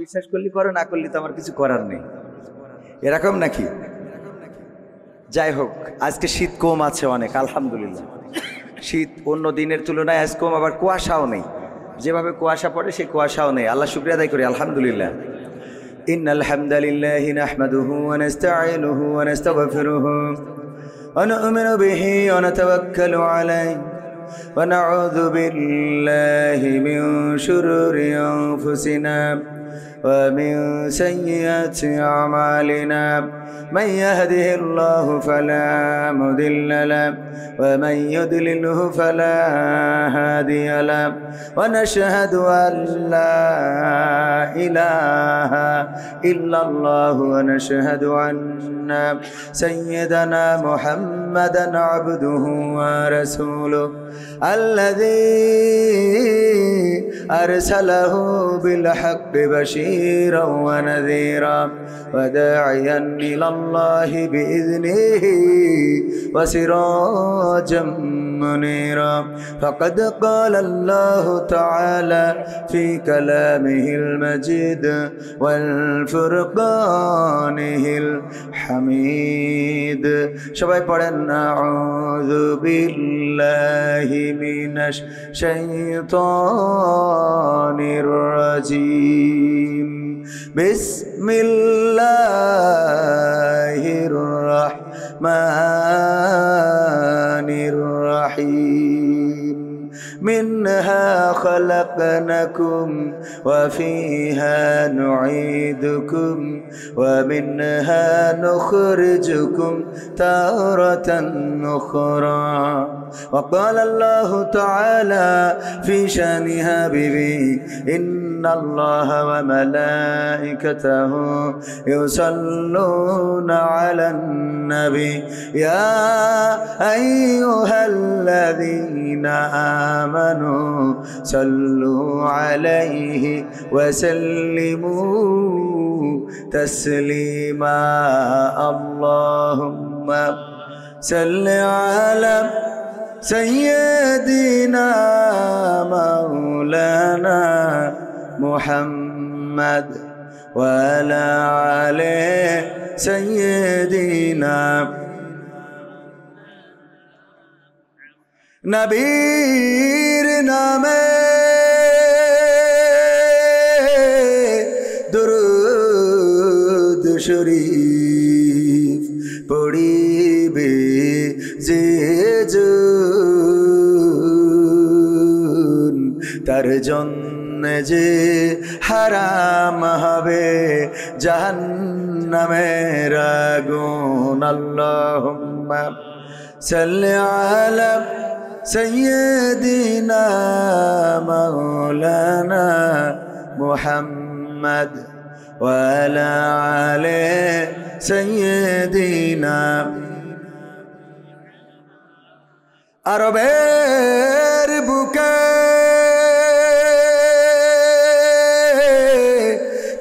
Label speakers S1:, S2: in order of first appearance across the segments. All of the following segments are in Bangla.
S1: বিশ্বাস করলে করো, না করলে তো আমার কিছু করার নেই, এরকম নাকি? যাই হোক, আজকে শীত কম আছে অনেক, আলহামদুলিল্লাহ। শীত অন্য দিনের তুলনায় আজ কম, আবার কুয়াশাও নেই। যেভাবে কুয়াশা পড়ে সেই কুয়াশাও নেই। আল্লাহ শুকরিয়া আদায় করি, আলহামদুলিল্লাহ। ইন্নাল হামদালিল্লাহি নাহমাদুহু ওয়া নাস্তাঈনুহু ওয়া নাস্তাগফিরুহু ওয়া নু'মিনু বিহি ওয়া নাতাওয়াক্কালু আলাইহি ওয়া নাউযু বিল্লাহি মিন শুরুরি আনফুসিনা ওয়া মিন সাইয়্যাতি আ'মালিনা من يهده الله فلا مضل له ومن يضلله فلا هادي له ونشهد أن لا إله إلا الله ونشهد أن سيدنا محمدا عبده ورسوله الذي أرسله بالحق بشيرا ونذيرا وداعيا إلى الله بإذنه وسراجا منيرا فقد قال الله تعالى في كلامه المجيد والفرقانه الحميد সবাই পড়েন আউযু বিল্লাহি মিনাশ শাইতানির রাজীম বিসমিল্লাহির রাহমানির রাহিম منها خلقناكم وفيها نعيدكم ومنها نخرجكم تارة أخرى وقال الله تعالى في شأن حبيبه إن الله وملائكته يصلون على النبي يا أيها الذين آمنوا صلوا عليه وسلموا تسليما اللهم صل على سيدنا مولانا محمد وعلى آله سيدنا নবীর নামে দুরূদ শরীফ পড়িবে যে জন তার জন্য যে হারাম হবে জাহান্নামের আগুন আল্লাহুম্মা সাল্লি আলা سيدنا مولانا محمد وعلى آله سيدنا আরবের বুকে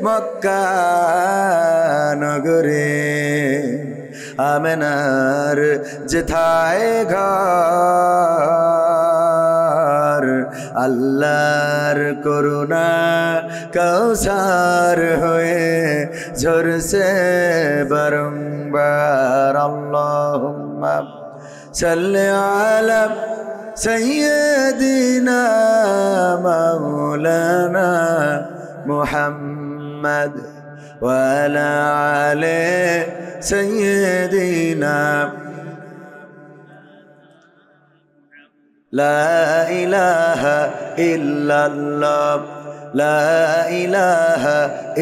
S1: মক্কা নগরে আমেনার যেথায় ঘর আল্লাহর করুণা কৌসার হয়ে ঝরছে বারংবার আল্লাহুম্মা সাল্লি আলা সাইয়্যিদিনা মাওলানা মুহাম্মদ وعلى آله سيدنا لا إله إلا الله لا إله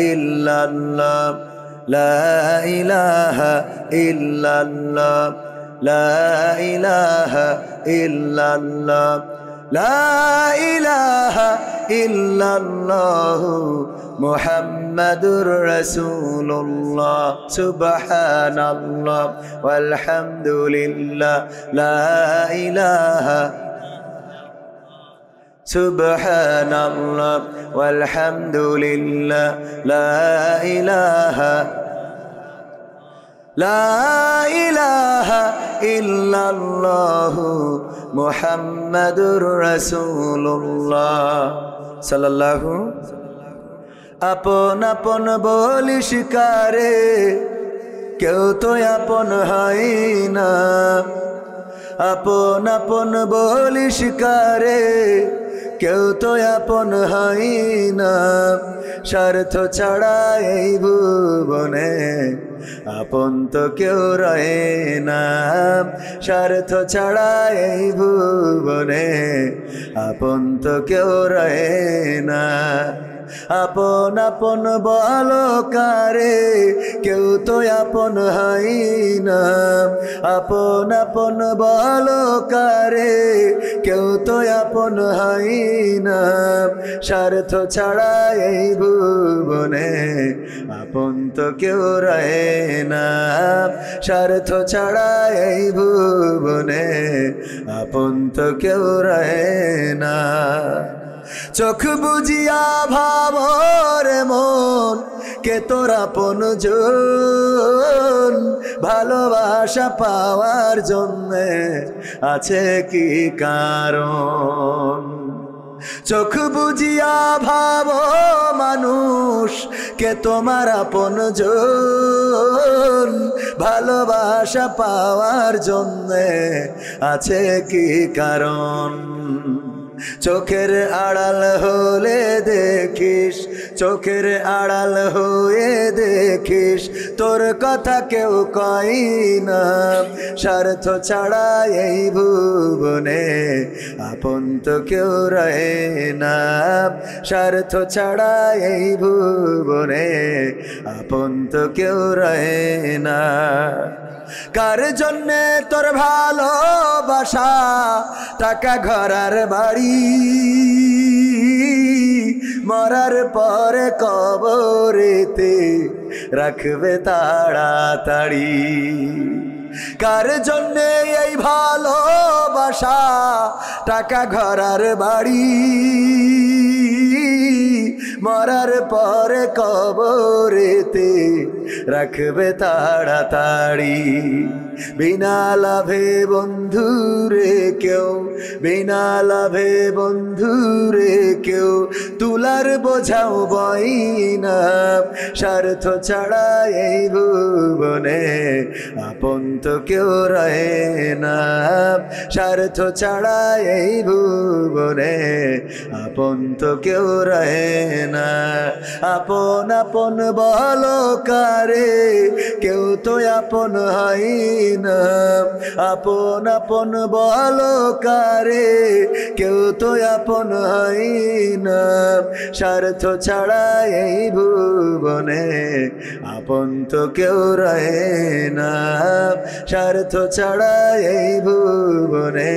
S1: إلا الله لا إله إلا الله لا إله إلا الله لا إله إلا الله محمد رسول الله سبحان الله والحمد لله لا إله سبحان الله والحمد لله لا إله لا إله إلا الله محمد رسول الله صلى الله আপন আপন বলিস কারে, কেউ তো আপন হয় না। আপন আপন বলিস কারে, কেউ তো আপন হয় না। স্বার্থ ছাড়া এই ভুবনে আপন তো কেউ রয়ে না। স্বার্থ ছাড়া এই ভুবনে আপন তো কেউ রয়ে না। আপন আপন বলো কারে, কেউ তো আপন হয় না। আপন আপন বলো কারে, কেউ তো আপন হয় না। স্বার্থ ছাড়া এই ভুবনে আপন তো কেউ রয়ে না। স্বার্থ ছাড়া এই ভুবনে আপন তো কেউ রয়ে না। চোখ বুঝিয়া ভাবর মন, কে তোর আপনজন। ভালোবাসা পাওয়ার জন্যে আছে কি কারণ? চোখ বুঝিয়া ভাব মানুষ, কে তোমার আপনজন। ভালোবাসা পাওয়ার জন্যে আছে কি কারণ? চোখের আড়াল হলে দেখিস, চোখের আড়াল হয়ে দেখিস, তোর কথা কেউ কয় না। স্বার্থ ছাড়া এই ভুবনে আপন তো কেউ রয়ে না। স্বার্থ ছাড়া এই ভুবনে আপন তো কেউ রয়ে না। কার জন্যে তোর ভালোবাসা, টাকা ঘরার বাড়ি, মরার পরে কবরেতে রাখবে তাড়াতাড়ি। কার জন্যে এই ভালোবাসা, টাকা ঘরার বাড়ি, মরার পরে কবরেতে রাখবে তাড়াতাড়ি। বিনা লাভে বন্ধুরে কেউ, বিনা লাভে বন্ধুরে কেউ, তুলার বোঝাও বই না। স্বার্থ ছাড়া এই ভুবনে আপন তো কেউ রয়ে না। স্বার্থ ছাড়া এই ভুবনে আপন তো কেউ রয়ে না। আপন আপন বলো কারে, কেউ তো আপন হয় না। আপন আপন বলো কারে, কেউ তো আপন হয় না। স্বার্থ ছাড়া এই ভুবনে আপন তো কেউ রয়ে না। স্বার্থ ছাড়া এই ভুবনে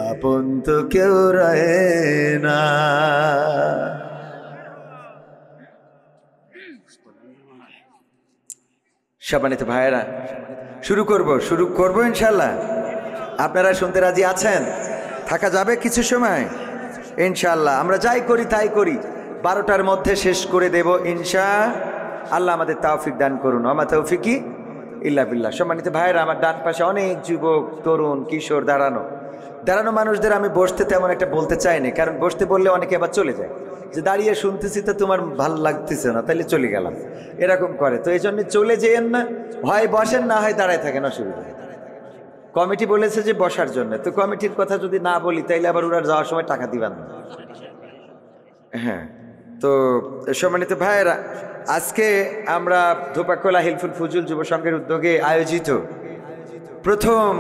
S1: আপন তো কেউ রয়ে না। সম্মানিত ভাইয়েরা, শুরু করব ইনশাল্লাহ। আপনারা শুনতে রাজি আছেন? থাকা যাবে কিছু সময় ইনশাল্লাহ। আমরা যাই করি তাই করি, 12টার মধ্যে শেষ করে দেব ইনশাআল্লাহ। আমাদের তৌফিক দান করুন। আমা তৌফিকি ইল্লা বিল্লাহ। সম্মানিত ভাইয়েরা, আমার ডান পাশে অনেক যুবক, তরুণ, কিশোর দাঁড়ানো মানুষদের আমি বসতে তেমন একটা বলতে চাইনি, কারণ বসতে বললে অনেকে আবার চলে যায়, যে দাঁড়িয়ে শুনতেছি তো তোমার ভালো লাগতেছে না, তাইলে চলে গেলাম, এরকম করে। তো এই জন্য চলে যেয়েন না, হয় বসেন না হয় দাঁড়ায় থাকেন, অসুবিধা। কমিটি বলেছে যে বসার জন্য, তো কমিটির কথা যদি না বলি তাইলে আবার ওরা যাওয়ার সময় টাকা দিবেন না। হ্যাঁ, তো সম্মানিত ভাইয়েরা, আজকে আমরা ধোপাকলা হিলফুল ফুজুল যুব সংঘের উদ্যোগে আয়োজিত প্রথম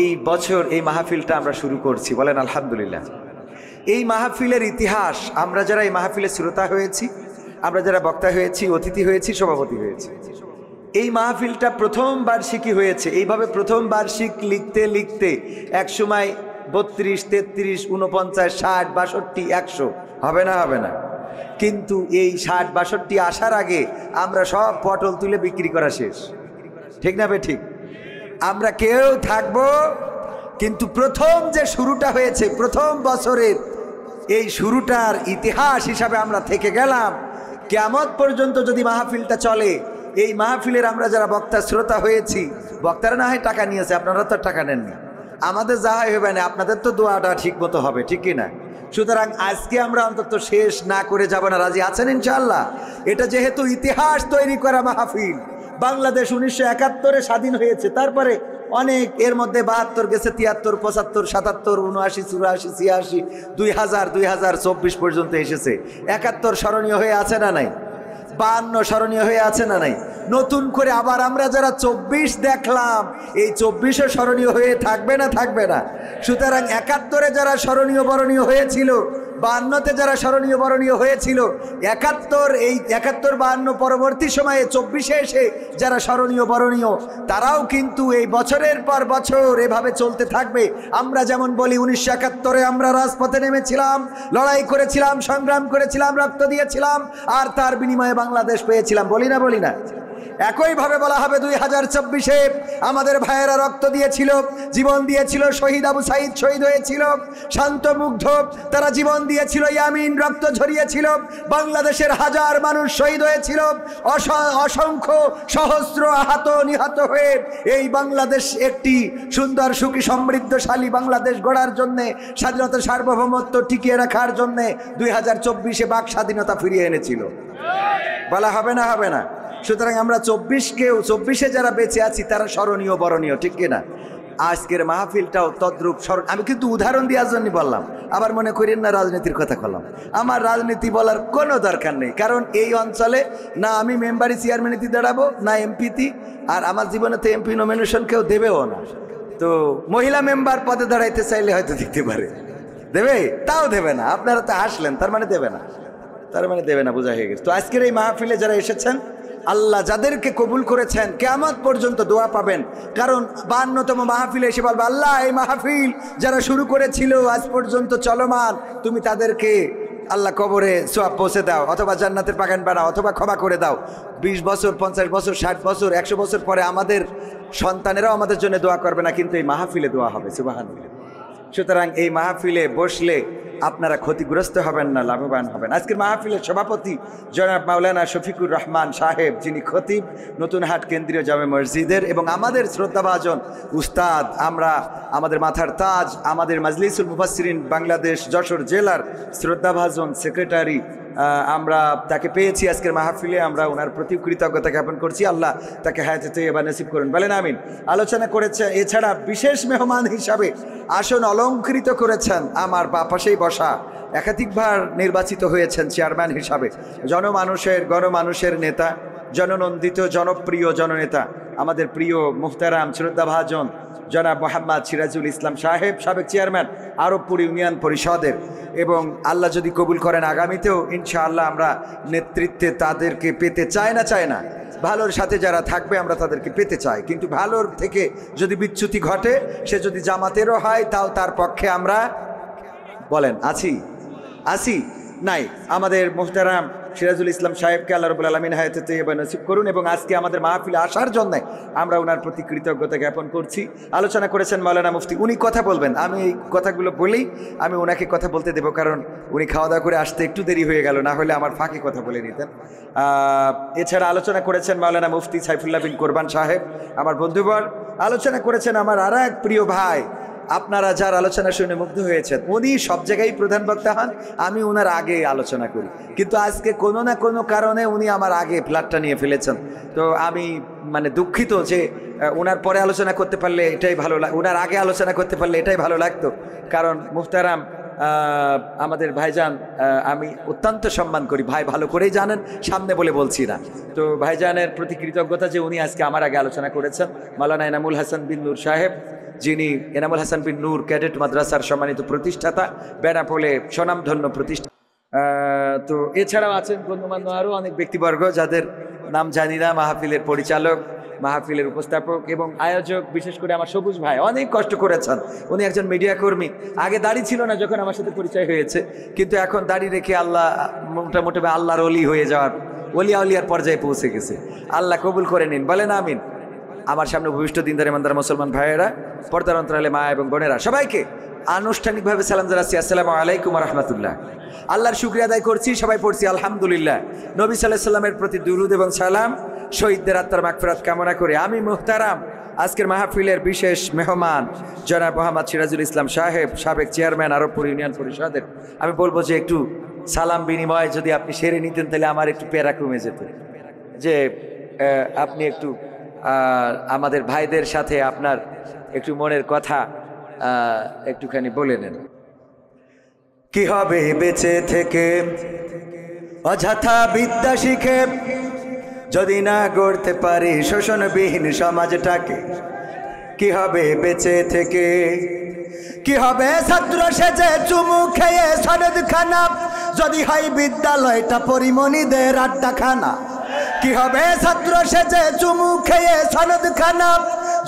S1: এই বছর এই মাহফিলটা আমরা শুরু করছি, বলেন আলহামদুলিল্লাহ। এই মাহফিলের ইতিহাস, আমরা যারা এই মাহফিলের শ্রোতা হয়েছি, আমরা যারা বক্তা হয়েছি, অতিথি হয়েছি, সভাপতি হয়েছি, এই মাহফিলটা প্রথম বার্ষিকী হয়েছে। এইভাবে প্রথম বার্ষিক লিখতে লিখতে এক সময় 32, 33, 49, 60, 62, 100 হবে না। কিন্তু এই 60, 62 আসার আগে আমরা সব পটল তুলে বিক্রি করা শেষ, ঠিক না বে ঠিক? আমরা কেউ থাকবো, কিন্তু প্রথম যে শুরুটা হয়েছে প্রথম বছরের, এই শুরুটার ইতিহাস হিসাবে আমরা থেকে গেলাম। কিয়ামত পর্যন্ত যদি মাহফিলটা চলে, এই মাহফিলের আমরা যারা বক্তা শ্রোতা হয়েছি, বক্তারা না হয় টাকা নিয়েছে, আপনারা তো টাকা নেননি, আমাদের যা হবে না, আপনাদের তো দোয়াটা ঠিক মতো হবে, ঠিক কি না? সুতরাং আজকে আমরা অন্তত শেষ না করে যাব না, রাজি আছেন ইনশাআল্লাহ? এটা যেহেতু ইতিহাস তৈরি করা মাহফিল, বাংলাদেশ 1971-এ স্বাধীন হয়েছে, তারপরে অনেক এর মধ্যে 72 গেছে, 73, 75, 77, 79, 84, 86, 2024 পর্যন্ত এসেছে। 71 স্মরণীয় হয়ে আছে না নাই? 52 স্মরণীয় হয়ে আছে না নাই? নতুন করে আবার আমরা যারা 24 দেখলাম, এই 24ও স্মরণীয় হয়ে থাকবে না থাকবে না? সুতরাং 71-এ যারা স্মরণীয় বরণীয় হয়েছিল, 52-তে যারা স্মরণীয় বরণীয় হয়েছিল, 71 এই 71-52 পরবর্তী সময়ে 24-এ এসে যারা স্মরণীয় বরণীয়, তারাও কিন্তু এই বছরের পর বছর এভাবে চলতে থাকবে। আমরা যেমন বলি 1971-এ আমরা রাজপথে নেমেছিলাম, লড়াই করেছিলাম, সংগ্রাম করেছিলাম, রক্ত দিয়েছিলাম, আর তার বিনিময়ে বাংলাদেশ পেয়েছিলাম, বলি না বলি না? একইভাবে বলা হবে 2024-এ আমাদের ভাইয়েরা রক্ত দিয়েছিল, জীবন দিয়েছিল, শহীদ আবু সাইদ শহীদ হয়েছিল, শান্তমুগ্ধ তারা জীবন দিয়েছিল, ইয়ামিন রক্ত ঝরিয়েছিল, বাংলাদেশের হাজার মানুষ শহীদ হয়েছিল, অসংখ্য সহস্র আহত নিহত হয়ে এই বাংলাদেশ একটি সুন্দর সুখী সমৃদ্ধশালী বাংলাদেশ গড়ার জন্যে, স্বাধীনতা সার্বভৌমত্ব টিকিয়ে রাখার জন্যে 2024-এ বাক স্বাধীনতা ফিরিয়ে এনেছিল। বলা হবে না হবে না? সুতরাং আমরা 24-এ যারা বেঁচে আছি তারা স্মরণীয় বরণীয়, ঠিক কিনা? আজকের মাহফিলটাও তদ্রূপ স্মরণ। আমি কিন্তু উদাহরণ দেওয়ার জন্য বললাম, আবার মনে করেন না রাজনীতির কথা বললাম। আমার রাজনীতি বলার কোনো দরকার নেই, কারণ এই অঞ্চলে না আমি মেম্বারি চেয়ারম্যানিতে দাঁড়াবো, না এমপিতে, আর আমার জীবনে তো এমপি নমিনেশন কেউ দেবেও না। তো মহিলা মেম্বার পদে দাঁড়াইতে চাইলে হয়তো দিতে পারে, দেবে? তাও দেবে না। আপনারা তো হাসলেন, তার মানে দেবে না, তার মানে দেবে না, বোঝা হয়ে গেছে। তো আজকের এই মাহফিলে যারা এসেছেন, আল্লাহ যাদেরকে কবুল করেছেন কিয়ামত পর্যন্ত দোয়া পাবেন। কারণ 52তম মাহফিলে এসে বলবে, আল্লাহ এই মাহফিল যারা শুরু করেছিল আজ পর্যন্ত চলমান, তুমি তাদেরকে আল্লাহ কবরে সওয়াব পৌঁছে দাও, অথবা জান্নাতের বাগান বানাও, অথবা ক্ষমা করে দাও। 20 বছর, 50 বছর, 60 বছর, 100 বছর পরে আমাদের সন্তানেরাও আমাদের জন্য দোয়া করবে না, কিন্তু এই মাহফিলে দোয়া হবে। সুবহানাল্লাহ। সুতরাং এই মাহফিলে বসলে আপনারা ক্ষতিগ্রস্ত হবেন না, লাভবান হবেন। আজকের মাহফিলের সভাপতি জনাব মাওলানা শফিকুর রহমান সাহেব, যিনি খতিব নতুনহাট কেন্দ্রীয় জামে মসজিদের, এবং আমাদের শ্রদ্ধাভাজন উস্তাদ, আমরা আমাদের মাথার তাজ, আমাদের মাজলিসুল মুফাসসিরিন বাংলাদেশ যশোর জেলার শ্রদ্ধাভাজন সেক্রেটারি, আমরা তাকে পেয়েছি আজকের মাহফিলে। আমরা ওনার প্রতি কৃতজ্ঞতা জ্ঞাপন করছি। আল্লাহ তাকে হায়াতে তৈয়বা নসিব করুন, বলেন আমিন। আলোচনা করেছে, এছাড়া বিশেষ মেহমান হিসাবে আসন অলঙ্কৃত করেছেন আমার পাশেই বসা, একাধিকবার নির্বাচিত হয়েছেন চেয়ারম্যান হিসাবে, গণমানুষের নেতা, জননন্দিত জনপ্রিয় জননেতা, আমাদের প্রিয় মুহতারাম শ্রদ্ধাভাজন জনাব মোহাম্মদ সিরাজুল ইসলাম সাহেব, সাবেক চেয়ারম্যান আরবপুর ইউনিয়ন পরিষদের, এবং আল্লাহ যদি কবুল করেন আগামীতেও ইনশাআল্লাহ আমরা নেতৃত্বে তাদেরকে পেতে চাই না, ভালোর সাথে যারা থাকবে আমরা তাদেরকে পেতে চাই। কিন্তু ভালোর থেকে যদি বিচ্যুতি ঘটে, সে যদি জামাতেরও হয়, তাও তার পক্ষে আমরা বলেন আছি নাই। আমাদের মুহতারাম সিরাজুল ইসলাম সাহেবকে আল্লাহ রাব্বুল আলামিন হায়াতে তৈয়বা নসিব করুন, এবং আজকে আমাদের মাহফিলে আসার জন্য আমরা ওনার প্রতি কৃতজ্ঞতা জ্ঞাপন করছি। আলোচনা করেছেন মাওলানা মুফতি, উনি কথা বলবেন, আমি এই কথাগুলো বলেই আমি ওনাকে কথা বলতে দেব, কারণ উনি খাওয়া দাওয়া করে আসতে একটু দেরি হয়ে গেল, না হলে আমার ফাঁকে কথা বলে নিতেন। এছাড়া আলোচনা করেছেন মাওলানা মুফতি সাইফুল্লাহ বিন কোরবান সাহেব, আমার বন্ধুবর। আলোচনা করেছেন আমার আর এক প্রিয় ভাই, আপনারা যার আলোচনা শুনে মুগ্ধ হয়েছেন, উনি সব জায়গায় প্রধান বক্তা হন, আমি ওনার আগে আলোচনা করি, কিন্তু আজকে কোনো না কোনো কারণে উনি আমার আগে ফ্ল্যাটটা নিয়ে ফেলেছেন। তো আমি মানে দুঃখিত যে ওনার পরে আলোচনা করতে পারলে এটাই ভালো ওনার আগে আলোচনা করতে পারলে এটাই ভালো লাগতো, কারণ মুহতারাম আমাদের ভাইজান আমি অত্যন্ত সম্মান করি, ভাই ভালো করেই জানেন, সামনে বলে বলছি না। তো ভাইজানের প্রতি কৃতজ্ঞতা যে উনি আজকে আমার আগে আলোচনা করেছেন। মাওলানা এনামুল হাসান বিন নূর সাহেব, যিনি এনামুল হাসান বিন নূর ক্যাডেট মাদ্রাসার সম্মানিত প্রতিষ্ঠাতা, বেনাপোলে স্বনামধন্য প্রতিষ্ঠাতা। তো এছাড়াও আছেন গণ্যমান্য আরও অনেক ব্যক্তিবর্গ যাদের নাম জানি না, মাহফিলের পরিচালক, মাহফিলের উপস্থাপক এবং আয়োজক, বিশেষ করে আমার সবুজ ভাই অনেক কষ্ট করেছেন। উনি একজন মিডিয়া কর্মী, আগে দাড়ি ছিল না যখন আমার সাথে পরিচয় হয়েছে, কিন্তু এখন দাড়ি রেখে আল্লাহ মোটামুটি আল্লাহর অলি হয়ে যাওয়ার, অলিয়ার পর্যায়ে পৌঁছে গেছে। আল্লাহ কবুল করে নিন, বলেন আমিন। আমার সামনে ভবিষ্যৎ দিনদার ইমানদার মুসলমান ভাইয়েরা, পর্দার অন্তরালে মা এবং বোনেরা, সবাইকে আনুষ্ঠানিকভাবে সালাম জানাচ্ছি, আসসালামু আলাইকুম ওয়া রাহমাতুল্লাহ। আল্লাহর শুকরিয়া আদায় করছি, সবাই পড়ছি আলহামদুলিল্লাহ। নবী সাল্লাল্লাহু আলাইহি সাল্লামের প্রতি দুরূদ এবং সালাম, শহীদদের আত্মার মাগফিরাত কামনা করে আমি মুহতারাম আজকের মাহফিলের বিশেষ মেহমান জনাব মোহাম্মদ সিরাজুল ইসলাম সাহেব, সাবেক চেয়ারম্যান আরবপুর ইউনিয়ন পরিষদের। আমি বলবো যে একটু সালাম বিনিময় যদি আপনি সেরে নিতেন তাহলে আমার একটু প্যারা কমে যেত, যে আপনি একটু আমাদের ভাইদের সাথে আপনার একটু মনের কথা একটুখানি বলে নেন। কি হবে বেঁচে থেকে অযথা বিদ্যা শিখে যদি না গড়তে পারি শোষণবিহীন সমাজটাকে? কি হবে বেঁচে থেকে? কি হবে ছাত্র সেজে চুমু খেয়ে সনদ খানা যদি হয় বিদ্যালয়টা পরিমণিদের আড্ডাখানা? কি হবে ছাত্র সেজে চুমু খেয়ে সনদ খানা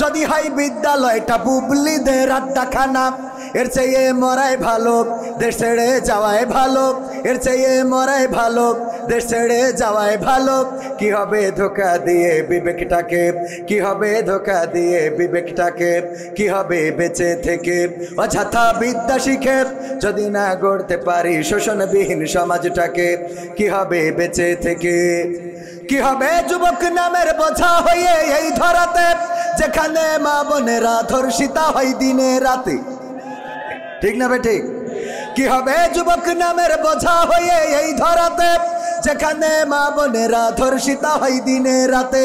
S1: যদি হয় বিদ্যালয়টা বুবলিদের আড্ডাখানা? এর চেয়ে মরাই ভালো দেশ ছেড়ে যাওয়াই ভালো, এর চেয়ে মরাই ভালো দেশ ছেড়ে যাওয়াই ভালো। কি হবে ধোকা দিয়ে বিবেকটাকে? কি হবে ধোকা দিয়ে বিবেকটাকে? কি হবে বেঁচে থেকে অযথা বিদ্যা শিখে যদি না গড়তে পারি শোষণবিহীন সমাজটাকে? কি হবে বেঁচে থেকে? কি হবে যুবক নামের বোঝা হয়ে এই ধরাতে যেখানে মা বোনেরা ধর্ষিতা হয় দিনে রাতে? ঠিক না ঠিক? কি হবে যুবক নামের বোঝা হয়ে এই ধরাতে যেখানে মা বোনেরা ধর্ষিতা হয় দিনে রাতে?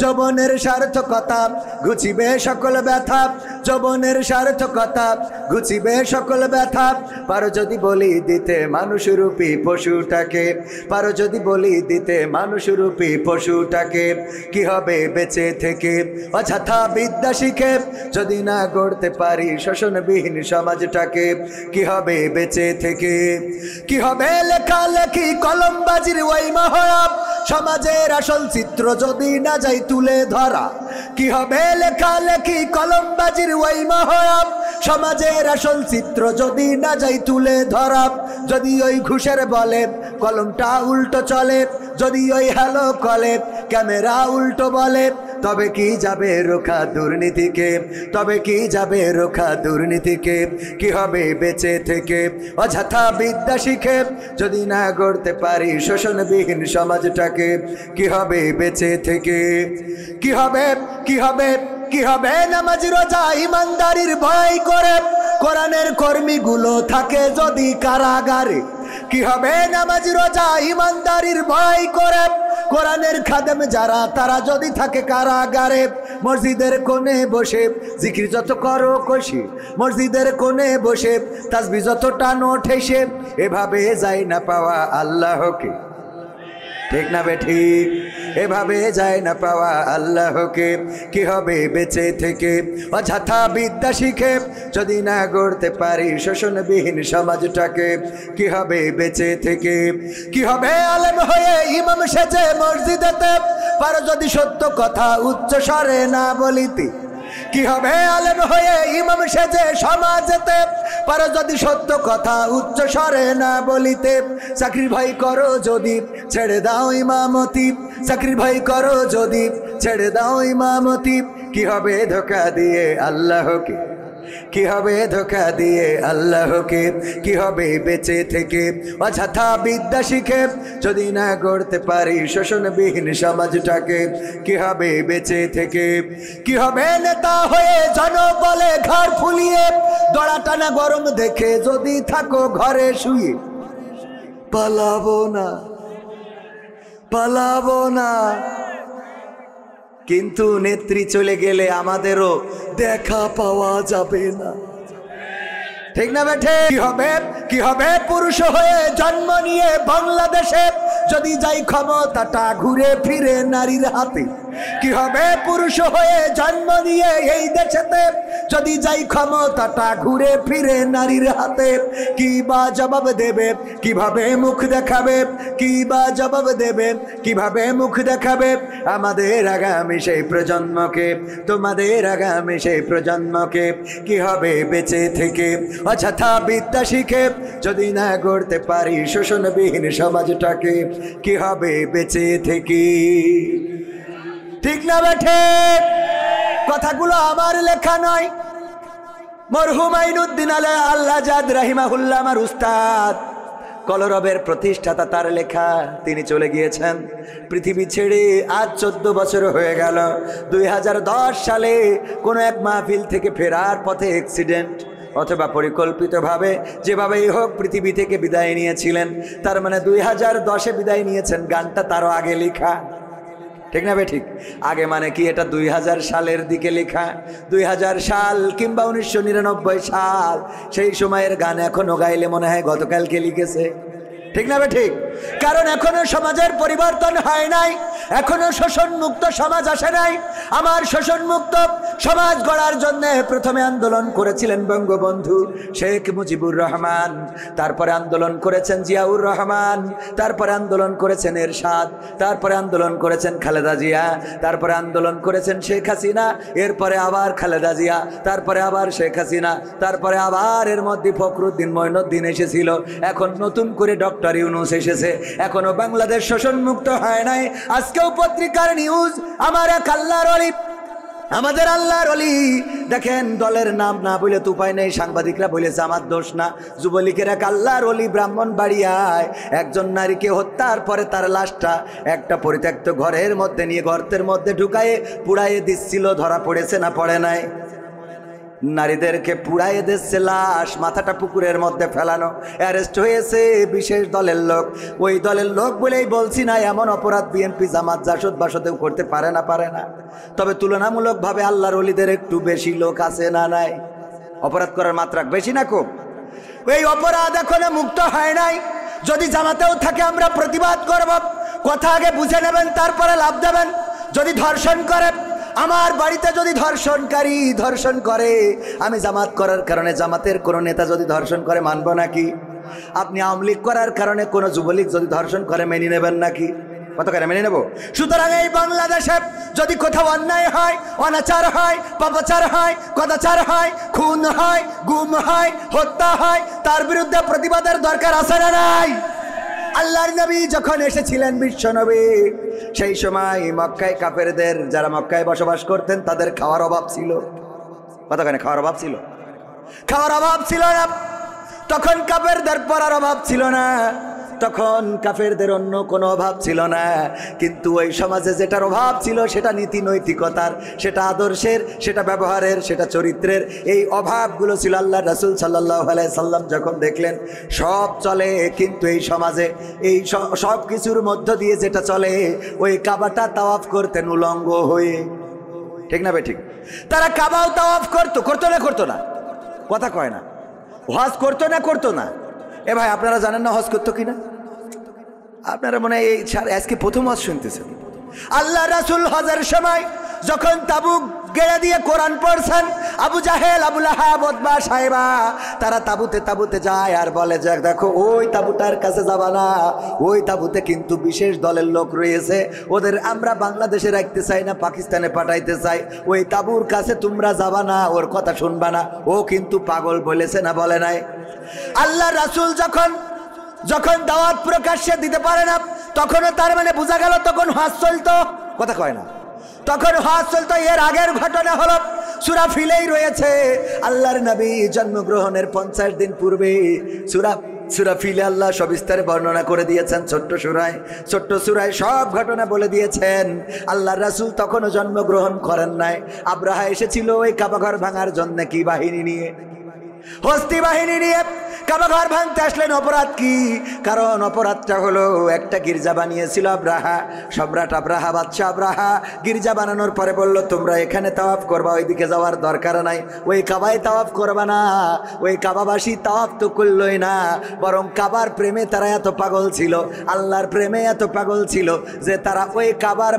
S1: যৌবনের সার্থকতা ঘুচিবে সকল ব্যথা, যৌবনের সার্থকতা ঘুচিবে সকল ব্যথা। পারো যদি বলি দিতে মানুষরূপী পশুটাকে, পারো যদি বলি দিতে মানুষরূপী পশুটাকে? কি হবে বেঁচে থেকে অযথা বিদ্যা শিখে যদি না গড়তে পারি শোষণবিহীন সমাজটাকে? কি হবে বেঁচে থেকে? কি হবে লেখালেখি কলমবাজির ওই মহড়া সমাজের আসল চিত্র যদি না যাই তুলে ধরা? কি হবে লেখালেখি কলমবাজির ওই মহড়া সমাজের আসল চিত্র যদি না যাই তুলে ধরা? যদি ওই ঘুষের বলে কলমটা উল্টো চলে, যদি ওই হ্যালো কলে ক্যামেরা উল্টো বলে, তবে কি যাবে রোখা দুর্নীতিকে? তবে কি যাবে রোখা দুর্নীতিকে? কি হবে বেঁচে থেকে অযথা বিদ্যা শিখে যদি না গড়তে পারি শোষণবিহীন সমাজটাকে? কি হবে বেঁচে থেকে? কি হবে কি হবে কি হবে নামাজ রোজা ইমানদারির ভয় করে কোরআনের কর্মীগুলো থাকে যদি কারাগারে? কি হবে নামাজ রোজা ইমানদারির ভয় করে কোরআনের খাদেম যারা তারা যদি থাকে কারাগারে? মসজিদের কোণে বসে জিকির যত করো কষি, মসজিদের কোণে বসে তাসবিহ যত টানো ঠেসে, এভাবে যায় না পাওয়া আল্লাহকে? ঠিক না ঠিক? এভাবে যায় না পাওয়া আল্লাহকে। কি হবে বেঁচে থেকে অযথা বিদ্যা শিখে যদি না গড়তে পারি শোষণবিহীন সমাজটাকে? কি হবে বেঁচে থেকে? কি হবে আলেম হয়ে ইমাম সেজে মসজিদেতে পারো যদি সত্য কথা উচ্চ স্বরে না বলিতে? কি হবে আলেম হয়ে ইমাম সেজে সমাজেতে পারো যদি সত্য কথা উচ্চ স্বরে না বলিতে? চাকরির ভয় করো যদি ছেড়ে দাও ইমামতি, চাকরির ভয় করো যদি ছেড়ে দাও ইমামতি। কি হবে ধোকা দিয়ে আল্লাহকে? কি হবে ধোকা দিয়ে আল্লাহকে? কি হবে বেঁচে থেকে অযথা বিদ্যা শিখে যদি না গড়তে পারি শোষণবিহীন সমাজটাকে? কি হবে বেঁচে থেকে? কি হবে নেতা হয়ে জনবলে ঘর ফুলিয়ে দড়া টানা গরম দেখে যদি থাকো ঘরে শুয়ে? পালাবো না পালাবো না, কিন্তু নেত্রী চলে গেলে আমাদেরও দেখা পাওয়া যাবে না। ঠিক না বেঠে? কি হবে পুরুষ হয়ে জন্ম নিয়ে বাংলাদেশে যদি যাই ক্ষমতাটা ঘুরে ফিরে নারীর হাতে? কি হবে পুরুষ হয়ে জন্ম নিয়ে এই দেশেতে যদি যাই ক্ষমতাটা ঘুরে ফিরে নারীর হাতে? কি বা জবাব দেবে, কিভাবে মুখ দেখাবে? কি বা জবাব দেবে, কিভাবে মুখ দেখাবে আমাদের আগামী সেই প্রজন্মকে, তোমাদের আগামী সেই প্রজন্মকে? কি হবে বেঁচে থেকে অযথা বিদ্যা শিখে যদি না গড়তে পারি শোষণবিহীন সমাজটাকে? কি হবে বেঁচে থেকে? ঠিক না বেঠে? কথাগুলো আমার লেখা নয়, মরহুম আইনুদ্দিন আল্লাহ জাদ রাহিমাহুল্লাহ আমার উস্তাদ কলরবের প্রতিষ্ঠাতা, তার লেখা। তিনি চলে গিয়েছেন পৃথিবী ছেড়ে। আজ 14 বছর হয়ে গেল। 2010 সালে কোনো এক মাহফিল থেকে ফেরার পথে অ্যাক্সিডেন্ট অথবা পরিকল্পিতভাবে যেভাবেই হোক পৃথিবী থেকে বিদায় নিয়েছিলেন। তার মানে 2010-এ বিদায় নিয়েছেন, গানটা তারও আগে লেখা। ঠিক না ঠিক? আগে মানে কি, এটা 2000 সালের দিকে লেখা। 2000 সাল কিংবা 1999 সাল, সেই সময়ের গান এখনো গাইলে মনে হয় গতকালকে লিখেছে। ঠিক না ঠিক? কারণ এখনো সমাজের পরিবর্তন হয় নাই, এখনো শোষণ মুক্ত সমাজ আসে নাই। আমার শোষণ মুক্ত সমাজ গড়ার জন্য প্রথমে আন্দোলন করেছিলেন বঙ্গবন্ধু শেখ মুজিবুর রহমান, তারপরে আন্দোলন করেছেন জিয়াউর রহমান, তারপরে আন্দোলন করেছেন এরশাদ, তারপরে আন্দোলন করেছেন খালেদা জিয়া, তারপরে আন্দোলন করেছেন শেখ হাসিনা, এরপরে আবার খালেদা জিয়া, তারপরে আবার শেখ হাসিনা, তারপরে আবার এর মধ্যে ফখরুদ্দিন মঈনুদ্দিন এসেছিল, এখন নতুন করে ডক্টর ইউনূস এসেছে। এখনো বাংলাদেশ শোষণ মুক্ত হয় নাই। আজকেও পত্রিকার নিউজ, আমার এক আল্লাহর ওলি, আমাদের আল্লাহর ওলি, দেখেন দলের নাম না বলে তো উপায় নেই, সাংবাদিকরা বলেছে আমার দোষ না। যুবলীগের এক আল্লাহর ওলি ব্রাহ্মণবাড়িয়ায় একজন নারীকে হত্যার পরে তার লাশটা একটা পরিত্যক্ত ঘরের মধ্যে নিয়ে গর্তের মধ্যে ঢুকায়ে পুড়াইয়ে দিচ্ছিল। ধরা পড়েছে না পড়ে নাই? নারীদেরকে পুড়াইয়ে দিচ্ছে, লাশ মাথাটা পুকুরের মধ্যে ফেলানো। অ্যারেস্ট হয়েছে বিশেষ দলের লোক। ওই দলের লোক বলেই বলছি না, এমন অপরাধ বিএনপি জামাত জাসদ বাসদেও করতে পারে না, পারে না। তবে তুলনামূলকভাবে আল্লাহর ওলিদের একটু বেশি লোক আছে না নাই? অপরাধ করার মাত্রা বেশি না কম? এই অপরাধ এখনো মুক্ত হয় নাই। যদি জামাতেও থাকে আমরা প্রতিবাদ করব। কথা আগে বুঝে নেবেন, তারপরে লাভ দেবেন। যদি ধর্ষণ করে, আমার বাড়িতে যদি ধর্ষণকারী ধর্ষণ করে, আমি জামাত করার কারণে জামাতের কোনো নেতা যদি ধর্ষণ করে মানব নাকি? আপনি আওয়ামী লীগ করার কারণে কোনো যুবলীগ যদি ধর্ষণ করে মেনে নেবেন নাকি? কত করে মেনে নেব? সুতরাং এই বাংলাদেশে যদি কোথাও অন্যায় হয়, অনাচার হয়, পাপাচার হয়, কদাচার হয়, খুন হয়, গুম হয়, হত্যা হয়, তার বিরুদ্ধে প্রতিবাদের দরকার আছে না নাই? আল্লাহর নবী যখন এসেছিলেন, বিশ্ব নবী, সেই সময় মক্কায় কাফেরদের, যারা মক্কায় বসবাস করতেন, তাদের খাওয়ার অভাব ছিল। কতখানি খাওয়ার অভাব ছিল? খাওয়ার অভাব ছিল না। তখন কাফেরদের পড়ার অভাব ছিল না, তখন কাফেরদের অন্য কোনো অভাব ছিল না। কিন্তু ওই সমাজে যেটার অভাব ছিল, সেটা নীতি নৈতিকতার, সেটা আদর্শের, সেটা ব্যবহারের, সেটা চরিত্রের, এই অভাবগুলো ছিল। আল্লাহ রাসূল সাল্লাল্লাহু আলাইহি সাল্লাম যখন দেখলেন সব চলে, কিন্তু এই সমাজে এই সব কিছুর মধ্য দিয়ে যেটা চলে, ওই কাবাটা তাওয়াফ করতেন উলঙ্গ হয়ে। ঠিক না ঠিক? তারা কাবাও তাওয়াফ করতো, করতো না করতো না? কথা কয় না। হজ করতো না করতো না? এ ভাই, আপনারা জানেন না হজ করতো কিনা? আপনারা মনে হয় এই আজকে প্রথম হজ শুনতেছেন। আল্লাহ রাসূল হজের সময় যখন তাবুক গেড়ে দিয়ে কোরআন পড়ছেন, আবু জাহেল, আবু লাহাব, উতবা, সাইবা, তারা তাবুতে যায় আর বলে যে দেখো ওই তাবুটার কাছে যাবা না, ওই তাবুতে কিন্তু বিশেষ দলের লোক রয়েছে, ওদের আমরা বাংলাদেশে রাখতে চাই না, পাকিস্তানে পাঠাইতে চাই, ওই তাবুর কাছে তোমরা যাবা না, ওর কথা শুনবা না, ও কিন্তু পাগল বলেছে না বলে নাই? আল্লাহ রাসূল যখন দাওয়াত প্রকাশ্যে দিতে পারে না, তখনও তার মানে বোঝা গেল তখন হজ চলতো। কথা কয় না? তখন হজ চলতো। এর আগের ঘটনা হলো সূরা ফিলেই রয়েছে, আল্লাহর নবী জন্মগ্রহণের 50 দিন পূর্বে সূরা ফিলে আল্লাহ সবিস্তারে বর্ণনা করে দিয়েছেন। ছোট্ট সূরায় সব ঘটনা বলে দিয়েছেন। আল্লাহর রাসূল তখনও জন্মগ্রহণ করেন নাই। আব্রাহা এসেছিল ওই কাবাঘর ভাঙার জন্য, কি বাহিনী নিয়ে? হস্তি বাহিনী নিয়ে কাবাঘর ভাঙতে আসলেন। অপরাধ কি? কারণ অপরাধটা হলো একটা গির্জা বানিয়েছিল আব্রাহা, সম্রাট আব্রাহা, বাদশাহ আব্রাহা। গির্জা বানানোর পরে বলল তোমরা এখানে তাওয়াফ করবা, ওইদিকে যাওয়ার দরকার নাই, ওই কাবায় তাওয়াফ করবা না। ওই কাবাবাসী তাওয়াফ তো করলই না, বরং কাবার প্রেমে তারা এত পাগল ছিল, আল্লাহর প্রেমে এত পাগল ছিল যে তারা ওই কাবার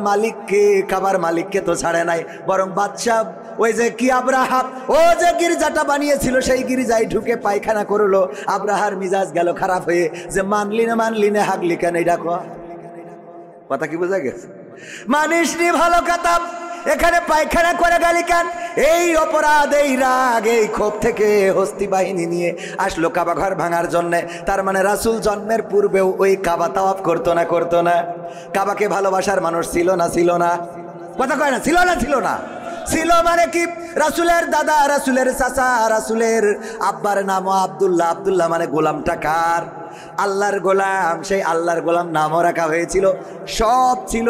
S1: মালিককে তো ছাড়ে নাই, বরং বাদশাহ ওই যে কি আব্রাহা, ও যে গির্জাটা বানিয়েছিল সেই গির্জায় ঢুকে পায়খানা করলো। আব্রাহার মিজাজ গেল খারাপ হয়ে, যে মানলি না হাগলি কেন? এটা কথা কি বোঝা গেছে? মানিস নি ভালো কথা, এখানে পায়খানা করে গেলি কেন? এই অপরাধ, এই রাগ, এই ক্ষোভ থেকে হস্তি বাহিনী নিয়ে আসলো কাবা ঘর ভাঙার জন্যে। তার মানে রাসূল জন্মের পূর্বেও ওই কাবা তাওয়াফ করতো না? কাবাকে ভালোবাসার মানুষ ছিল না? কথা কয় না? ছিল না? ছিল মানে কি? রাসূলের দাদা, রাসূলের চাচা, রাসূলের আব্বার নাম আব্দুল্লাহ। আব্দুল্লাহ মানে গোলামটা কার? আল্লাহর গোলাম, সেই আল্লাহর গোলাম নামও রাখা হয়েছিল, সব ছিল,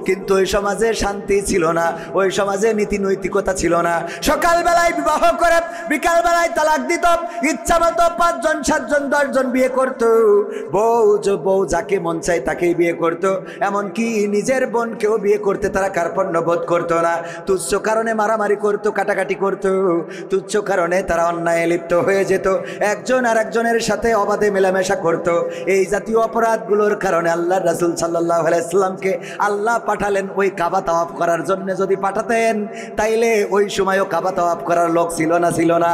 S1: কিন্তু ওই সমাজে শান্তি ছিল না, ওই সমাজে নীতি নৈতিকতা ছিল না। সকালবেলায় বিবাহ করে বিকালবেলায় তালাক দিত, ইচ্ছা মতো 5 জন 7 জন 10 জন বিয়ে করতো, বউ যাকে মন চায় তাকেই বিয়ে করতো, এমনকি নিজের বোনকেও বিয়ে করতে তারা কার্পণ্য বোধ করতো না। তুচ্ছ কারণে মারামারি করতো, কাটাকাটি করতো, তুচ্ছ কারণে তারা অন্যায় লিপ্ত হয়ে যেত, একজন আর একজনের সাথে অবাধে মেলামেশা করত। এই জাতীয় অপরাধগুলোর কারণে আল্লাহ রাসূল সাল্লাল্লাহু আলাইহি সাল্লামকে আল্লাহ পাঠালেন ওই কাবা তাওয়াফ করার জন্য। যদি পাঠাতেন তাইলে ওই সময়ও কাবা তাওয়াফ করার লোক ছিল না? ছিল না?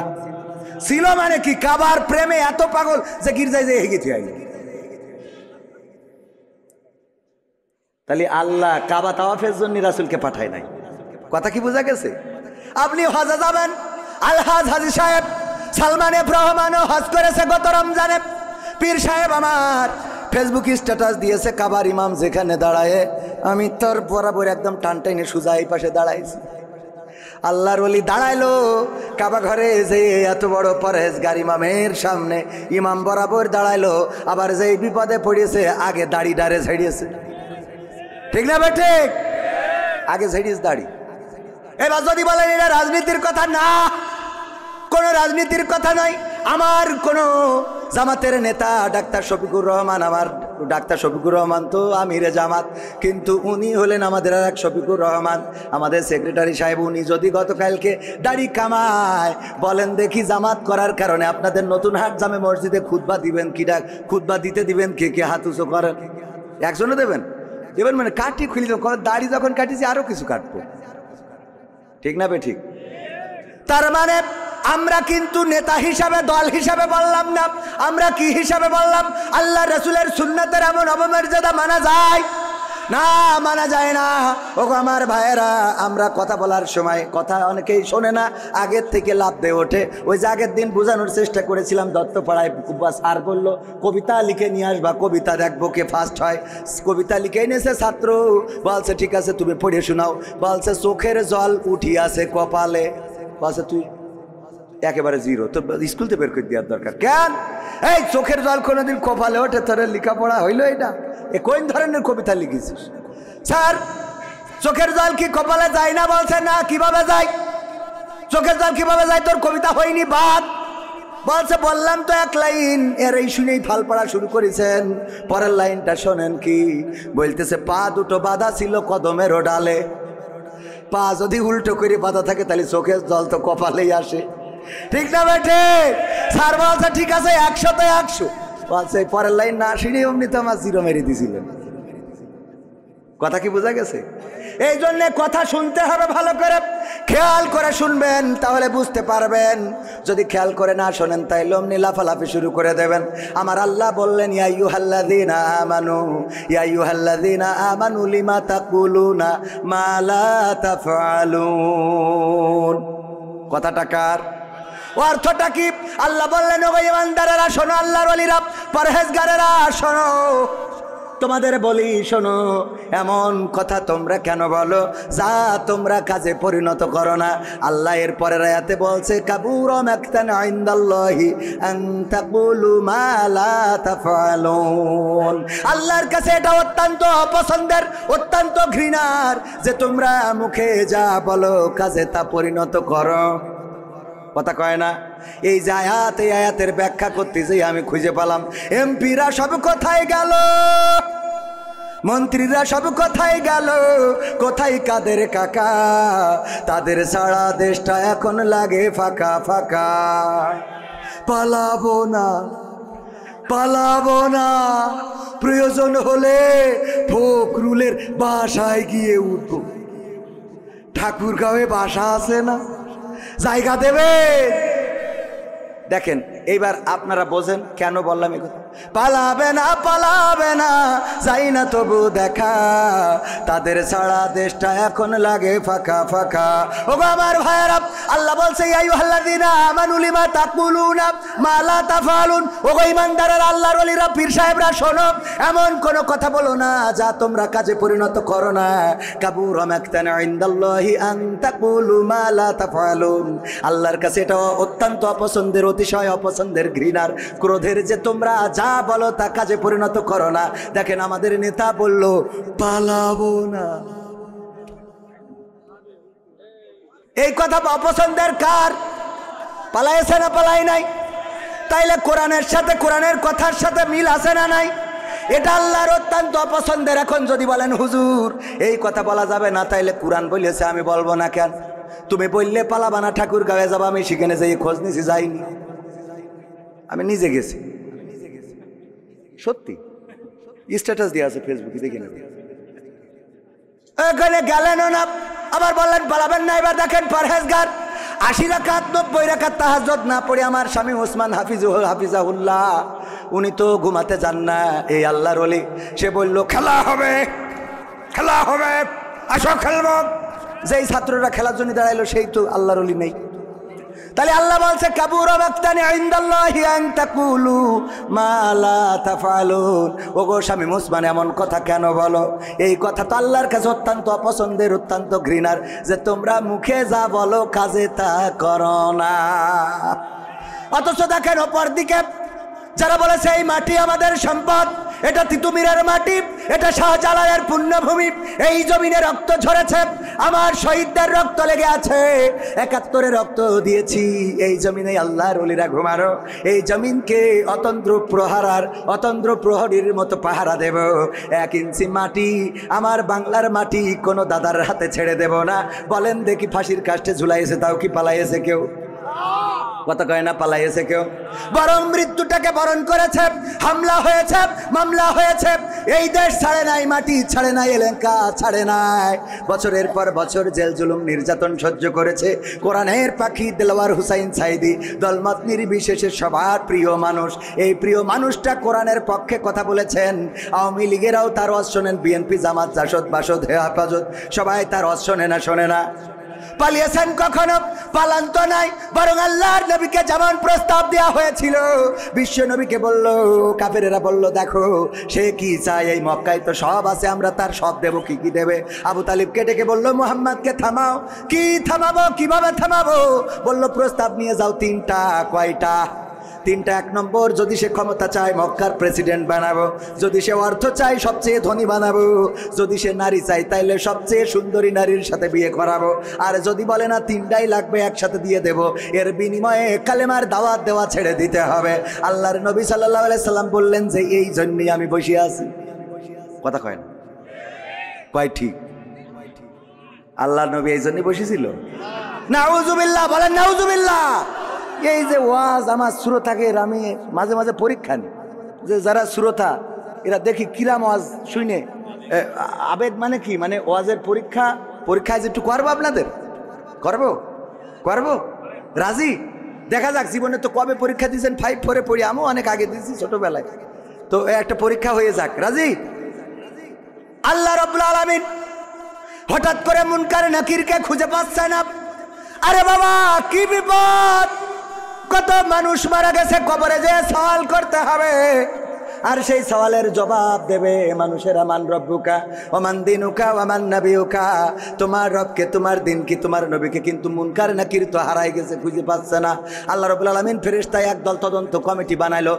S1: ছিল মানে কি, কাবার প্রেমে এত পাগল যে গির্জায় যেয়ে হেগেছে। তাহলে আল্লাহ কাবা তাওয়াফের জন্য রাসূলকে পাঠায় নাই। কথা কি বোঝা গেছে? আপনি হজে যাবেন, আলহাজ হাজী সাহেব সালমান এফ রহমানও হজ করেছে গত রমজানে। পীর সাহেব আমার ফেসবুক স্ট্যাটাস দিয়েছে, কাবার ইমাম যেখানে দাঁড়ায় আমি তোর বরাবর একদম টানটাইনে সুজা এই পাশে দাঁড়াইছি। আল্লাহর ওলি দাঁড়াইলো কাবা ঘরে, যে এত বড় পরহেজগার ইমামের সামনে ইমাম বরাবর দাঁড়াইলো, আবার যেই বিপদে পড়িয়েছে আগে দাড়ি ডারে ঝেড়িয়েছে। ঠিক না ভাই? ঠিক, আগে ঝেড়িয়েছে দাড়ি। এবার যদি বলেন এটা রাজনীতির কথা, না, কোনো রাজনীতির কথা নয়। আমার কোনো জামাতের নেতা ডাক্তার শফিকুর রহমান, আমার ডাক্তার শফিকুর রহমান তো আমিরে জামাত, কিন্তু উনি হলেন আমাদের আর এক শফিকুর রহমান, আমাদের সেক্রেটারি সাহেব। উনি যদি গতকালকে দাড়ি কামায়, বলেন দেখি জামাত করার কারণে আপনাদের নতুন হাট জামে মসজিদে খুতবা দিবেন কি? খুতবা দিতে দিবেন কে কে? হাত উঁচু করেন। একজনও দেবেন? দেবেন মানে কাটি খুলি দেবেন। দাড়ি যখন কাটিছি আরো কিছু কাটবো। ঠিক না বে? ঠিক। তার মানে আমরা কিন্তু নেতা হিসাবে, দল হিসাবে বললাম না, আমরা কি হিসাবে বললাম? আল্লাহ রাসূলের সুন্নাতের এমন অবমর্যাদা মানা যায় না? মানা যায় না। ও আমার ভাইয়েরা, আমরা কথা বলার সময় কথা অনেকেই শোনে না, আগের থেকে লাভ দিয়ে ওঠে। ওই যে আগের দিন বোঝানোর চেষ্টা করেছিলাম, দত্তপাড়ায় স্যার বললো কবিতা লিখে নিয়ে আসবা, কবিতা দেখবো কে ফার্স্ট হয়। কবিতা লিখে এনেছে ছাত্র, বলছে ঠিক আছে তুমি পড়ে শোনাও। বলছে চোখের জল উঠিয়াছে কপালে। বলছে তুই একেবারে জিরো, তো স্কুলতে বের করে দেওয়ার দরকার। কেন? এই চোখের জল কোনোদিন কপালে ওঠে? তোর লেখাপড়া হইলো এটা? এ কোন ধরনের কবিতা লিখেছিস? স্যার চোখের জল কি কপালে যায় না? বলছে না। কিভাবে যায়? চোখের জল কিভাবে যায়? তোর কবিতা হয়নি বাদ। বলছে বললাম তো এক লাইন, এর এই শুনেই ফাল পড়া শুরু করেছেন। পরের লাইনটা শোনেন কি বলতেছে, পা দুটো বাঁধা ছিল কদমের ডালে। পা যদি উল্টো করে বাঁধা থাকে তাহলে চোখের জল তো কপালেই আসে। ঠিক না বেঠে? স্যার বলছে ঠিক আছে 100 তে 100। বলছে পরের লাইন না শুনে অমনি তো আমার জিরো মেরে দিয়েছিলেন। কথা কি বোঝা গেছে? এই জন্যে কথা শুনতে হবে ভালো করে, খেয়াল করে শুনবেন, তাহলে বুঝতে পারবেন। যদি খেয়াল করে না শোনেন তাইলে অমনি লাফালাফি শুরু করে দেবেন। আমার আল্লাহ বললেন, ইয়া আইয়ুহাল্লাযীনা আমানু, ইয়া আইয়ুহাল্লাযীনা আমানু লিমা তাকুলুনা মা লা তাফআলুন। কথাটা কার? অর্থটা কি? আল্লাহ বললেন, ও ইমানদারেরা শোনো, আল্লাহর ওলিরা, পরহেজগারেরা শোনো, তোমাদের বলি শোনো, এমন কথা তোমরা কেন বলো যা তোমরা কাজে পরিণত করো না। আল্লাহ এর পরের আয়াতে বলছে, কাবুরা মাকতান ইনদাল্লাহি আন তাকুলু মা লা তাফআলুন। আল্লাহর কাছে এটা অত্যন্ত অপছন্দের, অত্যন্ত ঘৃণার যে তোমরা মুখে যা বলো কাজে তা পরিণত করো। কথা কয় না? এই যে আয়াত, এই আয়াতের ব্যাখ্যা করতে যে আমি খুঁজে পেলাম, এমপিরা সব কোথায় গেল, মন্ত্রীরা সব কোথায় গেল, কোথায় কাদের কাকা? তাদের সারা দেশটা এখন লাগে ফাঁকা ফাঁকা। পালাবো না, পালাবো না, প্রয়োজন হলে ফখরুলের বাসায় গিয়ে উঠবো। ঠাকুরগাঁওয়ে বাসা আছে না, জায়গা দেবে। দেখেন এইবার আপনারা বোঝেন কেন বললাম এই কথা। পালাবে না, পালাবে না, যাই না তবু দেখা, তাদের সারা দেশটা এখন লাগে ফাঁকা ফাঁকা। ও আমার ভাইয়েরা, আল্লাহ বলছে, ইয়া আইয়ুহাল্লাযীনা আমানু লিমা তাকুলুনা মা লা তাফআলুন। ও ঈমানদারেরা, আল্লাহর ওলিরা, পীর সাহেবরা শোনো, এমন কোনো কথা বলো না যা তোমরা কাজে পরিণত করো না। কাবুরা মাকতান ইনদাল্লাহি আন তাকুলু মা লা তাফআলুন। আল্লাহর কাছে এটা অত্যন্ত অপছন্দের, অতিশয় অপছন্দের অপছন্দের ঘৃণার ক্রোধের যে তোমরা যা বলো তা কাজে পরিণত করো না। দেখেন আমাদের নেতা বলল পালাবো না, এই কথা অপছন্দের কার? পালাইছে না পালাই নাই? তাইলে কোরআনের সাথে কোরআনের কথার সাথে মিল আছে না নাই? এটা আল্লাহর অত্যন্ত অপছন্দের। এখন যদি বলেন হুজুর এই কথা বলা যাবে না, তাইলে কোরআন বলেছে আমি বলবো না কেন? তুমি বললে পালাবা না ঠাকুর গাঁয়ে যাবো, আমি সেখানে যাই খোঁজ নিছি, যাইনি, আমি নিজে গেছি, সত্যি স্ট্যাটাস দিয়ে আছে ফেসবুকে, দেখে নেবেন। এখানে গেলেনও না, আবার বললেন পালাবেন না। এবার দেখেন পরহেজগার 80 রাকাত 90 রাকাত তাহাজ্জুদ না পড়ে আমার স্বামী ওসমান হাফিজাহুল্লাহ উনি তো ঘুমাতে যান না, এই আল্লাহর ওলি। সে বলল খেলা হবে, খেলা হবে, আসো খেলবো। যেই ছাত্ররা খেলার জন্য দাঁড়াইলো সেই তো আল্লাহর ওলি নেই। তাহলে আল্লাহ বলছে কাবুরা মাকতানি ইনদাল্লাহি আন তাকুলু মা লা তাফআলুন। ওগো স্বামী ওসমান এমন কথা কেন বলো? এই কথা তো আল্লাহর কাছে অত্যন্ত অপছন্দের, অত্যন্ত ঘৃণার, যে তোমরা মুখে যা বলো কাজে তা করো না। অথচ দেখেন অপর দিকে যারা বলেছে এই মাটি আমাদের সম্পদ, এটা তিতুমিরের মাটি, এটা শাহজালালের পুণ্যভূমি, এই জমিনে রক্ত ঝরেছে, আমার শহীদদের রক্ত লেগে আছে, 71-এ রক্ত দিয়েছি, এই জমিনে আল্লাহর ওলিরা ঘুমারো, এই জমিনকে অতন্দ্র প্রহরীর মতো পাহারা দেব। 1 ইঞ্চি মাটি, আমার বাংলার মাটি কোনো দাদার হাতে ছেড়ে দেব না। বলেন দেখি ফাঁসির কাস্টে ঝুলাইছে, তাও কি পালাইছে কেউ? কথা কয় না পালাইছে কেউ? বরং মৃত্যুটাকে বরণ করেছে, হামলা হয়েছে, মামলা হয়েছে, এই দেশ ছাড়ে নাই, মাটি ছাড়ে নাই, এলাকা ছাড়ে নাই, বছরের পর বছর জেল জুলুম নির্যাতন সহ্য করেছে। কোরআনের পাখি দেলোয়ার হুসাইন সাইদি দলমত নির্বিশেষে সবার প্রিয় মানুষ, এই প্রিয় মানুষটা কোরআনের পক্ষে কথা বলেছেন। আওয়ামী লীগেরাও তার ওয়াজ শোনেন, বিএনপি জামাত জাসদ বাসদ হেফাজত সবাই তার ওয়াজ শোনে না, শোনে না। পালিয়েছেন কখনো? পালান তো নাই, বরং আল্লাহর নবীকে যেমন প্রস্তাব দেওয়া হয়েছিল, বিশ্ব নবীকে বলল, কাফেরেরা বলল দেখো সে কি চায়, এই মক্কায় তো সব আছে, আমরা তার সব দেব, কি কি দেবে? আবু তালিবকে ডেকে বলল মুহাম্মদকে থামাও। কি থামাবো, কিভাবে থামাবো? বলল প্রস্তাব নিয়ে যাও 3টা। কয়টা? 3টা। 1 নম্বর, যদি সে ক্ষমতা চায় মক্কার প্রেসিডেন্ট বানাবো, যদি সে অর্থ চায় সবচেয়ে ধনী বানাবো, যদি সে নারী চায় তাইলে সবচেয়ে সুন্দরী নারীর সাথে বিয়ে করাবো, আর যদি বলে না 3টাই লাগবে একসাথে দিয়ে দেব, এর বিনিময়ে কালেমার দাওয়াত দেওয়া ছেড়ে দিতে হবে। আল্লাহর নবী সাল্লাল্লাহু আলাইহি সাল্লাম বললেন যে এই জন্যই আমি বসে আছি। কথা কয় না? কয় ঠিক? আল্লাহর নবী এই জন্যই বসেছিল? নাউজুবিল্লাহ, বলেন নাউজুবিল্লাহ। এই যে ওয়াজ আমার শ্রোতাকে আমি মাঝে মাঝে পরীক্ষা নিই, যে যারা শ্রোতা এরা দেখি কিরাম ওয়াজ শুনে আবেগ মানে কি, মানে ওয়াজের পরীক্ষায় যে একটু করবো, আপনাদের করবো রাজি? দেখা যাক, জীবনে তো কবে পরীক্ষা দিয়েছেন, 5 4 পড়ি, আমিও অনেক আগে দিয়েছি ছোটবেলায়, তো একটা পরীক্ষা হয়ে যাক, রাজি? আল্লাহ রাব্বুল আলামিন হঠাৎ করে মুনকার নাকিরকে খুঁজে পাচ্ছে না। আরে বাবা কি বিপদ, কত মানুষ মারা গেছে, কবরে যে সওয়াল করতে হবে, আর সেই সওয়ালের জবাব দেবে মানুষেরা। মান রব্বুকা ওমান দিনুকা ওমান নবিয়ুকা, তোমার রবকে, তোমার দিন কি, তোমার নবীকে। কিন্তু মুনকার নাকির তো হারাই গেছে, খুঁজে পাচ্ছে না। আল্লাহ রাব্বুল আলামিন ফেরেশতা একদল তদন্ত কমিটি বানাইলো,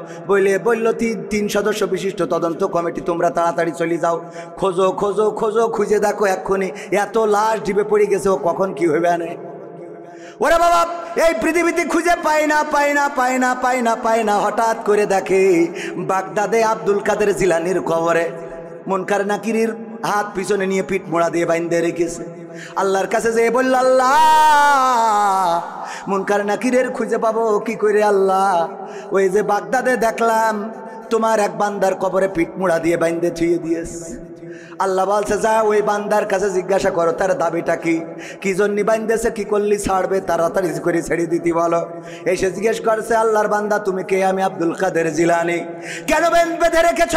S1: বলল 3 সদস্য বিশিষ্ট তদন্ত কমিটি, তোমরা তাড়াতাড়ি চলে যাও, খোঁজো খোঁজো খোঁজো, খুঁজে দেখো এক্ষুনি এত লাশ ডিবে পড়ে গেছে, ও কখন কি হইবে আনে। ওরে বাবা এই পৃথিবীতে খুঁজে পায় না। হঠাৎ করে দেখে বাগদাদে আব্দুল কাদের জিলানির কবরে মুনকার নাকিরের হাত পিছনে নিয়ে পিঠ মোড়া দিয়ে বাইন্ধে রেখেছে। আল্লাহর কাছে যেয়ে বলল, আল্লাহ মুনকার নাকিরের খুঁজে পাবো কি করে? আল্লাহ ওই যে বাগদাদে দেখলাম তোমার এক বান্দার কবরে পিঠ মোড়া দিয়ে বাইন্ধে থুয়ে দিয়েছে। আল্লাহ বলছে যা ওই বান্দার কাছে জিজ্ঞাসা করো তার দাবিটা কি জন্য বান্ধেছে, কি করলি ছাড়বে, তাড়াতাড়ি করে ছেড়ে দিতে বলো। এসে জিজ্ঞেস করছে, আল্লাহর বান্দা তুমি কে? আমি আব্দুল কাদের জিলানি। কেন বেঁধে রেখেছ?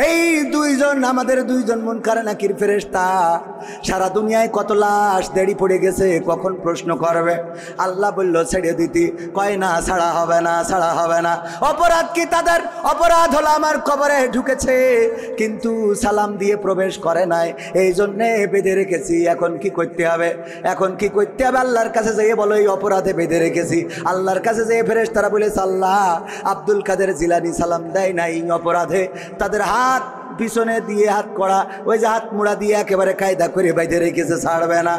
S1: এই দুইজন আমাদের দুইজন মুনকার নাকির ফেরেশতা সারা দুনিয়ায় কত লাশ দেড়ি পড়ে গেছে, কখন প্রশ্ন করবে? আল্লাহ বলল ছেড়ে দিতি, কয় না ছাড়া হবে না, ছাড়া হবে না। অপরাধ কি তাদের? অপরাধ হলো আমার কবরে ঢুকেছে কিন্তু সালাম দিয়ে প্রবেশ করে নাই, এই জন্যে বেঁধে রেখেছি। এখন কি করতে হবে? এখন কি করতে হবে? আল্লাহর কাছে যেয়ে বলো এই অপরাধে বেঁধে রেখেছি। আল্লাহর কাছে যেয়ে ফেরেশতারা বলেছে আল্লাহ আব্দুল কাদের জিলানী সালাম দেয় নাই অপরাধে, তাদের হাত পিছনে দিয়ে হাত করা, ওই যে হাত মুড়া দিয়ে একেবারে কায়দা করে বেঁধে রেখেছে, ছাড়বে না।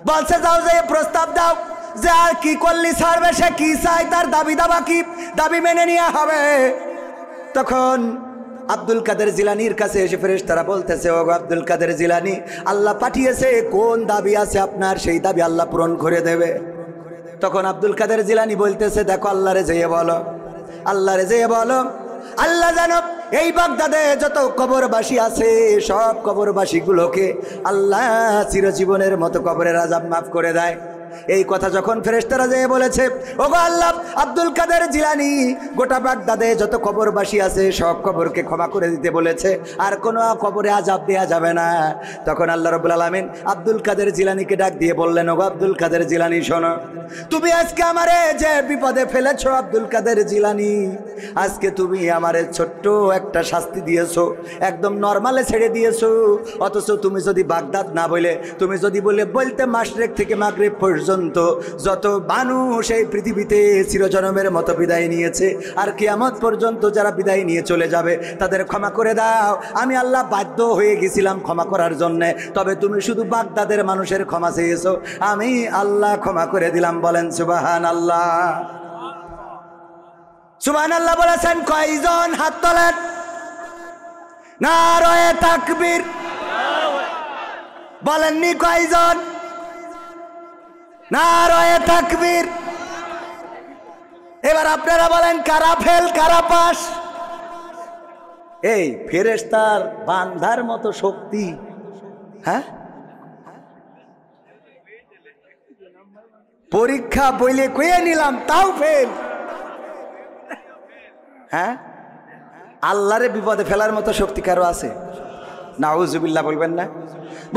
S1: বলছে যাও যে প্রস্তাব দাও যে আর কি করলি ছাড়বে, সে কি চাই, তার দাবি দাবা কি, দাবি মেনে নেওয়া হবে। তখন আব্দুল কাদের জিলানির কাছে এসে ফেরেশতারা বলতেছে ও আব্দুল কাদের জিলানি, আল্লাহ পাঠিয়েছে, কোন দাবি আছে আপনার, সেই দাবি আল্লাহ পূরণ করে দেবে। তখন আব্দুল কাদের জিলানি বলতেছে দেখো আল্লাহরে যেয়ে বলো, আল্লাহরে যেয়ে বলো আল্লাহ জানো এই বাগদাদে যত কবরবাসী আছে সব কবরবাসীগুলোকে আল্লাহ চিরজীবনের মতো কবরের আযাব মাফ করে দেয়। এই কথা যখন ফেরেশতারা যেয়ে বলেছে ওগো আল্লাহ আব্দুল কাদের জিলানী গোটা বাগদাদে যত কবরবাসী আছে সব কবরকে ক্ষমা করে দিতে বলেছে, আর কোনো কবরে আযাব দেয়া যাবে না। তখন আল্লাহ রাব্বুল আলামিন আব্দুল কাদের জিলানীকে ডাক দিয়ে বললেন ওগো আব্দুল কাদের জিলানী শোনো, তুমি আজকে আমারে যে বিপদে ফেলেছো আব্দুল কাদের জিলানী, আজকে তুমি আমারে ছোট্ট একটা শাস্তি দিয়েছো, একদম নরমালে ছেড়ে দিয়েছো। অথচ তুমি যদি বাগদাদ না বলে, তুমি যদি বলতে মাশরিক থেকে মাগরিব পর্যন্ত যত মানুষ এই পৃথিবীতে চিরজনমের মতো বিদায় নিয়েছে আর কিয়ামত পর্যন্ত যারা বিদায় নিয়ে চলে যাবে তাদের ক্ষমা করে দাও। আমি আল্লাহ বাধ্য হয়ে গেছিলাম ক্ষমা করার জন্যে, তবে তুমি শুধু বাগদাদের মানুষের ক্ষমা চেয়েছো, আমি আল্লাহ ক্ষমা করে দিলাম। বলেন সুবহানাল্লাহ। সুবহানাল্লাহ বলেছেন কয়জন? হাত তোলেন। নারায়ে তাকবীর। বলেননি কয়জন? নারায়ে তাকবীর। এবার আপনারা বলেন কারা ফেল কারা পাস? এই ফেরেশতার বান্ধার মতো শক্তি, হ্যাঁ? পরীক্ষা বইলে কয়ে নিলাম তাও ফেল, হ্যাঁ? আল্লাহরে বিপদে ফেলার মতো শক্তি কারো আছে? নাউজুবিল্লাহ বলবেন না?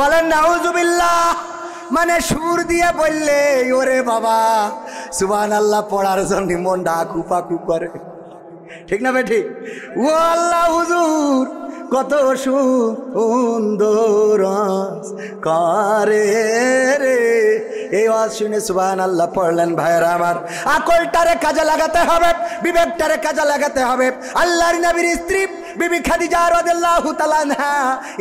S1: বলেন নাউজুবিল্লাহ। মানে সুর দিয়ে বললে ওরে বাবা সুবহানাল্লাহ পড়ার জন্য মনটা আকুপাকু করে, ঠিক না বেঠিক? ও আল্লাহ হুজুর কত সুন্দর করে রে। এই ওয়াজ শুনে সুবহানাল্লাহ পড়লেন ভাইরা আমার। আকলটারে কাজে লাগাতে হবে, বিবেকটারে কাজে লাগাতে হবে। আল্লাহর নবীর স্ত্রী বিবি খাদিজা রাদিয়াল্লাহু তাআলা আনহা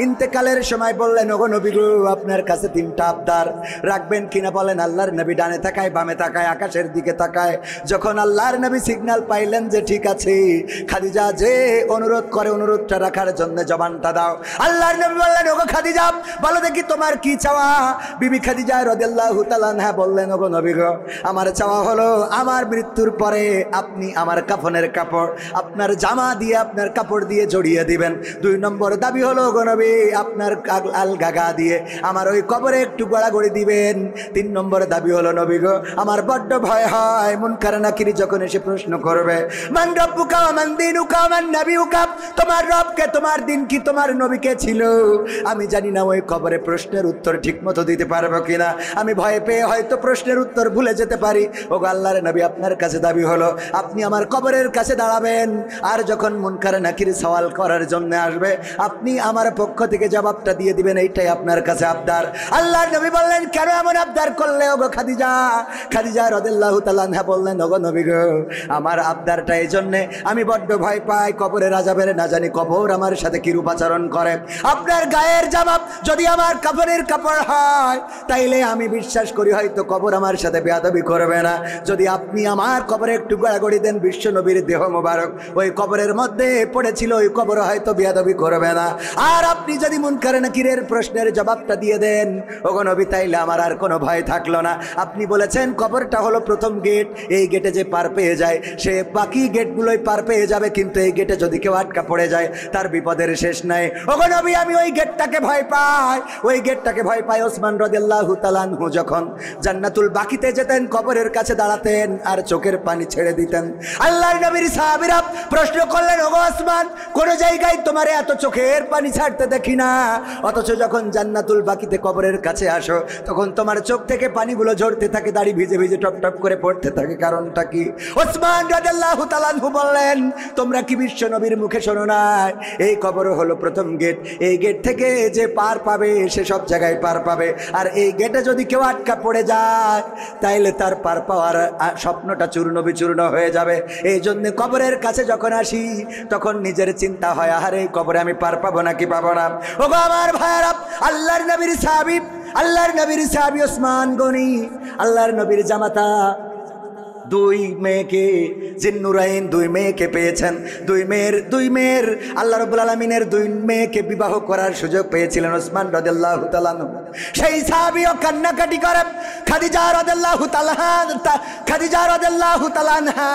S1: ইন্তেকালের সময় বললেন ওগো নবী গো আপনার কাছে তিনটা আবদার রাখবেন কিনা? বলেন। আল্লাহর নবী ডানে তাকায় বামে তাকায় আকাশের দিকে তাকায়। যখন আল্লাহর নবী সিগন্যাল পাইলেন যে ঠিক আছে খাদিজা যে অনুরোধ করে অনুরোধটা রাখার জন্য জবানটা দাও, আল্লাহর নবী বললেন ওগো খাদিজা বলো দেখি তোমার কি চাওয়া? বিবি খাদিজা রাদিয়াল্লাহু তাআলা আনহা বললেন ওগো নবী গো আমার চাওয়া হলো আমার মৃত্যুর পরে আপনি আমার কাফনের কাপড় আপনার জামা দিয়ে আপনার কাপড় দিয়ে জড়িয়ে দিবেন। 2 নম্বর দাবি হলো গো নবী আপনার আল গাগা দিয়ে আমার ওই কবরে একটু গড়াগড়ি দিবেন। 3 নম্বর দাবি হলো নবী গো আমার বড্ড ভয় হয় মুনকার নাকির যখন এসে প্রশ্ন করবে মান রব্বুকা ওয়া মান দীনুকা ওয়া মান নাবিয়ুকা, তোমার রবকে তোমার দিন কি তোমার নবীকে ছিল, আমি জানি না ওই কবরে প্রশ্নের উত্তর ঠিকমতো দিতে পারবো কিনা, আমি ভয় পেয়ে হয়তো প্রশ্নের উত্তর ভুলে যেতে পারি। ওগো আল্লাহর নবী আপনার কাছে দাবি হলো আপনি আমার কবরের কাছে দাঁড়াবেন, আর যখন মুনকার নাকির সওয়াল করার জন্য আসবে আপনি আমার পক্ষ থেকে জবাবটা দিয়ে দিবেন, এইটাই আপনার কাছে আবদার। আল্লাহর নবী বললেন কেন এমন আবদার করলে ওগো খাদিজা? খাদিজা রাদিয়াল্লাহু তাআলা আনহা বললেন ওগো নবী গো আমার আবদারটা এই জন্যে আমি বড্ড ভয় পাই কবরের আযাবের, না জানি কবর আমার সাথে কিরূপ আচরণ করে। আপনার গায়ের জামা যদি আমার কাফনের কাপড় হয় তাইলে আমি বিশ্বাস করি হয়তো কবর আমার সাথে বেয়াদবি করবে না। যদি আপনি আমার কবরে একটু গড়াগড়ি দেন বিশ্ব নবীর দেহ মোবারক ওই কবরের মধ্যে পড়েছিল ওই কবর হয়তো বেয়াদবি করবে না। আর আপনি যদি মুনকার নাকিরের প্রশ্নের জবাবটা দিয়ে দেন ওগো নবী তাইলে আমার আর কোনো ভয় থাকলো না। আপনি বলেছেন কবরটা হলো প্রথম গেট, এই গেটে যে পার পেয়ে যায় সে বাকি গেটগুলোই পার পেয়ে যাবে, কিন্তু এই গেটে যদি কেউ আটকা পড়ে যায় তার বিপদের শেষ নাই। ওগো নবী আমি ওই গেটটাকে ভয় পাই, ওই গেটটাকে ভয় পাই। ওসমান রাদিয়াল্লাহু তাআলা আনহু যখন জান্নাতুল বাকিতে যেতেন কবরের কাছে দাঁড়াতেন আর চোখের পানি ছেড়ে দিতেন। আল্লাহর নবীর সাহাবীরা প্রশ্ন করলেন ওগো ওসমান কোনো জায়গায় তোমার এত চোখের পানি ছাড়তে দেখি না, অথচ যখন জান্নাতুল বাকিতে কবরের কাছে আসো তখন তোমার চোখ থেকে পানিগুলো ঝরতে থাকে, দাড়ি ভিজে ভিজে টপ টপ করে পড়তে থাকে। কারণটা কি? ওসমান রাদিয়াল্লাহু তাআলা আনহু বললেন, তোমরা কি বিশ্ব নবীর মুখে শোনো না, এই কবর হলো প্রথম গেট, এই গেট থেকে যে পার পাবে সে সব জায়গায় পার পাবে, আর এই গেটে যদি কেউ আটকা পড়ে যায় তাইলে তার পার পাওয়ার স্বপ্নটা চূর্ণ বিচূর্ণ হয়ে যাবে। এই জন্য কবরের কাছে যখন আসি তখন নিজের চিন্তা হয়, আরে কবরে আমি পার পাবো নাকি পাবো না। ও আমার ভাইরা, আল্লাহর নবীর সাহাবী ওসমান গনি, আল্লাহর নবীর জামাতা, দুই মেয়েকে জিন্নুরাইন, দুই মেয়েকে পেয়েছেন। দুই মেয়ের আল্লাহ রাব্বুল আলামিনের দুই মেয়েকে বিবাহ করার সুযোগ পেয়েছিলেন ওসমান রাদিয়াল্লাহু তাআলা। সেই সাহাবীও কান্নাকাটি করেন। খাদিজা রাদিয়াল্লাহু তাআলা আনহা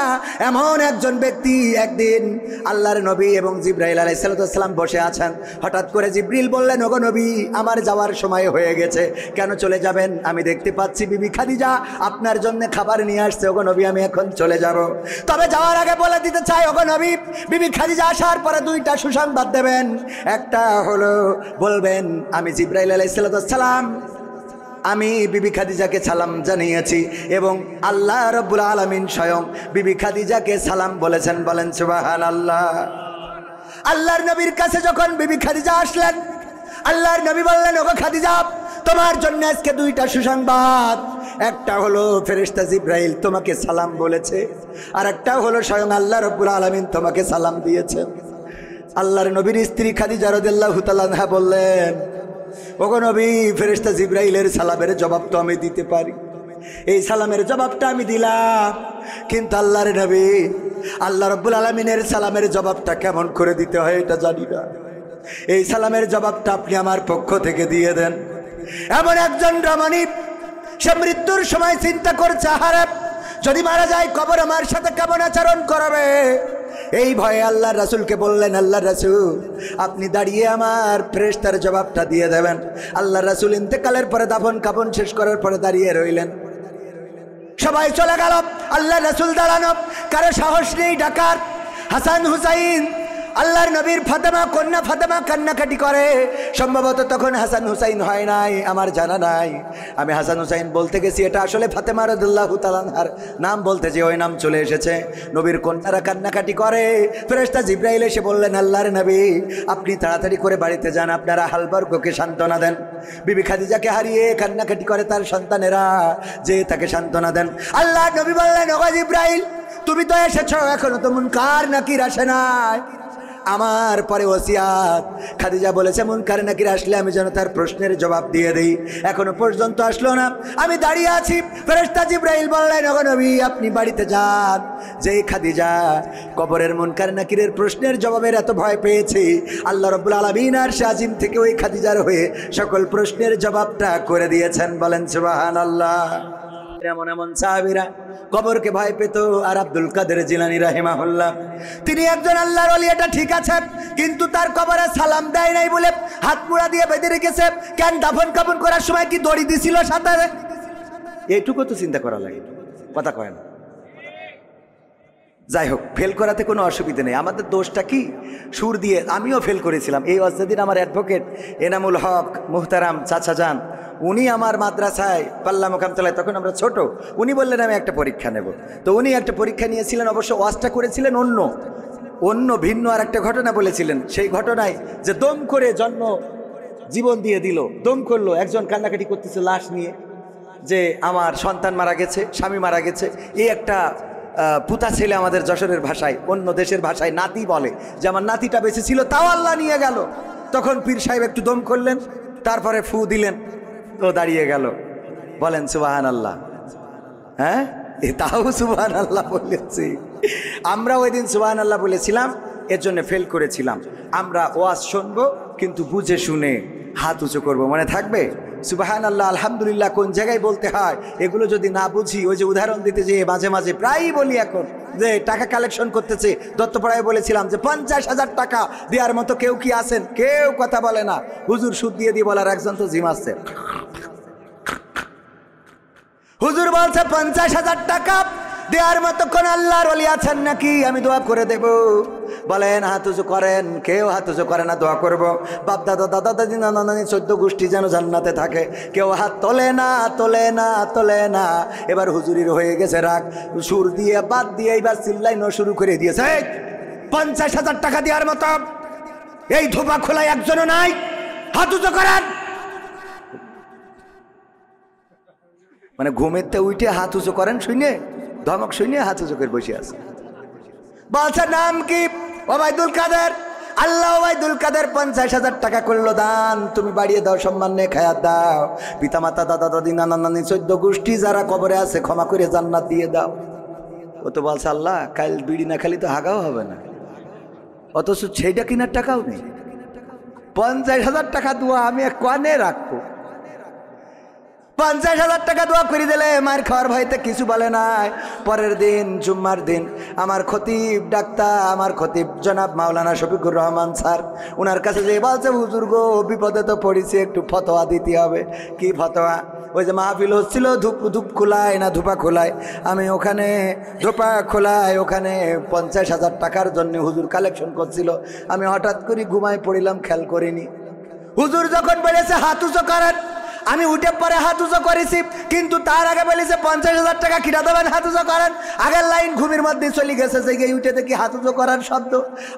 S1: এমন একজন ব্যক্তি, একদিন আল্লাহর নবী এবং জিবরাইল আলাইহিস সালাম বসে আছেন। হঠাৎ করে জিবরিল বললেন, ওগো নবী, আমার যাওয়ার সময় হয়ে গেছে, কেন চলে যাবেন? আমি দেখতে পাচ্ছি বিবি খাদিজা আপনার জন্য খাবার নিয়ে আসছে, ওগো নবী আমি এখন চলে যাব। তবে যাওয়ার আগে বলে দিতে চাই, ওগো নবী, বিবি খাদিজা আসার পরে দুইটা সুসংবাদ দেবেন। একটা হলো বলবেন, আমি জিবরাইল আলাইহিস সালাম, আমি বিবি খাদিজাকে সালাম জানিয়েছি এবং আল্লাহ রাব্বুল আলামিন স্বয়ং বিবি খাদিজাকে সালাম বলেছেন। বলেন সুবহানাল্লাহ। আল্লাহর নবীর কাছে যখন বিবি খাদিজা আসলেন, আল্লাহর নবী বললেন, ওগো খাদিজা, তোমার জন্য আজকে দুইটা সুসংবাদ। একটা হলো ফেরেশতা জিবরাইল তোমাকে সালাম বলেছে, আর একটা হলো স্বয়ং আল্লাহ রাব্বুল আলামিন তোমাকে সালাম দিয়েছেন। আল্লাহর নবীর স্ত্রী খাদিজা রাদিয়াল্লাহু তাআলা আনহা বললেন, ওগো নবী, ফেরেশতা জিবরাইলের সালামের জবাব তো আমি দিতে পারি, এই সালামের জবাবটা আমি দিলাম, কিন্তু আল্লাহর নবী, আল্লাহ রাব্বুল আলামিনের সালামের জবাবটা কেমন করে দিতে হয় এটা জানি না, এই সালামের জবাবটা আপনি আমার পক্ষ থেকে দিয়ে দেন। এমন একজন রমণী, সে মৃত্যুর সময় চিন্তা করছে, হারে যদি মারা যায় কবর আমার সাথে কেমন আচরণ করবে। এই ভয়ে আল্লাহর রাসূলকে বললেন, আল্লাহর রাসূল, আপনি দাঁড়িয়ে আমার ফেরেশতার জবাবটা দিয়ে দেবেন। আল্লাহর রাসূল ইন্তেকালের পরে দাফন কাফন শেষ করার পরে দাঁড়িয়ে রইলেন। সবাই চলে গেল, আল্লাহর রাসূল দাঁড়ানো, কারো সাহস নেই ডাকার। হাসান হুসাইন, আল্লাহর নবীর ফাতেমা, কন্যা ফাতেমা কান্নাকাটি করে। সম্ভবত তখন হাসান হুসাইন হয় নাই, আমার জানা নাই। আমি হাসান হুসাইন বলতে গেছি, এটা আসলে ফাতেমা রাদিয়াল্লাহু তাআলা আনহার নাম বলতে যে ওই নাম চলে এসেছে। নবীর কন্যারা কান্নাকাটি করে। ফেরেশতা জিবরাইল এসে বললেন, আল্লাহর নবী, আপনি তাড়াতাড়ি করে বাড়িতে যান, আপনারা আহলবর্গকে সান্ত্বনা দেন। বিবি খাদিজাকে হারিয়ে কান্নাকাটি করে তার সন্তানেরা, যে তাকে সান্ত্বনা দেন। আল্লাহর নবী বললেন, ওগো জিবরাইল, তুমি তো এসেছো, এখনো তো মুনকার নাকির আসে নাই। আমার পরে ওসিয়াত, খাদিজা বলেছে মুনকার নাকির আসলে আমি যেন তার প্রশ্নের জবাব দিয়ে দেই, এখনো পর্যন্ত আসলো না, আমি দাঁড়িয়ে আছি। ফেরেশতা জিবরাইল বললেন, ওগো নবী, আপনি বাড়িতে যান। যেই খাদিজা কবরের মুনকার নাকিরের প্রশ্নের জবাবের এত ভয় পেয়েছে, আল্লাহ রাব্বুল আলামিন আরশে আজিম থেকে ওই খাদিজার হয়ে সকল প্রশ্নের জবাবটা করে দিয়েছেন। বলেন সুবহানাল্লাহ। এমন এমন সাহাবীরা কবরকে ভয় পেত। আর আব্দুল কাদের জিলানী রাহিমাহুল্লাহ, তিনি একজন আল্লাহর ওলি, এটা ঠিক আছে, কিন্তু তার কবরে সালাম দেয় নাই বলে হাত মুড়া দিয়ে বেঁধে রেখেছে। কেন দাফন কাফন করার সময় কি দড়ি দিছিল সাথে? এইটুকু তো চিন্তা করা লাগে, কথা কয় না। যাই হোক, ফেল করাতে কোনো অসুবিধা নেই। আমাদের দোষটা কি? সুর দিয়ে আমিও ফেল করেছিলাম। এই অজদিন আমার অ্যাডভোকেট এনামুল হক মুহতারাম চাচা যান, উনি আমার মাদ্রাসায় পাল্লা মোকামতলায়, তখন আমরা ছোট, উনি বললেন আমি একটা পরীক্ষা নেব। তো উনি একটা পরীক্ষা নিয়েছিলেন, অবশ্য ওয়াজটা করেছিলেন অন্য ভিন্ন আর একটা ঘটনা বলেছিলেন। সেই ঘটনায় যে দম করে জীবন দিয়ে দিল, দম করলো, একজন কান্নাকাটি করতেছে লাশ নিয়ে, যে আমার সন্তান মারা গেছে, স্বামী মারা গেছে। এই একটা পুতা ছেলে, আমাদের যশোরের ভাষায়, অন্য দেশের ভাষায় নাতি বলে, যে আমার নাতিটা বেঁচে ছিল, তাও আল্লাহ নিয়ে গেল। তখন পীর সাহেব একটু দম করলেন, তারপরে ফু দিলেন, তো দাঁড়িয়ে গেল। বলেন সুবহানাল্লাহ। হ্যাঁ, তাও সুবহানাল্লাহ বলেছি। আমরা ওই দিন সুবহানাল্লাহ বলেছিলাম, এর জন্য ফেল করেছিলাম। আমরা ওয়াজ শুনবো, কিন্তু বুঝে শুনে হাত উঁচু করবো, মনে থাকবে? সুবহানাল্লাহ, আলহামদুলিল্লাহ কোন জায়গায় বলতে হয় এগুলো যদি না বুঝি, ওই যে উদাহরণ দিতে যেয়ে মাঝে মাঝে প্রায়ই বলি, এখন যে টাকা কালেকশন করতেছে, দত্তপাড়ায় বলেছিলাম যে 50,000 টাকা দেওয়ার মতো কেউ কি আছেন? কেউ কথা বলে না। হুজুর সুদ দিয়ে বলার একজন তো জিম আছে। হুজুর বলছে 50,000 টাকা দেওয়ার মতো কোন আল্লাহর ওলি আছেন নাকি? আমি দোয়া করে দেব। বলেন হাত উঁচু করেন। কেউ হাত উঁচু করে না, দোয়া করব বাপ দাদা দাদা দাদি নানা নানি 14 গোষ্ঠী যেন জান্নাতে থাকে। কেউ হাত তোলে না, তোলে না, তোলে না। এবার হুজুরির হয়ে গেছে রাগ, সুর দিয়ে বাদ দিয়ে এবার চিল্লাইনো শুরু করে দিয়েছে। 50,000 টাকা দেওয়ার মতো এই ধোপা খোলায় একজনও নাই, হাত উঁচু করেন। মানে ঘুমেতে উঠে হাত উঁচু করেন শুনে, ধমক শুনে হাত উঁচু করে বসে আছে। বলছে নাম কি? ওবায়দুল কাদের। আল্লাহ ওবায়দুল কাদের 50,000 টাকা করলো দান, তুমি বাড়িয়ে দাও, সম্মান নিয়ে খায়াত দাও। পিতামাতা দাদা দাদি নানা নানি 14 গোষ্ঠী যারা কবরে আছে ক্ষমা করে জান্নাত দিয়ে দাও। ও তো বলছে আল্লাহ কাল বিড়ি না খালি তো হাগাও হবে না, অথচ সেইটা কিনার টাকাও নেই। 50,000 টাকা দোয়া আমি কনে রাখবো? 50,000 টাকা দোয়া করে দিলে মার খাওয়ার ভয়তে কিছু বলে নাই। পরের দিন জুম্মার দিন আমার খতিব ডাক্তার, আমার খতিব জনাব মাওলানা শফিকুর রহমান স্যার, ওনার কাছে যে বলছে হুজুর গো বিপদে তো পড়েছি, একটু ফতোয়া দিতে হবে। কি ফতোয়া? ওই যে মাহফিল হচ্ছিল ধূপ খোলায় না ধূপা খোলায়, আমি ওখানে ধূপা খোলায় ওখানে 50,000 টাকার জন্য হুজুর কালেকশন করছিল। আমি হঠাৎ করে ঘুমায় পড়িলাম, খেয়াল করিনি। হুজুর যখন বলেছে হাত উঁচু করেন, আমি উঠে পরে হাত উঁচু করেছি, কিন্তু তার আগে বলেছে 50,000 টাকা কিনা দেবেন, হাত উঁচু করেন। আগের লাইন ঘুমের মধ্যে চলে গেছে, যে উঠে দেখি হাত উঁচু করার শব্দ।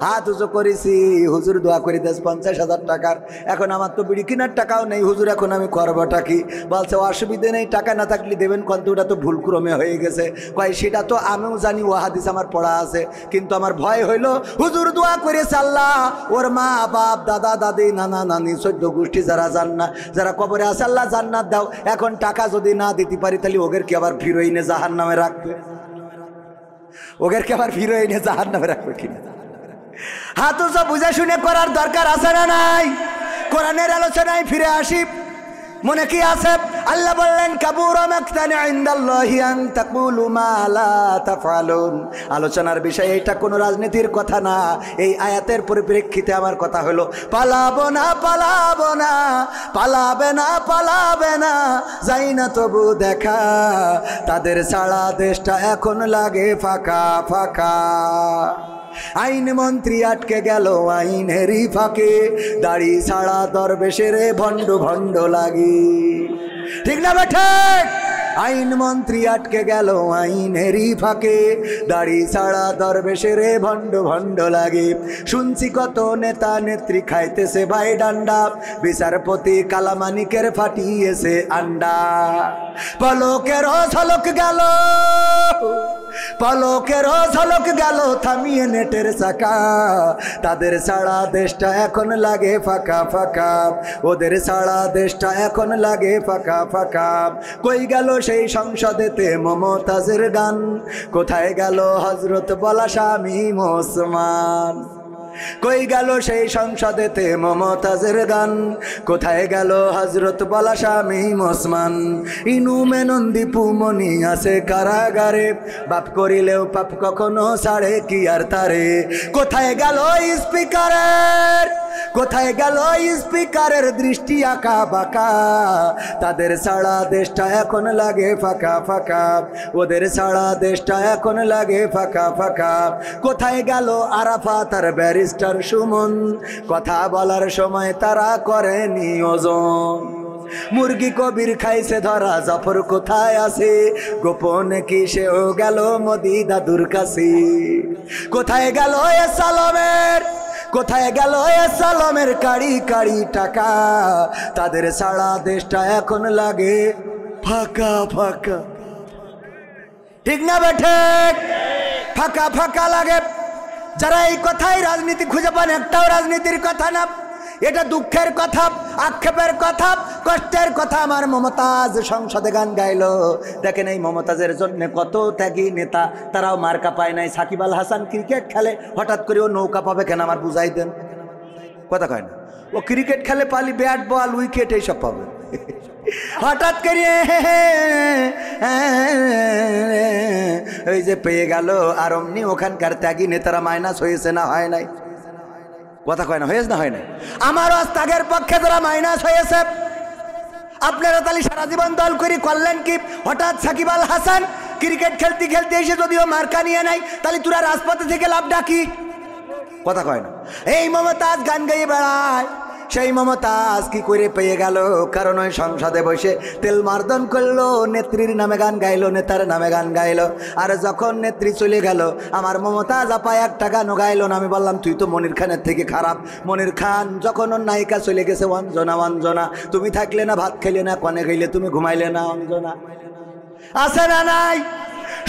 S1: হাত উঁচু করেছি, হুজুর দোয়া করে দেশ 50,000 টাকার। এখন আমার তো বিড়ি কেনার টাকাও নেই, হুজুর এখন আমি করবোটা কি? বলছে অসুবিধে নেই, টাকা না থাকলে দেবেন, কিন্তু ওটা তো ভুল ক্রমে হয়ে গেছে। কয় সেটা তো আমিও জানি, ও হাদিস আমার পড়া আছে, কিন্তু আমার ভয় হইলো হুজুর দোয়া করেছে আল্লাহ ওর মা বাপ দাদা দাদি নানা নানি 14 গোষ্ঠী যারা যারা কবরে আছে আল্লাহ জান্নাত দাও। এখন টাকা যদি না দিতে পারি তাহলে ওদের কি আবার ফিরোইনে জাহান্নামে রাখবে? ওদের কি আবার ফিরোইনে জাহান্নামে রাখবে কিনা? হাত উঁচু বুঝে শুনে করার দরকার আছে না নাই? কোরআনের আলোচনায় ফিরে আসি। মনে কি আছে? আল্লাহ বললেন কাবুরা মাকতান ইনদাল্লাহি আন তাকুলু মা লা তাফআলুন। আলোচনার বিষয় এটা কোনো রাজনীতির কথা না। এই আয়াতের পরিপ্রেক্ষিতে আমার কথা হলো পালাবো না, পালাবো না, পালাবে না, পালাবে না, যাই না তবু দেখা, তাদের ছাড়া দেশটা এখন লাগে ফাঁকা ফাঁকা। আইন মন্ত্রী আটকে গেল আইনেরই ফাঁকে, দাড়ি ছাড়া দরবেশের ভণ্ড ভণ্ড লাগি। ঠিক না বেঠে? আইন মন্ত্রী আটকে গেল আইনেরই ফাঁকে, দাড়ি ছাড়া দরবেশের ভণ্ড ভণ্ড লাগে। শুনছি কত নেতা নেত্রী খাইতেছে ভাই ডান্ডা, বিচারপতি কালামানিকের ফাটিয়েছে আন্ডা। পলকেরও ঝলক গেল, পলকেরও ঝলক গেল থামিয়ে নেটের চাকা, তাদের ছাড়া দেশটা এখন লাগে ফাঁকা ফাঁকা, ওদের ছাড়া দেশটা এখন লাগে ফাঁকা ফাঁকা। কই গেল সেই সংসদেতে মমতাজের গান, কোথায় গেল হজরত বলা শামীম ওসমান? কই গেল সেই সংসদেতে মমতাজের গান, কোথায় গেল হজরত বলা শামীম ওসমান? ইনু মেনন দীপু মনি আছে কারাগারে, বাপ করিলেও পাপ কখনো ছাড়ে কি আর তারে। কোথায় গেল স্পিকারের, কোথায় গেল স্পিকারের দৃষ্টি আঁকা বাঁকা, তাদের ছাড়া দেশটা এখন লাগে ফাঁকা ফাঁকা, ওদের ছাড়া দেশটা এখন লাগে ফাঁকা ফাঁকা। কোথায় গেল আরাফাত আর ব্যারিস্টার সুমন, কথা বলার সময় তারা করে নিয়োজন? মুরগি কবির খাইছে ধরা জাফর কোথায় আছে, গোপনে কি সেও গেল মোদি দাদুর কাছে? কোথায় গেল এ সালমের, কোথায় গেল এ সালমের কাড়ি কাড়ি টাকা, তাদের ছাড়া দেশটা এখন লাগে ফাঁকা ফাঁকা। ঠিক না বেঠে? ফাঁকা ফাঁকা লাগে। যারা এই কথাই রাজনীতি খুঁজে পান, একটাও রাজনীতির কথা না, এটা দুঃখের কথা, আক্ষেপের কথা, কষ্টের কথা। আমার মমতাজ সংসদে গান গাইলো, দেখেন এই মমতাজের জন্য কত ত্যাগী নেতা, তারাও মার্কা পায় নাই। সাকিব আল হাসান ক্রিকেট খেলে, হঠাৎ করে ও নৌকা পাবে কেন? আমার বুঝাই দেন। কথা কয় না, ও ক্রিকেট খেলে পালি ব্যাট বল উইকেট এইসব পাবে, হঠাৎ করে এই যে পেয়ে গেল। আর অমনি ওখানকার ত্যাগী নেতারা মাইনাস হয়েছে না হয় নাই? কথা কয় না, হয়েছে না হয় নাই? আমার ত্যাগের পক্ষে যারা মাইনাস হয়েছে, আপনারা তাহলে সারা জীবন দল করে করলেন কি? হঠাৎ সাকিব আল হাসান ক্রিকেট খেলতে খেলতে এসে যদিও মার্কা নিয়ে নাই, তাহলে তোরা রাজপথে থেকে লাভটা কি? কথা কয় না। এই মমতাজ গান গাইয়ে বেড়ায়, সেই মমতাজ কি করে পেয়ে গেল? কারণ ওই সংসদে বসে তেল মার্দন করলো, নেত্রীর নামে গান গাইলো, নেতার নামে গান গাইলো। আর যখন নেত্রী চলে গেল, আমার মমতাজ আপা একটা গানও গাইলো না। আমি বললাম তুই তো মনির খানের থেকে খারাপ। মনির খান যখন ওর নায়িকা চলে গেছে, অঞ্জনা অঞ্জনা তুমি থাকলে না ভাত খেলে না, কনে গেলে তুমি ঘুমাইলে না, অঞ্জনা আছে না নাই?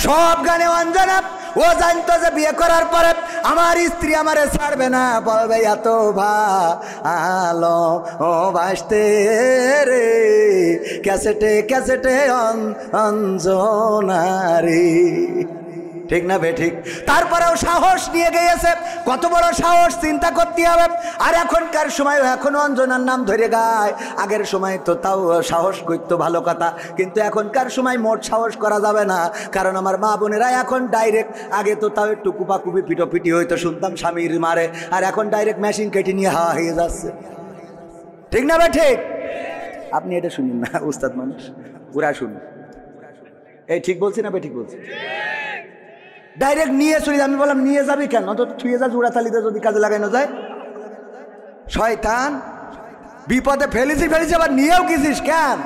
S1: সব গানে অঞ্জনা। ও জানতো যে বিয়ে করার পরে আমার স্ত্রী আমারে ছাড়বে না, বলবে এত ভালো ও বাসতে রে, ক্যাসেটে ক্যাসেটে অঞ্জনা রে। ঠিক না বে ঠিক? তারপরেও সাহস নিয়ে গিয়েছে। কত বড় সাহস চিন্তা করতে হবে। আর এখনকার সময় এখনো অঞ্জনার নাম ধরে গায়। আগের সময় তো তাও সাহস করতো, ভালো কথা, কিন্তু এখনকার সময় মোট সাহস করা যাবে না। কারণ আমার মা বোনেরা এখন ডাইরেক্ট, আগে তো তাও একটু কুপাকুপি পিটোপিটি হইতো, শুনতাম স্বামীর মারে, আর এখন ডাইরেক্ট মেশিন কেটে নিয়ে হাওয়া হয়ে যাচ্ছে। ঠিক না বে ঠিক? আপনি এটা শুনুন না, উস্তাদ মানুষ, পুরা শুনুন। এই ঠিক বলছি না বে ঠিক বলছি? ডাইরেক্ট নিয়ে চলে। আমি বললাম নিয়ে যাবি কেন? তো ছুঁয়ে যা, জোড়াতালিতে যদি কাজে লাগানো যায়। শয়তান, বিপদে ফেলেছি আবার নিয়েও গেছিস কেন?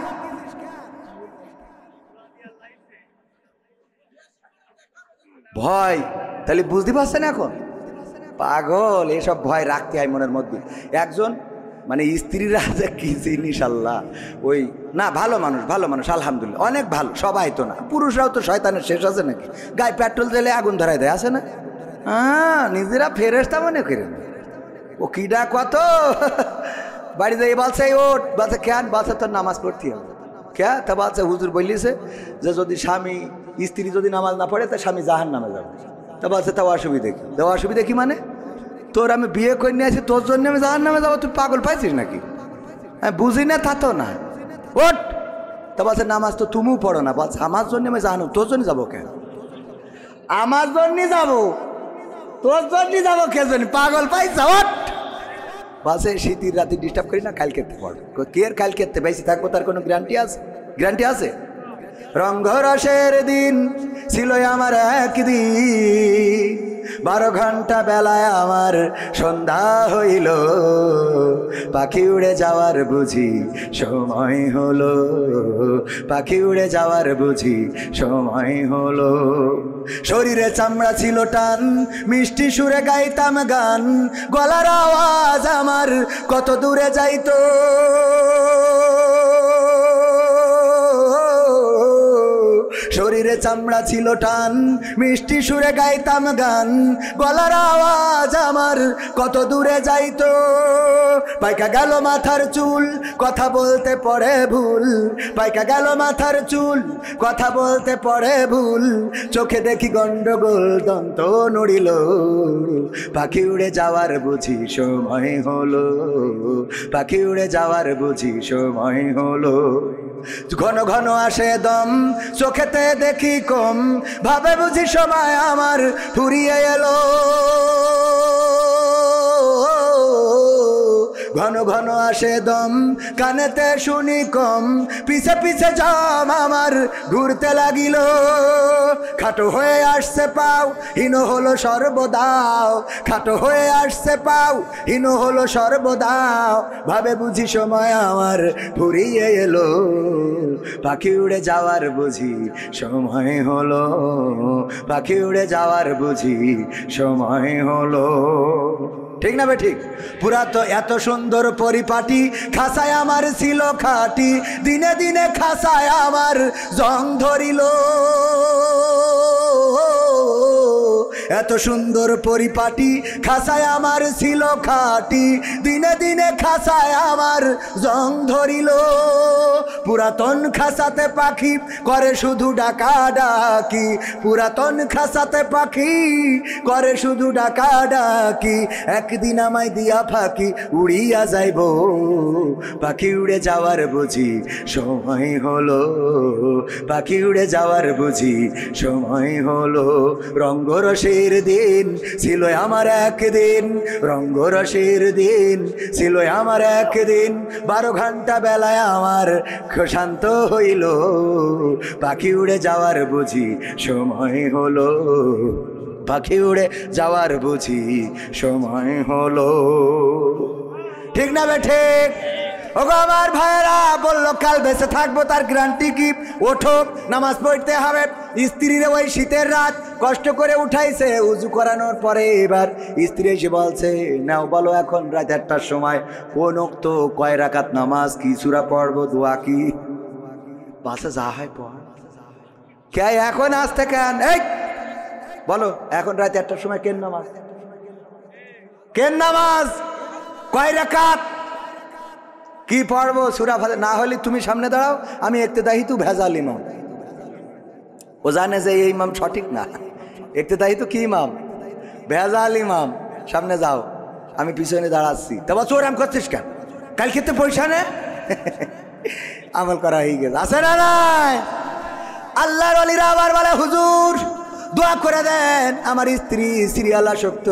S1: ভয়, তাহলে বুঝতে পারছেন এখন? পাগল, এসব ভয় রাখতে হয় মনের মধ্যে। একজন মানে স্ত্রীরা যে কি জিনিস আল্লাহ, ওই না ভালো মানুষ, ভালো মানুষ আলহামদুলিল্লাহ, অনেক ভালো, সবাই তো না। পুরুষরাও তো শয়তানের শেষ আছে নাকি? গায়ে পেট্রোল দিলে আগুন ধরাই দেয়, আছে না? হ্যাঁ, নিজেরা ফেরেশতা মনে করেন। ও কিডা কত বাড়ি যাই বলছে, ওট বাচ্চা কেন? বাচ্চা তোর নামাজ পড়তে হবে কে? তা বাচ্চা হুজুর বললিছে যে যদি স্বামী স্ত্রী যদি নামাজ না পড়ে তা স্বামী জাহান নামে যাবে। তা বাচ্চা তাও অসুবিধা কি? তাও অসুবিধা কি মানে? তোর আমি বিয়ে করে নিয়ে আসি, তোর জন্য আমি জাহান নামে যাবো? তুই পাগল পাইছিস নাকি? হ্যাঁ, বুঝি না তা তো না। ওট, তা বলছে নামাজ তো তুমিও পড়ো না। বলছে আমার জন্য আমি জানো, তোর জন্য যাবো কেন? আমার জন্য যাবো, তোর জন্য যাবো কে জন্য? পাগল পাইছ? ওট, বলছে শীতের রাতে ডিস্টার্ব করি না, কাল কেটে পড়। কে কাল কেটে বেশি থাকবো তার কোনো গ্যারান্টি আছে? গ্যারান্টি আছে? রঙ্গরসের দিন ছিল আমার একদিন, 12 ঘন্টা বেলায় আমার সন্ধ্যা হইল, পাখি উড়ে যাওয়ার বুঝি সময় হলো, পাখি উড়ে যাওয়ার বুঝি সময় হলো। শরীরে চামড়া ছিল টান, মিষ্টি সুরে গাইতাম গান, গলার আওয়াজ আমার কত দূরে যাইতো। শরীরে চামড়া ছিল টান, মিষ্টি সুরে গাইতাম গান, গলার আওয়াজ আমার কত দূরে যাইতো। পাইকা গেল মাথার চুল, কথা বলতে পড়ে ভুল, পাইকা গেল মাথার চুল, কথা বলতে পড়ে ভুল, চোখে দেখি গন্ডগোল, দন্ত নড়িল, পাখি উড়ে যাওয়ার বুঝি সময় হলো, পাখি উড়ে যাওয়ার বুঝি সময় হলো। ঘন ঘন আসে দম, চোখেতে দেখি কম, ভাবে বুঝি সময় আমার ফুরিয়ে এলো। ঘন ঘন আসে দম, কানেতে শুনি কম, পিছে পিছে জাম আমার ঘুরতে লাগিল। খাটো হয়ে আসছে পাও, হীন হলো সর্বদাও, খাটো হয়ে আসছে পাও, হীন হলো সর্বদাও, ভাবে বুঝি সময় আমার ফুরিয়ে এলো, পাখি উড়ে যাওয়ার বুঝি সময় হলো, পাখি উড়ে যাওয়ার বুঝি সময় হলো। ঠিক না বে ঠিক? পুরা তো এত সুন্দর পরিপাটি, খাসায় আমার ছিল খাটি, দিনে দিনে খাসায় আমার জং ধরিল। এত সুন্দর পরিপাটি, খাসায় আমার ছিল খাটি, দিনে দিনে খাসায় আমার জং ধরিল। পুরাতন খাসাতে পাখি করে শুধু ডাকা ডাকি, পুরাতন খাসাতে পাখি করে শুধু ডাকা ডাকি, একদিন আমায় দিয়া ফাঁকি উড়িয়া যাইব, পাখি উড়ে যাওয়ার বুঝি সময় হলো, পাখি উড়ে যাওয়ার বুঝি সময় হলো। রঙ্গরসের দিন ছিল আমার একদিন, রঙ্গরসের দিন ছিল আমার একদিন, 12 ঘন্টা বেলায় আমার শান্ত হইল, পাখি উড়ে যাওয়ার বুঝি সময় হলো, পাখি উড়ে যাওয়ার বুঝি সময় হলো। ঠিক না বে ঠিক? ওগো আমার ভাইয়েরা, বললো কাল বেঁচে থাকবো তার গ্যারান্টি কি? ওঠো, নামাজ পড়তে হবে। স্ত্রীর ওই শীতের রাত কষ্ট করে উঠাইছে, উজু করানোর পরে এবার স্ত্রী এসে বলছে, নাও বলো এখন রাত 1টার সময় কোন ওক্ত কয় রাকাত নামাজ, কি সূরা পড়বো, দোয়া কি? বাসে যা হয় পড়, কে এখন আসতে কেন? এই বলো এখন রাত 1টার সময় কেন নামাজ, কেন নামাজ, কয় রাকাত, কি পড়বো, সূরা ফাতিহা? না হলে তুমি সামনে দাঁড়াও, আমি ইক্তেদাহি তু ভেজাল ইমাম। ও জানে যে এই ইমাম সঠিক না, ইক্তেদাহি তো কি ইমাম, ভেজাল ইমাম। সামনে যাও, আমি পিছনে দাঁড়াচ্ছি। তবে চোরাম করছিস কেন, কাল খেতে পয়সা নে। আমল করা হয়ে গেছে, আছে না নাই? আল্লাহর ওলিরা আবার বলে, হুজুর দোয়া করে দেন আমার স্ত্রী সিরিয়াল আসক্ত,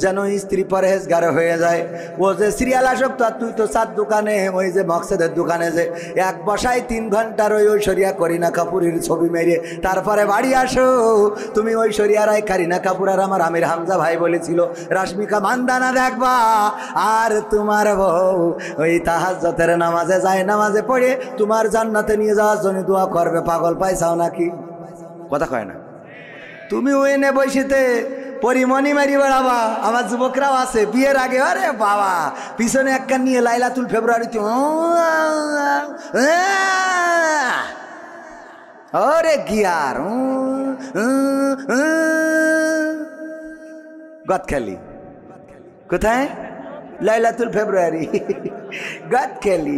S1: যেন স্ত্রী পরহেজগার হয়ে যায়। ও যে সিরিয়াল আসক্ত, আর তুই তো চার দোকানে, ওই যে মকসেদের দোকানে যে এক বসায় 3 ঘন্টার ওই ঐশ্বরিয়া করিনা কাপুরের ছবি মেরে তারপরে বাড়ি আসো। তুমি ঐশ্বরিয়া রায়, কারিনা কাপুর আর আমার আমির হামজা ভাই বলেছিল রাশ্মিকা মান্দানা দেখবা, আর তোমার বউ ওই তাহাজ্জুদের নামাজে যায়, নামাজে পড়ে তোমার জান্নাতে নিয়ে যাওয়ার জন্য দোয়া করবে। পাগল পাইছাও নাকি? কথা কয় না। তুমি ওই নে বসিতে পরিমণি মারি বেড়াবা। আমার যুবকরাও আছে বিয়ের আগে, আরে বাবা পিছনে একটা নিয়ে লাইলাতুল ফেব্রুয়ারিতে, ওরে গিয়ার গদখালি, কোথায়? লাইলাতুল ফেব্রুয়ারি গদখালি।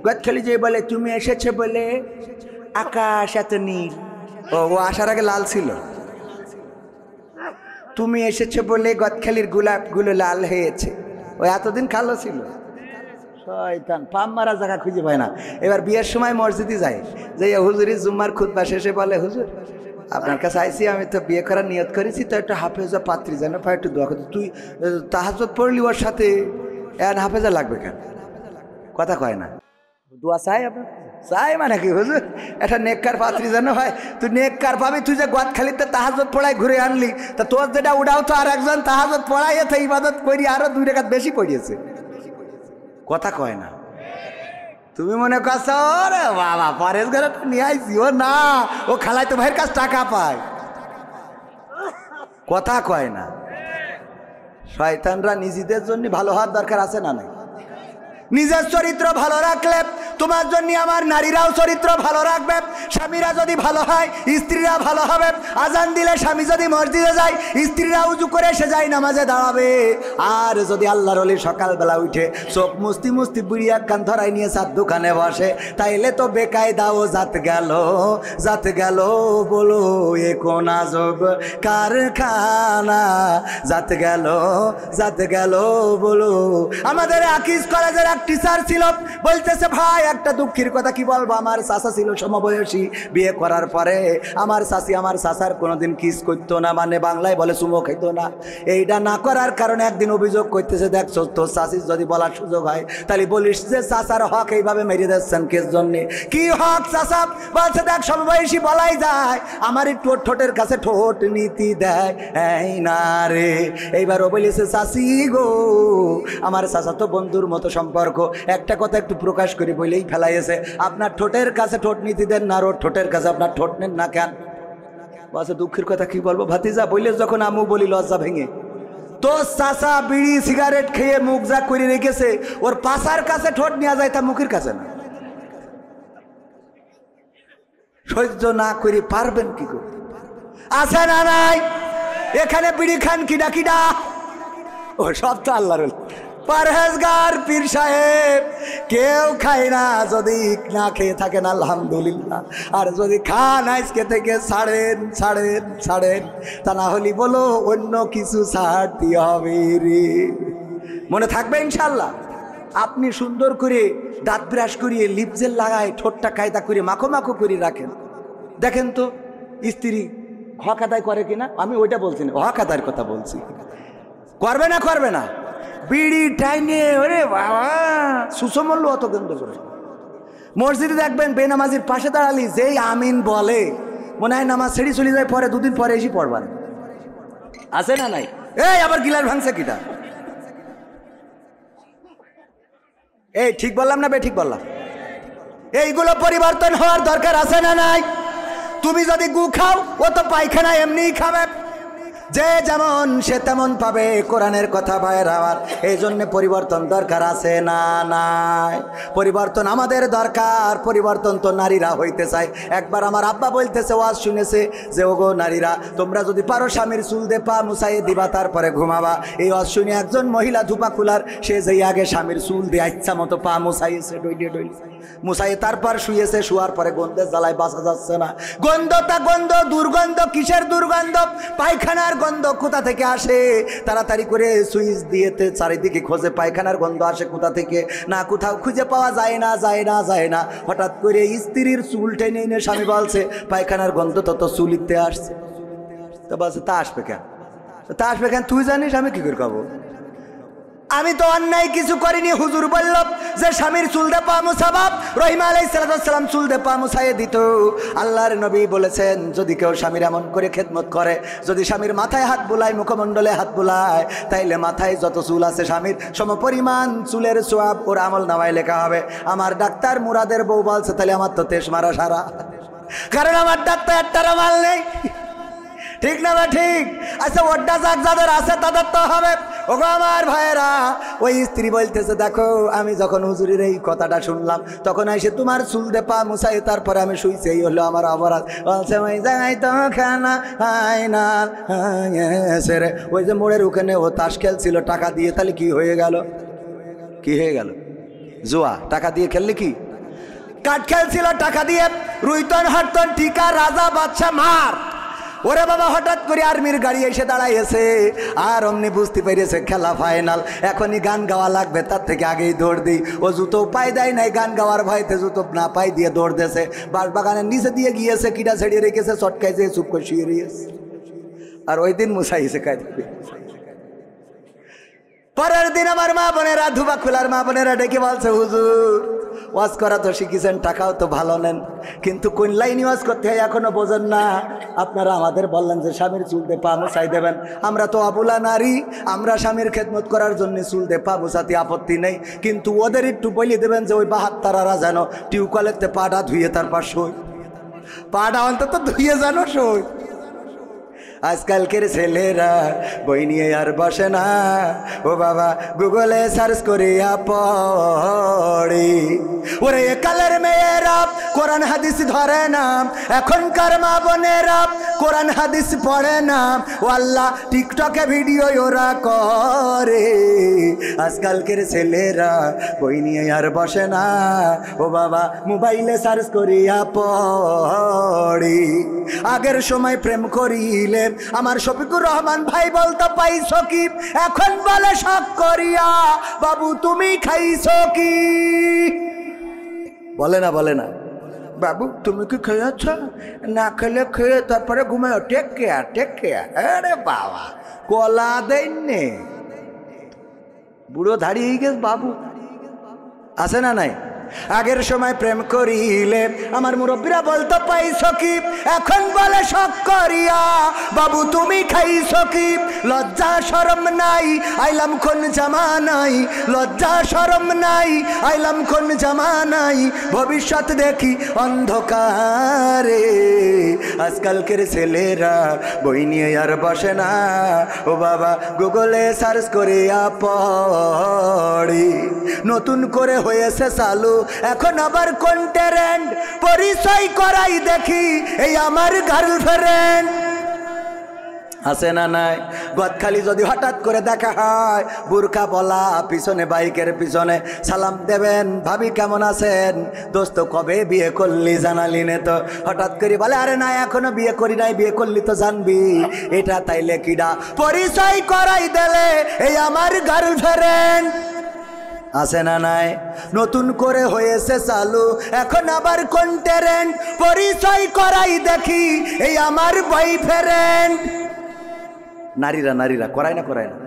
S1: গদখালি যে বলে তুমি এসেছে বলে আকাশ এত নীল, ও আসার আগে লাল ছিল। তুমি এসেছো বলে গদখালির গোলাপগুলো লাল হয়েছে, ও এতদিন কালো ছিল। শয়তান পাম মারা জায়গা খুঁজে পায় না। এবার বিয়ের সময় মসজিদে যায়, যে হুজুরি জুম্মার খুতবা শেষে বলে, হুজুর আপনার কাছে আইসি, আমি তো বিয়ে করার নিয়ত করেছি, তো একটা হাফেজা পাত্রী যেন পাই, একটু দোয়া করতে। তুই তাহাজ্জুদ পড়লি, ওর সাথে হাফেজা লাগবে কেন? কথা কয় না। দোয়া চাই আপনার, চাই মানে কি হুজুর একটা নেককার পাত্রী যেন হয়। তুই নেককার পাবি, তুই যে গদখালিতে তাহাজ্জুদ পড়াই ঘুরে আনলি, তা তোর যেটা উড়াও তো আর একজন তাহাজ্জুদ পড়াই এতে ইবাদত করি আরো 2 রাকাত বেশি পড়িয়েছে। কথা কয় না। তুমি মনে করছো রে বাবা পরেশ ঘরে নিয়ে আইসি, ও না, ও খালাই তো ভাইয়ের কাছে টাকা পায়। কথা কয় না। শয়তানরা নিজেদের জন্য ভালো হওয়ার দরকার আছে না নাই? নিজের চরিত্র ভালো রাখলে তোমার জন্য আমার নারীরাও চরিত্র ভালো রাখবে। স্বামীরা যদি ভালো হয় স্ত্রীরা ভালো হবে। আজান দিলে স্বামী যদি মসজিদে যায়, স্ত্রীরা উজু করে এসে যায় নামাজে দাঁড়াবে। আর যদি আল্লাহর ওলি সকালবেলা উঠে চোখ মুস্তি মুস্তি বুড়ি এক কান ধরাই নিয়ে চার দোকানে বসে, তাইলে তো বেকায়দাও জাত গেল বলো এ কোন আজব কারখানা, জাত গেল বলো। আমাদের আকিজ কলেজের টিচার ছিল, বলতেছে ভাই একটা দুঃখের কথা কি বলবো, আমার চাচা ছিল সমবয়সী, বিয়ে করার পরে আমার চাচি আমার চাচার কোনোদিন কিস করতো না, মানে বাংলায় বলে চুমো খাইতো না। এইটা না করার কারণে একদিন অভিযোগ করতেছে, দেখছো তোর চাচির যদি বলার সুযোগ হয় তাহলে বলিস যে চাচার হক এইভাবে মেরে দিচ্ছেন কেস জন্যে। কি হক চাচা? বলছে দেখ সমবয়সী বলাই যায়, আমারই ঠোঁটের কাছে ঠোঁট নীতি দেয় এই না রে। এইবার ও বলেছে চাচি গো আমার চাচা তো বন্ধুর মতো সম্পর্ক, একটা কথা একটু প্রকাশ করি বলেই ফেলাইছে, আপনার ঠোঁটের কাছে ঠোঁট নীতি দেন না, ওর ঠোঁটের কাছে আপনার ঠোঁট নেন না কেন? বলছে দুঃখের কথা কি বলবো ভাতিজা, বললে যখন আমু বলি লজ্জা ভেঙে। তো চাচা বিড়ি সিগারেট খেয়ে মুখ যা করে রেখেছে, ওর পাশার কাছে ঠোঁট নেওয়া যায়, তা মুখের কাছে না। সহ্য না করে পারবেন কি করে? আছে না নাই? এখানে বিড়ি খান কিডা ও সব তো আল্লাহর পরহেজগার পীর সাহেব, কেউ খায় না যদি না খেয়ে থাকেন আলহামদুলিল্লাহ, আর যদি খান আজকে থেকে ছাড়েন, তা না হলে বলো অন্য কিছু ছাড়তে হবে রে। মনে থাকবে ইনশাল্লাহ। আপনি সুন্দর করে দাঁত ব্রাশ করিয়ে লিপজেল লাগায় ঠোঁটটা কায়দা করে মাখো করে রাখেন, দেখেন তো স্ত্রী হক আদায় করে কিনা। আমি ওইটা বলছি না, হক আদায়ের কথা বলছি। করবে না বিড়ি টাইনে, ওরে বাবা সুসমল্য অত গন্ধ করে মসজিদে দেখবেন বেনামাজির পাশে দাঁড়ালি যেই আমিন বলে মনে হয় নামাজ ছেড়ে চলে যায়, পরে দুদিন পরে এসে পড়বার আছে না নাই? এই আবার গিলার ভাঙছে কিটা? এই ঠিক বললাম না বে ঠিক বললাম? এইগুলো পরিবর্তন হওয়ার দরকার আছে না নাই? তুমি যদি গু খাও ও তো পায়খানা এমনিই খাবে, যে যেমন সে তেমন পাবে। কোরআনের কথা বাইরে আবার এই জন্য পরিবর্তন দরকার আছে না নাই? পরিবর্তন আমাদের দরকার। পরিবর্তন তো নারীরা হইতে চায়। একবার আমার আব্বা বলতেছে, ওয়াজ শুনেছে যে ওগো নারীরা, তোমরা যদি পারো স্বামীর চুল দে পা মুছাইয়ে দিবা, তারপরে ঘুমাবা। এই ওয়াজ শুনে একজন মহিলা ধুপা খুলার, সে যেই আগে স্বামীর চুল দিয়ে ইচ্ছা মতো পা মুছাইয়েছে, ডইলে ডইলে মুছাইয়ে তারপর শুয়েছে। শুয়ার পরে গন্ধের জ্বালায় বাঁচা যাচ্ছে না। গন্ধটা গন্ধ, দুর্গন্ধ। কিসের দুর্গন্ধ? পায়খানার গন্ধ। কোথা থেকে আসে? তাড়াতাড়ি করে সুইচ দিয়েতে চারিদিকে খোঁজে পায়খানার গন্ধ আসে কোথা থেকে, না কোথাও খুঁজে পাওয়া যায় না, যায় না, যায় না। হঠাৎ করে স্ত্রীর চুল টেনে এনে স্বামী বলছে, পায়খানার গন্ধ তত চুলিতে আসছে। তো বলছে, তা আসবে কেন? তা আসবে কেন তুই জানিস, আমি কি করে খাবো? আমি তো অন্যায় কিছু করিনি। হুজুর বলল যে স্বামীর চুল দে পা মুছাবা। রহিমা আলাইহিস সালাম চুল দে পা মুছাইয়ে দিত। আল্লাহর নবী বলেছেন, যদি কেউ স্বামীর এমন করে খেদমত করে, যদি স্বামীর মাথায় হাত বুলায়, মুখমণ্ডলে হাত বুলায়, তাইলে মাথায় যত চুল আছে স্বামীর সমপরিমাণ চুলের সোয়াব ওর আমল নামায় লেখা হবে। আমার ডাক্তার মুরাদের বউ বলছে, তাহলে আমার তো তেশ মারা সারা, কারণ আমার ডাক্তার একটা মাল নেই। ঠিক না বা ঠিক? আচ্ছা, ওটা যাক যাদের আছে তাদের তো হবে। ওগো আমার ভাইয়েরা, ওই স্ত্রী বলতেছে, দেখো আমি যখন হুজুরের এই কথাটা শুনলাম, তখন এসে তোমার চুল দে পা মুছাই, তারপরে আমি শুইছি। এই হলো আমার অপরাধ। বলছে, ওই জায়গায় তো খানা হয় না রে। ওই যে মোড়ের ওখানে ও তাস খেলছিল টাকা দিয়ে, তাহলে কি হয়ে গেল? কি হয়ে গেল? জুয়া। টাকা দিয়ে খেললে কি? কাঠ খেলছিল টাকা দিয়ে, রুইতন হাটতন টিকা রাজা বাদশা মার। ওরে বাবা, হঠাৎ করে আর্মির গাড়ি এসে দাঁড়াইছে, আর অমনি বুঝতে পেরেছে খেলা ফাইনাল, এখনই গান গাওয়া লাগবে, তার থেকে আগেই দৌড় দিই। ও জুতো পাই দেয় নাই, গান গাওয়ার ভয়তে জুতো না পাই দিয়ে দৌড় দিয়েছে। বাঁশবাগানের নিচে দিয়ে গিয়েছে, কিটা ছেড়িয়ে রেখেছে, চটকাইছে, চুপ করে শুয়ে রয়েছে। আর ওই দিন মুছাইছে কাজ। পরের দিন আমার মা বোনেরা, ধুবা খোলার মা বোনেরা ডেকে বলছে, হুজুর ওয়াজ করা তো শিখেছেন, টাকাও তো ভালো নেন, কিন্তু কোন লাইনে ওয়াজ করতে হয় এখনো বোঝেন না। আপনারা আমাদের বললেন যে স্বামীর চুল দিয়ে পা মুছাই দেবেন। আমরা তো আবুলা নারী, আমরা স্বামীর খেদমত করার জন্য চুল দিয়ে পা মুছাতে আপত্তি নেই, কিন্তু ওদের একটু বলে দেবেন যে ওই বাহাত্তারারা যেন টিউবওয়েলের পাটা ধুয়ে তারপর শোয়, পাটা অন্তত ধুয়ে যেন শোয়। আজকালকের ছেলেরা বই নিয়ে আর বসে না, ও বাবা গুগলে সার্চ করিয়া পড়ে। ওরে কালের মেয়েরা কোরআন হাদিস ধরে না, এখনকার মা বোনেরা কোরআন হাদিস পড়ে না। ও আল্লাহ, টিকটকে ভিডিও ওরা করে। আজকালকের ছেলেরা বই নিয়ে আর বসে না, ও বাবা মোবাইলে সার্চ করিয়া পড়ে। আগের সময় প্রেম করিলে আমার শফিকুর রহমান ভাই বলতো পাইছো কি, এখন বলে শখ করিয়া বাবু তুমি খাইছো কি? বলে না, বলে না, বাবু তুমি কি খেয়েছ? না খেলে খেয়ে তারপরে ঘুমায়, টেক কেয়ার, টেক কেয়ার। আরে বাবা, কলা দেননি, বুড়ো দাঁড়িয়ে গেছে বাবু। আছে না নাই? আগের সময় প্রেম করিলে আমার মুরব্বীরা বলতো পাইছো কি, এখন বলে শখ করিয়া বাবু তুমি খাইছো কি? লজ্জা শরম নাই, আইলাম কোন জামানাই, লজ্জা শরম নাই, আইলাম কোন জামানাই, ভবিষ্যৎ দেখি অন্ধকারে। আজকালকের ছেলেরা বই নিয়ে আর বসে না, ও বাবা গুগলে সার্চ করিয়া পড়ে। নতুন করে হয়েছে চালু এখন আবার কোন ট্রেন্ড, পরিচয় করাই দেখি এই আমার গার্লফ্রেন্ড। আছে না নাই? গদখালি যদি হঠাৎ করে দেখা হয়, বুরকা বলা, পিছনে বাইকের পিছনে সালাম দেবেন, ভাবি কেমন আছেন, দোস্ত কবে বিয়ে করলি জানালি নে তো। হঠাৎ করে বলে, আরে না এখনো বিয়ে করি নাই, বিয়ে করলি তো জানবি। এটা তাইলে কিডা? পরিচয় করাই দিলে এই আমার গার্লফ্রেন্ড। আছে না নাই? নতুন করে হয়েছে চালু এখন আবার কোন ট্রেন্ড, পরিচয় করাই দেখি এই আমার বয়ফ্রেন্ড। নারীরা নারীরা করায় না, করায় না।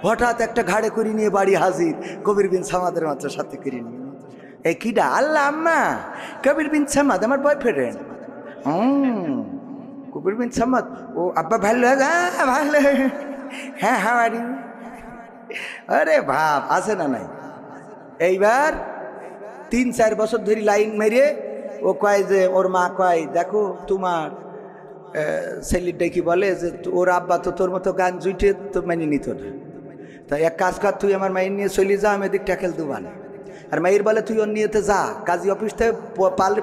S1: হঠাৎ একটা ঘাড়ে করে নিয়ে বাড়ি হাজির, কবির বিন সামাদের মাত্র সাথে করে নিয়ে এই কিডা? আল্লাহ আম্মা, কবির বিন সামাদ আমার বয়ফ্রেন্ড। কবির বিন সামাদ, ও আব্বা ভালো? ভালো। হ্যাঁ, হাউ আর ইউ? আরে ভাব আছে না নাই? এইবার 3-4 বছর ধরে লাইন মেরে ও কয় যে, ওর মা কয়, দেখো তোমার ছেলেটা কি বলে যে ওর আব্বা তো তোর মতো গান জুইটে তো মেনে নিত না, তাই এক কাজ কর, তুই আমার মায়ের নিয়ে চলে যা, আমি এদিক ট্যাকেল দেবো না। আর মায়ের বলে তুই ওর নিয়েতে যা, কাজী অফিস থেকে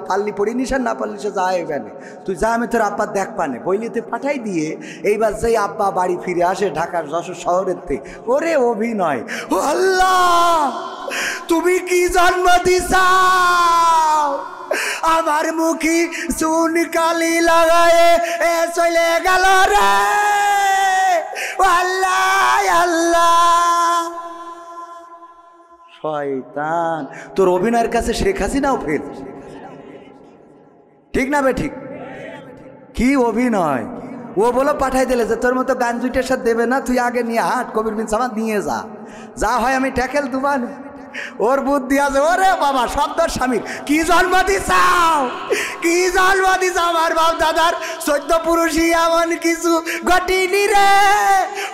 S1: পাল্লি পড়ি নিস আর না পারলি সে যা এখানে, তুই যা, আমি তোর আব্বা দেখ পানে বইলিতে পাঠাই দিয়ে। এইবার যেই আব্বা বাড়ি ফিরে আসে ঢাকার যশোর শহরের থেকে, ওরে অভিনয়! ও আল্লাহ, তুমি কি জন্ম দিছাও, আমার মুখী চুন কালি লাগায়ে এ চলে গেল রে। ও আল্লাহ, আল্লাহ! শয়তান, তোর অভিনয়ের কাছে শেখ হাসিনাও ফেল। ঠিক না বে ঠিক? কি অভিনয়! ও বলো পাঠাই দিলে যে তোর মতো গান জুটের সাথে দেবে না, তুই আগে নিয়ে হাট, কবির বিন সামাদ নিয়ে যা, যা হয় আমি ট্যাকেল দুবান। ওর বুদ্ধি আছে। ওরে বাবা, শব্দর স্বামীর কি জন্ম দিছাও, কি জন্ম দিছাও, আমার বাপ দাদার 14 পুরুষই এমন কিছু ঘটিনি রে।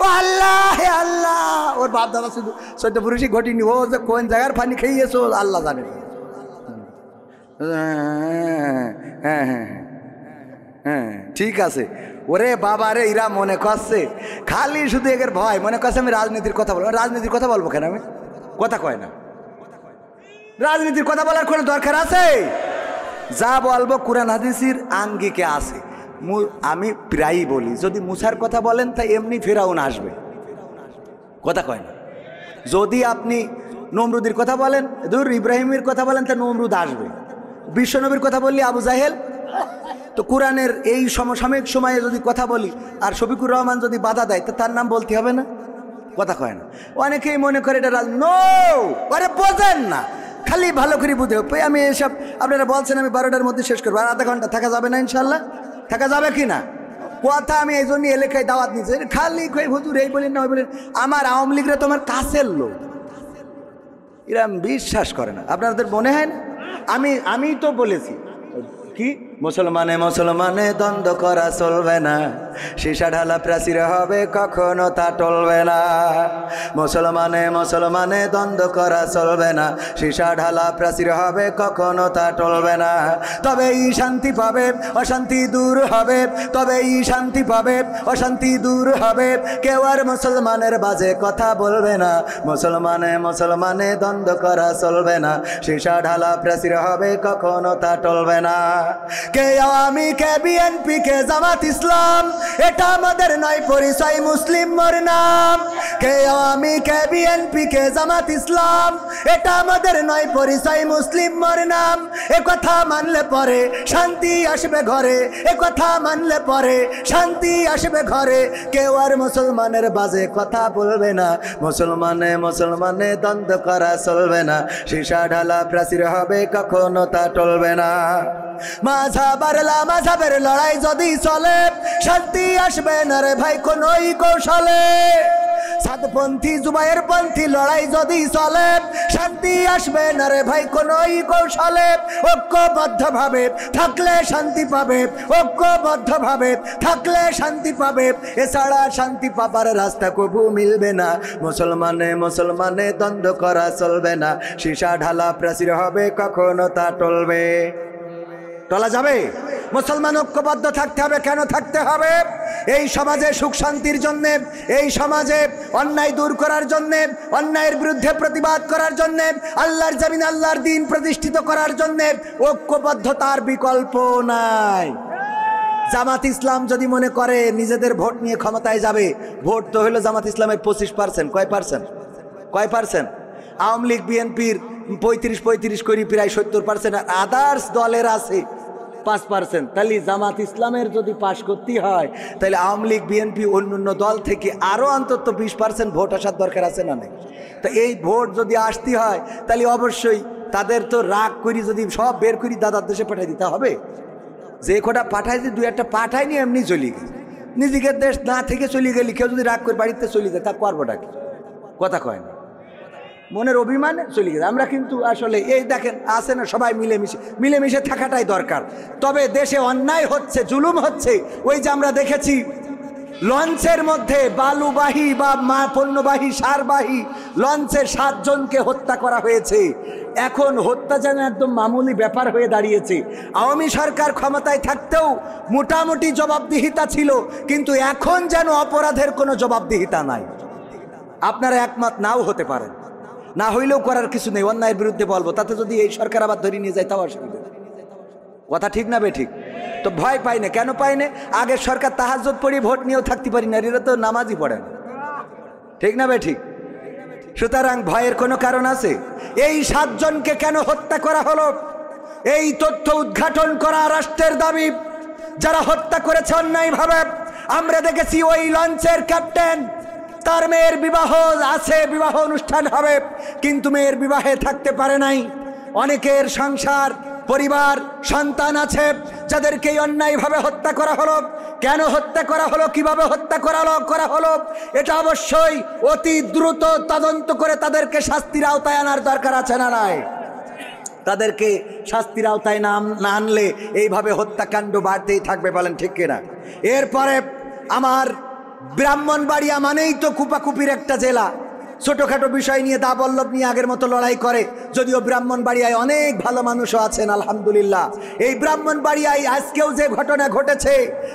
S1: ও আল্লাহ, আল্লাহ! ওর বাপ দাদা শুধু 14 পুরুষই ঘটিনি, ও যে কোন জায়গার পানি খেয়েছো আল্লাহ জানে। হ্যাঁ হ্যাঁ হ্যাঁ, ঠিক আছে। ওরে বাবা রে, এরা মনে করছে খালি শুধু এদের ভয়, মনে করছে আমি রাজনীতির কথা বলবো। রাজনীতির কথা বলবো কেন? আমি কথা কয় না, রাজনীতির কথা বলার কোনো দরকার আছে? যা বলবো কোরআন হাদিসের আঙ্গিকে আছে। আমি প্রায়ই বলি, যদি মুসার কথা বলেন তাই এমনি ফেরাউন আসবে, কথা কয় না। যদি আপনি নমরুদের কথা বলেন, ধর ইব্রাহিমের কথা বলেন, তা নমরুদ আসবে। বিশ্বনবীর কথা বললি আবু জাহেল। তো কোরআনের এই সমসাময়িক সময়ে যদি কথা বলি আর শফিকুর রহমান যদি বাধা দেয়, তো তার নাম বলতে হবে না, কথা কয় না। অনেকেই মনে করে এটা নো, আরে বোঝেন না, খালি ভালো করে বুঝে। আমি এসব আপনারা বলছেন আমি 12টার মধ্যে শেষ করবো, আর আধা ঘন্টা থাকা যাবে না? ইনশাল্লাহ থাকা যাবে কি না? কথা আমি এই জন্য এলাকায় দাওয়াত নিচ্ছি, খালি কই হুজুর এই বলেন না ওই বলেন। আমার আওয়ামী লীগরা তোমার কাছের লোক, এরা বিশ্বাস করে না। আপনাদের মনে হয় না? আমি তো বলেছি কি, মুসলমানে মুসলমানে দ্বন্দ্ব করা চলবে না, সীসা ঢালা প্রাচীর হবে কখনো তা টলবে না। মুসলমানে মুসলমানে দ্বন্দ্ব করা চলবে না, সীসা ঢালা প্রাচীর হবে কখনো তা টলবে না। তবেই শান্তি পাবে, অশান্তি দূর হবে, তবেই শান্তি পাবে, অশান্তি দূর হবে। কেউ আর মুসলমানের বাজে কথা বলবে না, মুসলমানে মুসলমানে দ্বন্দ্ব করা চলবে না, সীসা ঢালা প্রাচীর হবে কখনো তা টলবে না। কে আওয়ামী, কে বিএনপি, কে জামাত ইসলাম, এটা আমাদের নয় পরিচয়, মুসলিম মোর নাম। কে আওয়ামী, কে বিএনপি, কে জামাত ইসলাম, এটা আমাদের নয় পরিচয়, মুসলিম মোর নাম। এ কথা মানলে পরে শান্তি আসবে ঘরে, এ কথা মানলে পরে শান্তি আসবে ঘরে। কেউ আর মুসলমানের বাজে কথা বলবে না, মুসলমানে মুসলমানে দ্বন্দ্ব করা চলবে না, সীসা ঢালা প্রাচীর হবে কখনো তা টলবে না। মাঝাবের লড়াই যদি চলে, শান্তি আসবে না রে ভাই কোনই কৌশলে। সাতপন্থী জুবাইর পন্থী লড়াই যদি চলে, শান্তি আসবে না রে ভাই কোনই কৌশলে। ঐক্যবদ্ধ ভাবে থাকলে শান্তি পাবে, ঐক্যবদ্ধ ভাবে থাকলে শান্তি পাবে, এছাড়া শান্তি পাবার রাস্তা কবু মিলবে না। মুসলমানে মুসলমানে দ্বন্দ্ব করা চলবে না, সীসা ঢালা প্রাচীর হবে কখনো তা টলবে, টলা যাবে। মুসলমান ঐক্যবদ্ধ থাকতে হবে। কেন থাকতে হবে? এই সমাজে সুখ শান্তির জন্যে, এই সমাজে অন্যায় দূর করার জন্যে, অন্যায়ের বিরুদ্ধে প্রতিবাদ করার জন্যে, আল্লাহর জমিন আল্লাহর দ্বীন প্রতিষ্ঠিত করার জন্যে ঐক্যবদ্ধতার বিকল্প নাই। জামাত ইসলাম যদি মনে করে নিজেদের ভোট নিয়ে ক্ষমতায় যাবে, ভোট তো হলো জামাত ইসলামের 25%। কয় পার্সেন্ট? আওয়ামী লীগ বিএনপির 35 করি প্রায় 70%, আর আদার্স দলের আছে 5%। তাহলে জামাত ইসলামের যদি পাশ করতে হয়, তাহলে আওয়ামী লীগ বিএনপি অন্যান্য দল থেকে আরও অন্তত 20% ভোট আসার দরকার আছে না নেই? তো এই ভোট যদি আসতে হয়, তাহলে অবশ্যই তাদের তো রাগ করি যদি সব বের করি দাদার দেশে পাঠাই দিতে হবে। যে কটা পাঠাই দিয়ে 2-1টা পাঠায়নি এমনি চলে গেছে, নিজেকে দেশ না থেকে চলে গেলি। কেউ যদি রাগ করে বাড়িতে চলে যায়, তা করবোটা কি? কথা কয় না। মনের অভিমানে চলে গেছে। আমরা কিন্তু আসলে এই দেখেন আছে না, সবাই মিলেমিশে থাকাটাই দরকার। তবে দেশে অন্যায় হচ্ছে, জুলুম হচ্ছে। ওই যে আমরা দেখেছি লঞ্চের মধ্যে বালুবাহী বা পণ্যবাহী সারবাহী লঞ্চের 7 জনকে হত্যা করা হয়েছে। এখন হত্যা যেন একদম মামুলি ব্যাপার হয়ে দাঁড়িয়েছে। আওয়ামী সরকার ক্ষমতায় থাকতেও মোটামুটি জবাবদিহিতা ছিল, কিন্তু এখন যেন অপরাধের কোনো জবাবদিহিতা নাই। আপনারা একমত নাও হতে পারেন, না হইলেও করার কিছু নেই, অন্যায়ের বিরুদ্ধে বলবো। তাতে যদি এই সরকার আবার ধরে নিয়ে যায় তাও অসুবিধা। কথা ঠিক না বেঠিক? তো ভয় পাই না, কেন পাই না? আগের সরকার তাহাজ্জুদ পড়ি ভোট নিয়েও থাকতে পারি না, এরা তো নামাজই পড়ে না, ঠিক না বেঠিক? সুতরাং ভয়ের কোনো কারণ আছে? এই 7 জনকে কেন হত্যা করা হলো, এই তথ্য উদ্ঘাটন করা রাষ্ট্রের দাবি। যারা হত্যা করেছে অন্যায়ভাবে, আমরা দেখেছি ওই লঞ্চের ক্যাপ্টেন, তার মেয়ের বিবাহ আছে, বিবাহ অনুষ্ঠান হবে, কিন্তু মেয়ের বিবাহে থাকতে পারে নাই। অনেকের সংসার, পরিবার, সন্তান আছে, যাদেরকে অন্যায়ভাবে হত্যা করা হলো। কেন হত্যা করা হলো, কিভাবে হত্যা করা হলো, এটা অবশ্যই অতি দ্রুত তদন্ত করে তাদেরকে শাস্তির আওতায় আনার দরকার আছে না নাই? তাদেরকে শাস্তির আওতায় না আনলে এইভাবে হত্যাকাণ্ড বাড়তেই থাকবে, বলেন ঠিক কিনা? এরপরে আমার ব্রাহ্মণবাড়িয়া মানেই তো কুপাকুপির একটা জেলা। ছোটোখাটো বিষয় নিয়ে দাবল্লভ নিয়ে আগের মতো লড়াই করে, যদিও ব্রাহ্মণবাড়িয়ায় অনেক ভালো মানুষও আছেন আলহামদুলিল্লাহ। এই ব্রাহ্মণবাড়িয়ায় আজকেও যে ঘটনা ঘটেছে,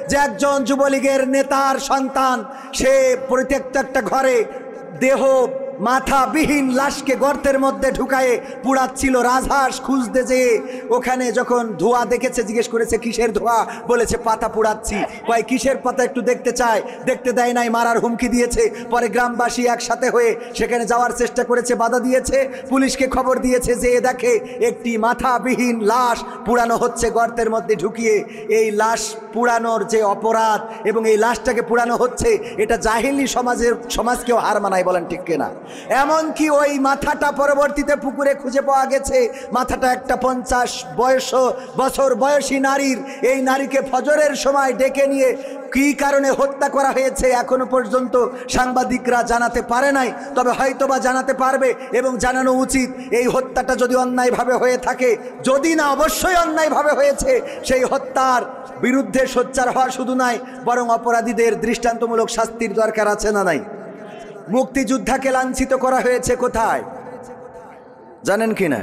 S1: যে একজন যুবলীগের নেতার সন্তান, সে পরিত্যক্ত একটা ঘরে দেহ মাথাবিহীন লাশকে গর্তের মধ্যে ঢুকায়ে পুড়াচ্ছিল। রাজহাঁস খুঁজতে যেয়ে ওখানে যখন ধোঁয়া দেখেছে, জিজ্ঞেস করেছে কিসের ধোঁয়া, বলেছে পাতা পুড়াচ্ছি। কয় কিসের পাতা, একটু দেখতে চায়, দেখতে দেয় নাই, মারার হুমকি দিয়েছে। পরে গ্রামবাসী একসাথে হয়ে সেখানে যাওয়ার চেষ্টা করেছে, বাধা দিয়েছে, পুলিশকে খবর দিয়েছে, যে দেখে একটি মাথাবিহীন লাশ পুড়ানো হচ্ছে গর্তের মধ্যে ঢুকিয়ে। এই লাশ পুড়ানোর যে অপরাধ এবং এই লাশটাকে পুড়ানো হচ্ছে, এটা জাহিলি সমাজকেও হার মানায়, বলেন ঠিক কিনা? এমনকি ওই মাথাটা পরবর্তীতে পুকুরে খুঁজে পাওয়া গেছে। মাথাটা একটা 50 বছর বয়সী নারীর। এই নারীকে ফজরের সময় ডেকে নিয়ে কী কারণে হত্যা করা হয়েছে এখনো পর্যন্ত সাংবাদিকরা জানাতে পারে নাই, তবে হয়তোবা জানাতে পারবে এবং জানানো উচিত। এই হত্যাটা যদি অন্যায়ভাবে হয়ে থাকে, যদি না অবশ্যই অন্যায়ভাবে হয়েছে, সেই হত্যার বিরুদ্ধে সোচ্চার হওয়া শুধু নয়, বরং অপরাধীদের দৃষ্টান্তমূলক শাস্তির দরকার আছে না নাই? মুক্তিযোদ্ধাকে লাঞ্ছিত করা হয়েছে কোথায় জানেন কি না?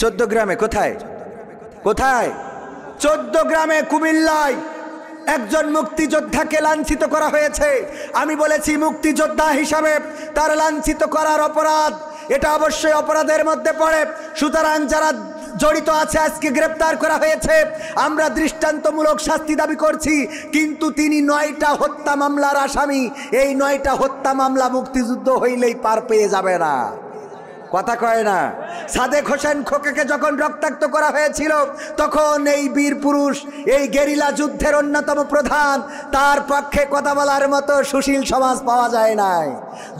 S1: 14 গ্রামে। কোথায়? 14 গ্রামে, কুমিল্লায় একজন মুক্তিযোদ্ধাকে লাঞ্ছিত করা হয়েছে। আমি বলেছি মুক্তিযোদ্ধা হিসাবে তার লাঞ্ছিত করার অপরাধ, এটা অবশ্যই অপরাধের মধ্যে পড়ে। সুতরাং যারা জড়িত আছে আজকে গ্রেপ্তার করা হয়েছে, আমরা দৃষ্টান্তমূলক শাস্তি দাবি করছি। কিন্তু তিনি 9টা হত্যা মামলার আসামি। এই 9টা হত্যা মামলা মুক্তিযুদ্ধ হইলেই পার পেয়ে যাবে না, কথা কয় না? সাদেক হোসেন খোকাকে যখন রক্তাক্ত করা হয়েছিল, তখন এই বীর পুরুষ, এই গেরিলা যুদ্ধের অন্যতম প্রধান, তার পক্ষে কথা বলার মতো সুশীল সমাজ পাওয়া যায় নাই।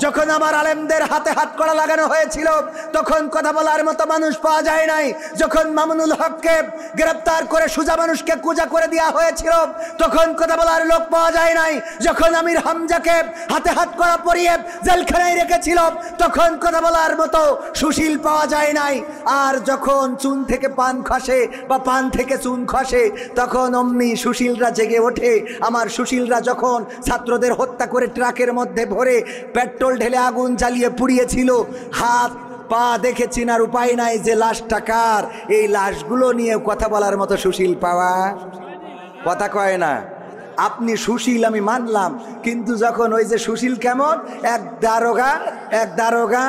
S1: যখন আমার আলেমদের হাতে হাত কড়া লাগানো হয়েছিল, তখন কথা বলার মতো মানুষ পাওয়া যায় নাই। যখন মামুনুল হককে গ্রেপ্তার করে সুজা মানুষকে কুজা করে দেওয়া হয়েছিল, তখন কথা বলার লোক পাওয়া যায় নাই। যখন আমির হামজাকে হাতে হাত কড়া পরিয়ে জেলখানায় রেখেছিল, তখন কথা বলার মতো সুশীল পাওয়া যায় নাই। আর যখন চুন থেকে পান খসে বা পান থেকে চুন খসে, তখন অমনি সুশীলরা জেগে ওঠে। আমার সুশীলরা যখন ছাত্রদের হত্যা করে ট্রাকের মধ্যে ভরে পেট্রোল ঢেলে আগুন জ্বালিয়ে পুড়িয়েছিল, হাত পা দেখে চিনার উপায় নাই যে লাশটা কার। এই লাশগুলো নিয়ে কথা বলার মতো সুশীল পাওয়া, কথা কয় না? আপনি সুশীল আমি মানলাম, কিন্তু যখন ওই যে সুশীল কেমন, এক দারোগা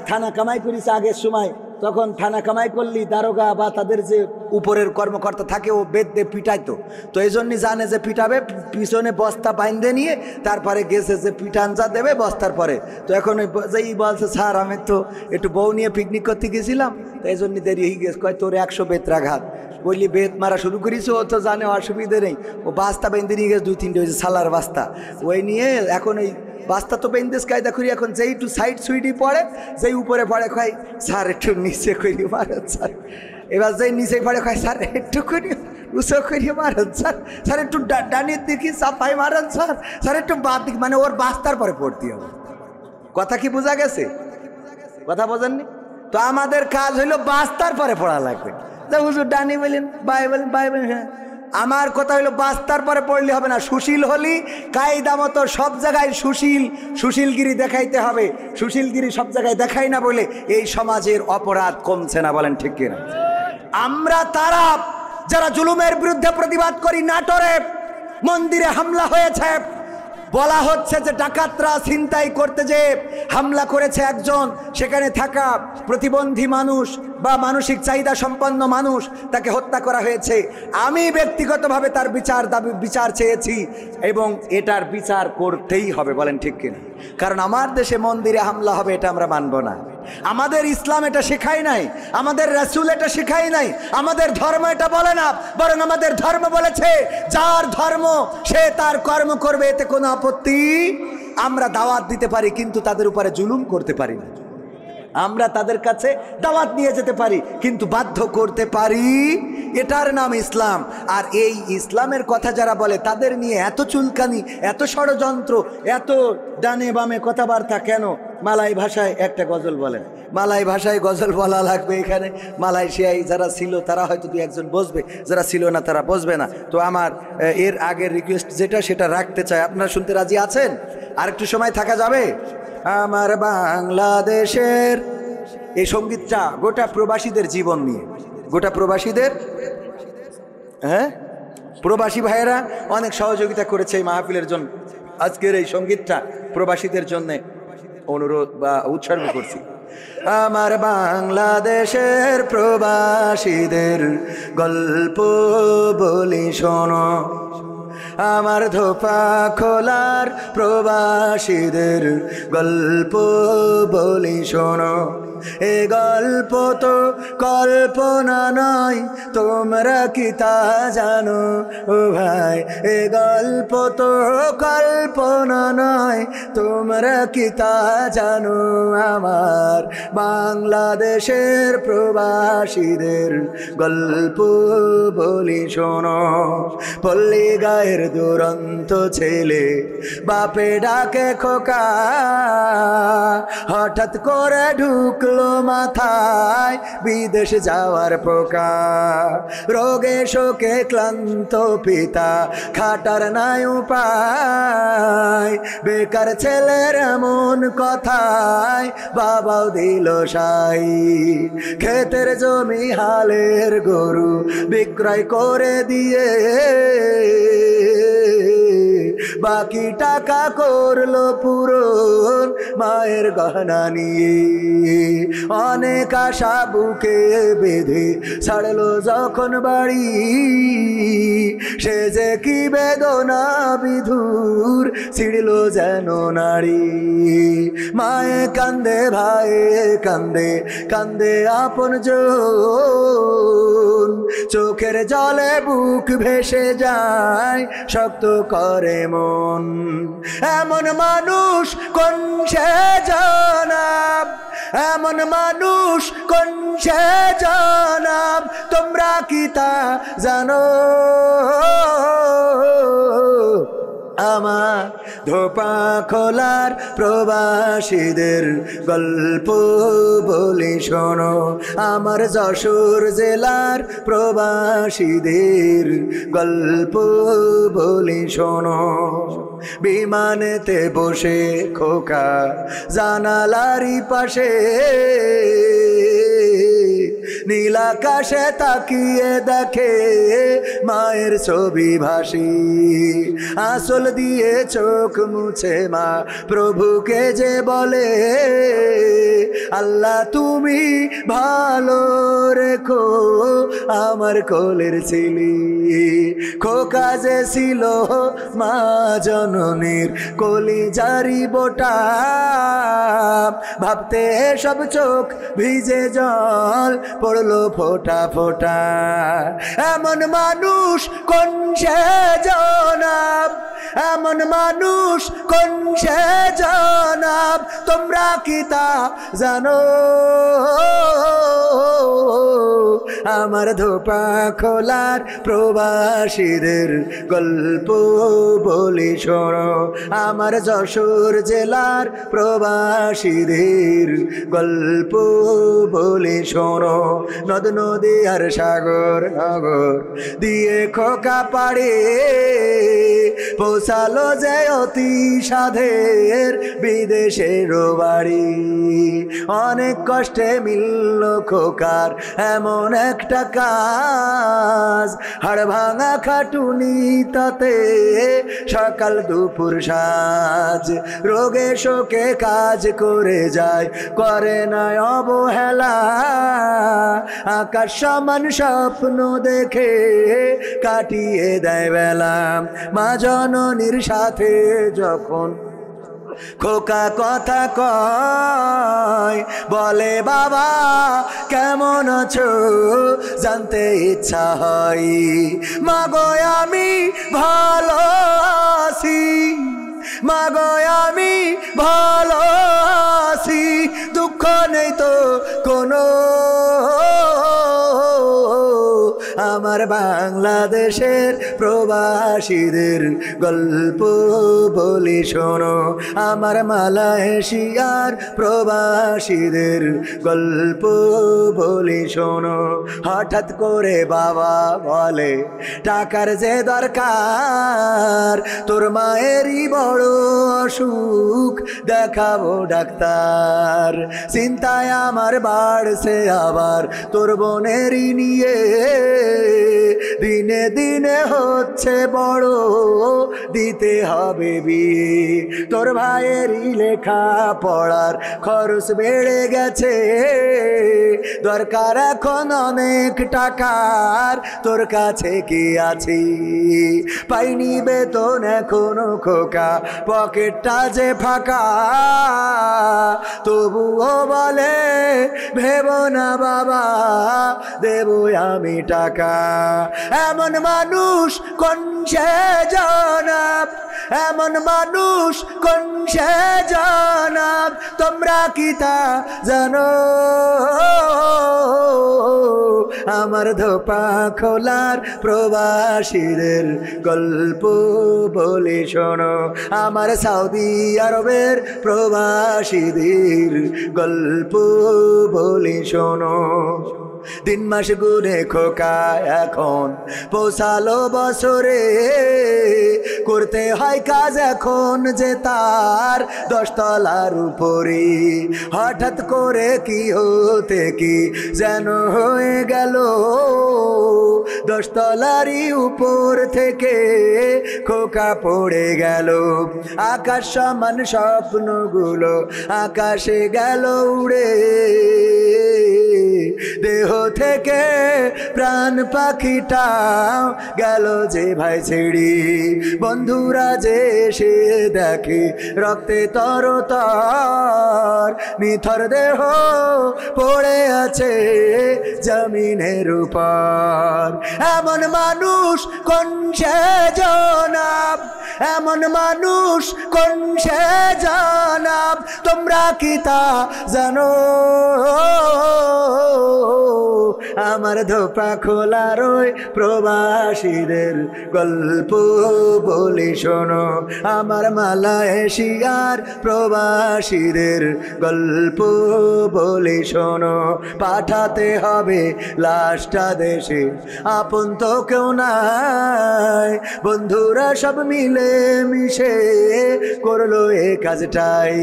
S1: থানা কামাই করেছে আগের সময়, তখন থানা কামাই করলি দারোগা বা তাদের যে উপরের কর্মকর্তা থাকে, ও বেদে পিটাইতো। তো এই জন্যই জানে যে পিটাবে, পিছনে বস্তা বাইন্ধে নিয়ে তারপরে গেছে যে পিঠান যা দেবে বস্তার পরে। তো এখন ওই যেই বলছে, স্যার আমি তো একটু বউ নিয়ে পিকনিক করতে গেছিলাম, তো এই জন্য দেরি হয়ে গেছে। কয় তোর 100 বেত্রাঘাত। বললি বেত মারা শুরু করেছে, ও তো জানে অসুবিধে নেই। ও বাস্তা বেঁধে নিয়ে গেছে 2-3টে, ওই যে সালার বাস্তা, ওই নিয়ে এখন ওই বাস্তা তো বেঁধেস কায়দা করি। এখন যেই একটু সাইড সুইডি পড়ে, যেই উপরে পড়ে কয় স্যার একটু নিচে করি মারেন স্যার। এবার যেই নিচে পড়ে কয় স্যার একটু করি উঁচু করিয়ে মারেন স্যার, স্যার একটু ডানির দিকে চাপাই মারেন স্যার, স্যার একটু বাদ দিক, মানে ওর বাস্তার পরে পড়তে হবে। কথা কি বোঝা গেছে? কথা বোঝেননি তো? আমাদের কাজ হইলো বাস্তার পরে পড়া লাগবে। হুজুর ডানি বলেন, বাই বলেন, বাই বলেন, হ্যাঁ আমার কথা হইলো বাস্তার পরে পড়লে হবে না। সুশীল হলি কায়দা মতো সব জায়গায় সুশীলগিরি দেখাইতে হবে। সুশীলগিরি সব জায়গায় দেখাই না বলে এই সমাজের অপরাধ কমছে না, বলেন ঠিক কিনা? আমরা তারা যারা জুলুমের বিরুদ্ধে প্রতিবাদ করি, নাটোরে মন্দিরে হামলা হয়েছে, বলা হচ্ছে যে ডাকাতরা ছিনতাই করতে যে হামলা করেছে একজন, সেখানে থাকা প্রতিবন্ধী মানুষ বা মানসিক চাহিদা সম্পন্ন মানুষ, তাকে হত্যা করা হয়েছে। আমি ব্যক্তিগতভাবে তার বিচার চেয়েছি এবং এটার বিচার করতেই হবে, বলেন ঠিক কিনা? কারণ আমার দেশে মন্দিরে হামলা হবে এটা আমরা মানব না। আমাদের ইসলাম এটা শেখায় নাই, আমাদের রাসূল এটা শেখায় নাই, আমাদের ধর্ম এটা বলে না। বরং আমাদের ধর্ম বলেছে যার ধর্ম সে তার কর্ম করবে, এতে কোনো আপত্তি। আমরা দাওয়াত দিতে পারি কিন্তু তাদের উপরে জুলুম করতে পারি না। আমরা তাদের কাছে দাওয়াত নিয়ে যেতে পারি কিন্তু বাধ্য করতে পারি, এটার নাম ইসলাম। আর এই ইসলামের কথা যারা বলে তাদের নিয়ে এত চুলকানি, এত ষড়যন্ত্র, এত ডানে বামে কথাবার্তা কেন? মালাই ভাষায় একটা গজল বলেন, মালাই ভাষায় গজল বলা লাগবে এখানে। মালয়েশিয়ায় যারা ছিল তারা হয়তো দুই একজন বসবে, যারা ছিল না তারা বসবে না। তো আমার এর আগের রিকোয়েস্ট যেটা সেটা রাখতে চাই। আপনারা শুনতে রাজি আছেন? আর একটু সময় থাকা যাবে? আমার বাংলাদেশের এই সঙ্গীতটা গোটা প্রবাসীদের জীবন নিয়ে, গোটা প্রবাসীদের, হ্যাঁ প্রবাসী ভাইয়েরা অনেক সহযোগিতা করেছে এই মাহফিলের জন্য। আজকের এই সঙ্গীতটা প্রবাসীদের জন্য অনুরোধ বা উৎসর্গ করছি। আমার বাংলাদেশের প্রবাসীদের গল্প বলি শোনো, আমার ধোপা খোলার প্রবাসীদের গল্প বলি শোনো। এ গল্প তো কল্পনা নয়, তোমরা কি তা জানো ও ভাই? এ গল্প তো কল্পনা নয়, তোমরা কি তা জানো? আমার বাংলাদেশের প্রবাসীদের গল্প বলি শোনো। পল্লী গায়ের দুরন্ত ছেলে বাপে ডাকে খোকা, হঠাৎ করে ঢুকলো মাথায় বিদেশ যাওয়ার পোকা। রোগে শোকে ক্লান্ত পিতা খাটার নাই উপায়, বেকার ছেলের এমন কথায় বাবাও দিল সাই। ক্ষেতের জমি হালের গরু বিক্রয় করে দিয়ে বাকি টাকা করলো পূরণ মায়ের গহনা নিয়ে। অনেক আশা বুকে বেঁধে ছাড়লো যখন বাড়ি, সে যে কি বেদনা বিধুর ছিড়লো যেন নারী। মায়ে কান্দে, ভাইয়ে কান্দে, কান্দে আপন জন, চোখের জলে বুক ভেসে যায়, শক্ত করে মন। এমন মানুষ কোন সে জনাব, এমন মানুষ কোন সে জনাব, তোমরা কি তা জানো? আমার ধোপা খোলার প্রবাসীদের গল্প বলি শোনো, আমার যশোর জেলার প্রবাসীদের গল্প বলি শোনো। বিমানেতে বসে খোকা জানালারি পাশে, নীল আকাশে তাকিয়ে দেখে মায়ের ছবি ভাসি। আঁচল দিয়ে চোখ মুছে মা প্রভুকে যে বলে, আল্লাহ তুমি ভালো রেখো আমার কোলের ছেলে। খোকা যে ছিল মা জননীর কলিজারি বোটা, ভাবতে সব চোখ ভিজে জল পড়লো ফোঁটা ফোঁটা। এমন মানুষ কোন সে জনাব, এমন মানুষ কোন সে জনাব তোমরা কি তা জানো আমার ধোপা খোলার প্রবাসীদের গল্প বলি শোনো আমার যশোর জেলার প্রবাসীদের গল্প বলি শোনো নদ নদী আর সাগর নগর দিয়ে খোকা পাড়ে পৌঁছালো যে অতি সাধের বিদেশের বাড়ি অনেক কষ্টে মিলল খোকার এমন একটা কাজ হাড় ভাঙা খাটুনি তাতে সকাল দুপুর সাজ রোগে শোকে কাজ করে যায় করে না অবহেলা আকাশ সমান স্বপ্ন দেখে কাটিয়ে দেয় বেলা মা জননীর সাথে যখন খোকা কথা কয় বলে বাবা কেমন আছো জানতে ইচ্ছা হয় মাগো আমি ভালো আছি মাগো আমি ভালো আছি দুঃখ নেই তো কোনো আমার বাংলাদেশের প্রবাসীদের গল্প বলি শোনো আমার মালয়েশিয়ার প্রবাসীদের গল্প বলি শোনো হঠাৎ করে বাবা বলে টাকার যে দরকার তোর মায়েরই বড় অসুখ দেখাবো ডাক্তার চিন্তায় আমার বাড়ছে আবার তোর বোনেরই নিয়ে দিনে দিনে হচ্ছে বড় দিতে হবে বিয়ে তোর ভাইয়েরই লেখা পড়ার খরচ বেড়ে গেছে দরকার এখন অনেক টাকার তোর কাছে কি আছে পাইনি বেতন এখনো খোকা পকেটটা যে ফাঁকা তবুও বলে ভেবো না বাবা দেবো আমি টাকা এমন মানুষ কোন সে জনাব এমন মানুষ কোন সে জনাব তোমরা কি তা জানো আমার ধোপা খোলার প্রবাসীদের গল্প বলি শোনো আমার সৌদি আরবের প্রবাসীদের গল্প বলি শোনো দিন মাস গুনে খোকা এখন পৌঁছালো বছরে করতে হয় কাজ এখন যে তার 10 তলার উপরে হঠাৎ করে কি হতে কি যেন হয়ে গেল 10 তলারই উপর থেকে খোকা পড়ে গেল আকাশ সমান স্বপ্নগুলো আকাশে গেল উড়ে দেহ থেকে প্রাণ পাখিটা গেল যে ভাই ছেড়ে বন্ধুরা যে এসে দেখে রক্তে তরতার নিথর দেহ পড়ে আছে জমিনের উপর এমন মানুষ কোন সে জনাব এমন মানুষ কোন সে জনাব তোমরা কি তা জানো আমার ধোপা খোলার ওই প্রবাসীদের গল্প বলি শোনো আমার মালয়েশিয়ার প্রবাসীদের গল্প বলি শোনো পাঠাতে হবে লাশটা দেশে আপন তো কেউ নাই বন্ধুরা সব মিলে মিশে করলো এ কাজটাই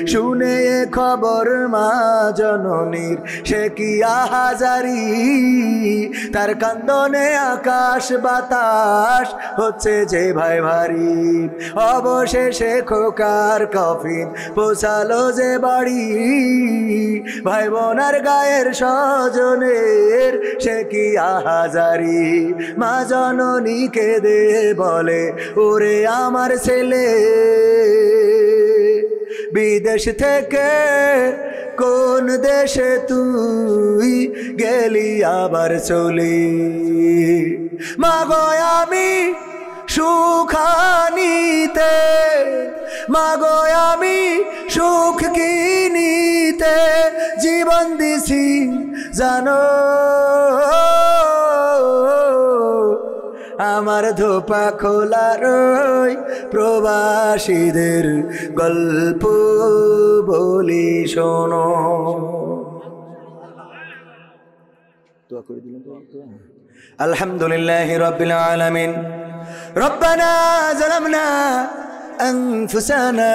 S1: শুনে এ খবর মা জননীর সে কি আহাজারি তার কান্দনে আকাশ বাতাস হচ্ছে যে ভাই ভারী অবশেষে খোকার কফিন পৌঁছালো যে বাড়ি ভাই বোনার গায়ের স্বজনের সে কি আহাজারি মা জননী কেঁদে বলে ওরে আমার ছেলে বিদেশ থেকে কোন দেশে তুই গেলি আবার চলি মাগো আমি সুখানিতে, মাগো আমি সুখ কিনিতে জীবন দিছি জানো, আমার ধোপা খোলা রই প্রবাসীদের গল্প বলি শোনো। আলহামদুলিল্লাহি রাব্বিল আলামিন। রব্বানা যালামনা أنفسنا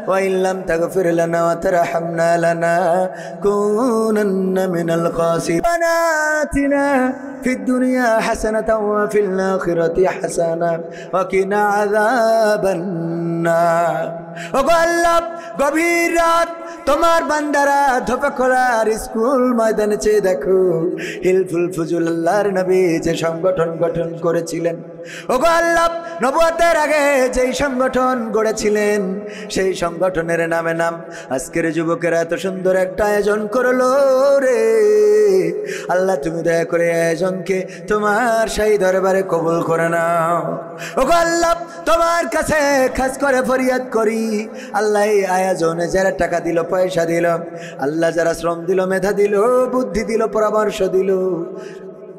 S1: وإن لم تغفر لنا وترحمنا لنكونن من الخاسرين. ربنا آتنا في الدنيا حسنة وفي الآخرة حسنة وقنا عذاب النار. وقال গভীর রাত তোমার বান্দারা ধোপা খোলার স্কুল ময়দানে চেয়ে দেখো, হিলফুল ফুজুল আল্লাহর নবী যে সংগঠন গঠন করেছিলেন, ওগো আল্লাহ নবুয়তের আগে যেই সংগঠন গড়েছিলেন সেই সংগঠনের নামে নাম আজকের যুবকেরা এত সুন্দর একটা আয়োজন করলো রে আল্লাহ, তুমি দয়া করে আয়োজনকে তোমার সেই দরবারে কবুল করে নাও। ওগো আল্লাহ তোমার কাছে খাস করে ফরিয়াদ করি, আল্লাহ এই আয়োজনে যারা টাকা দিল, পয়সা দিল, আল্লাহ যারা শ্রম দিল, মেধা দিল, বুদ্ধি দিল, পরামর্শ দিল,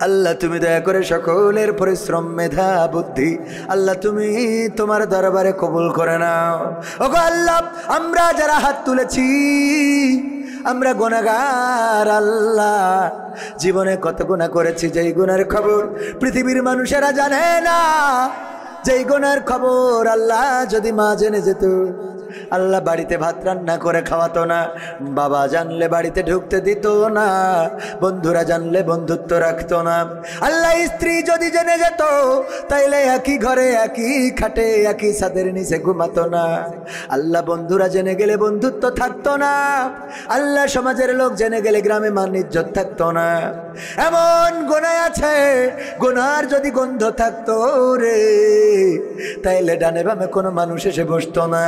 S1: আল্লাহ তুমি দয়া করে সকলের পরিশ্রম, মেধা, বুদ্ধি আল্লাহ তুমি তোমার দরবারে কবুল করে নাও। ওগো আল্লাহ আমরা যারা হাত তুলেছি আমরা গুনাহগার, আল্লাহ জীবনে কত গুনাহ করেছি যেই গুনার খবর পৃথিবীর মানুষেরা জানে না, যেই গুনার খবর আল্লাহ যদি মা জেনে যেত আল্লাহ বাড়িতে ভাত রান্না করে খাওয়াতো না, বাবা জানলে বাড়িতে ঢুকতে দিত না, বন্ধুরা জানলে বন্ধুত্ব রাখতো না, আল্লাহ স্ত্রী যদি জেনে যেত তাইলে একই ঘরে একই খাটে একই ছাদের নিচে ঘুমাতো না, আল্লাহ বন্ধুরা জেনে গেলে বন্ধুত্ব থাকতো না, আল্লাহ সমাজের লোক জেনে গেলে গ্রামে মান ইজ্জত থাকতো না। এমন গুনাহ আছে, গুনার যদি গন্ধ থাকতো রে তাইলে ডানে বামে কোনো মানুষ এসে বসতো না।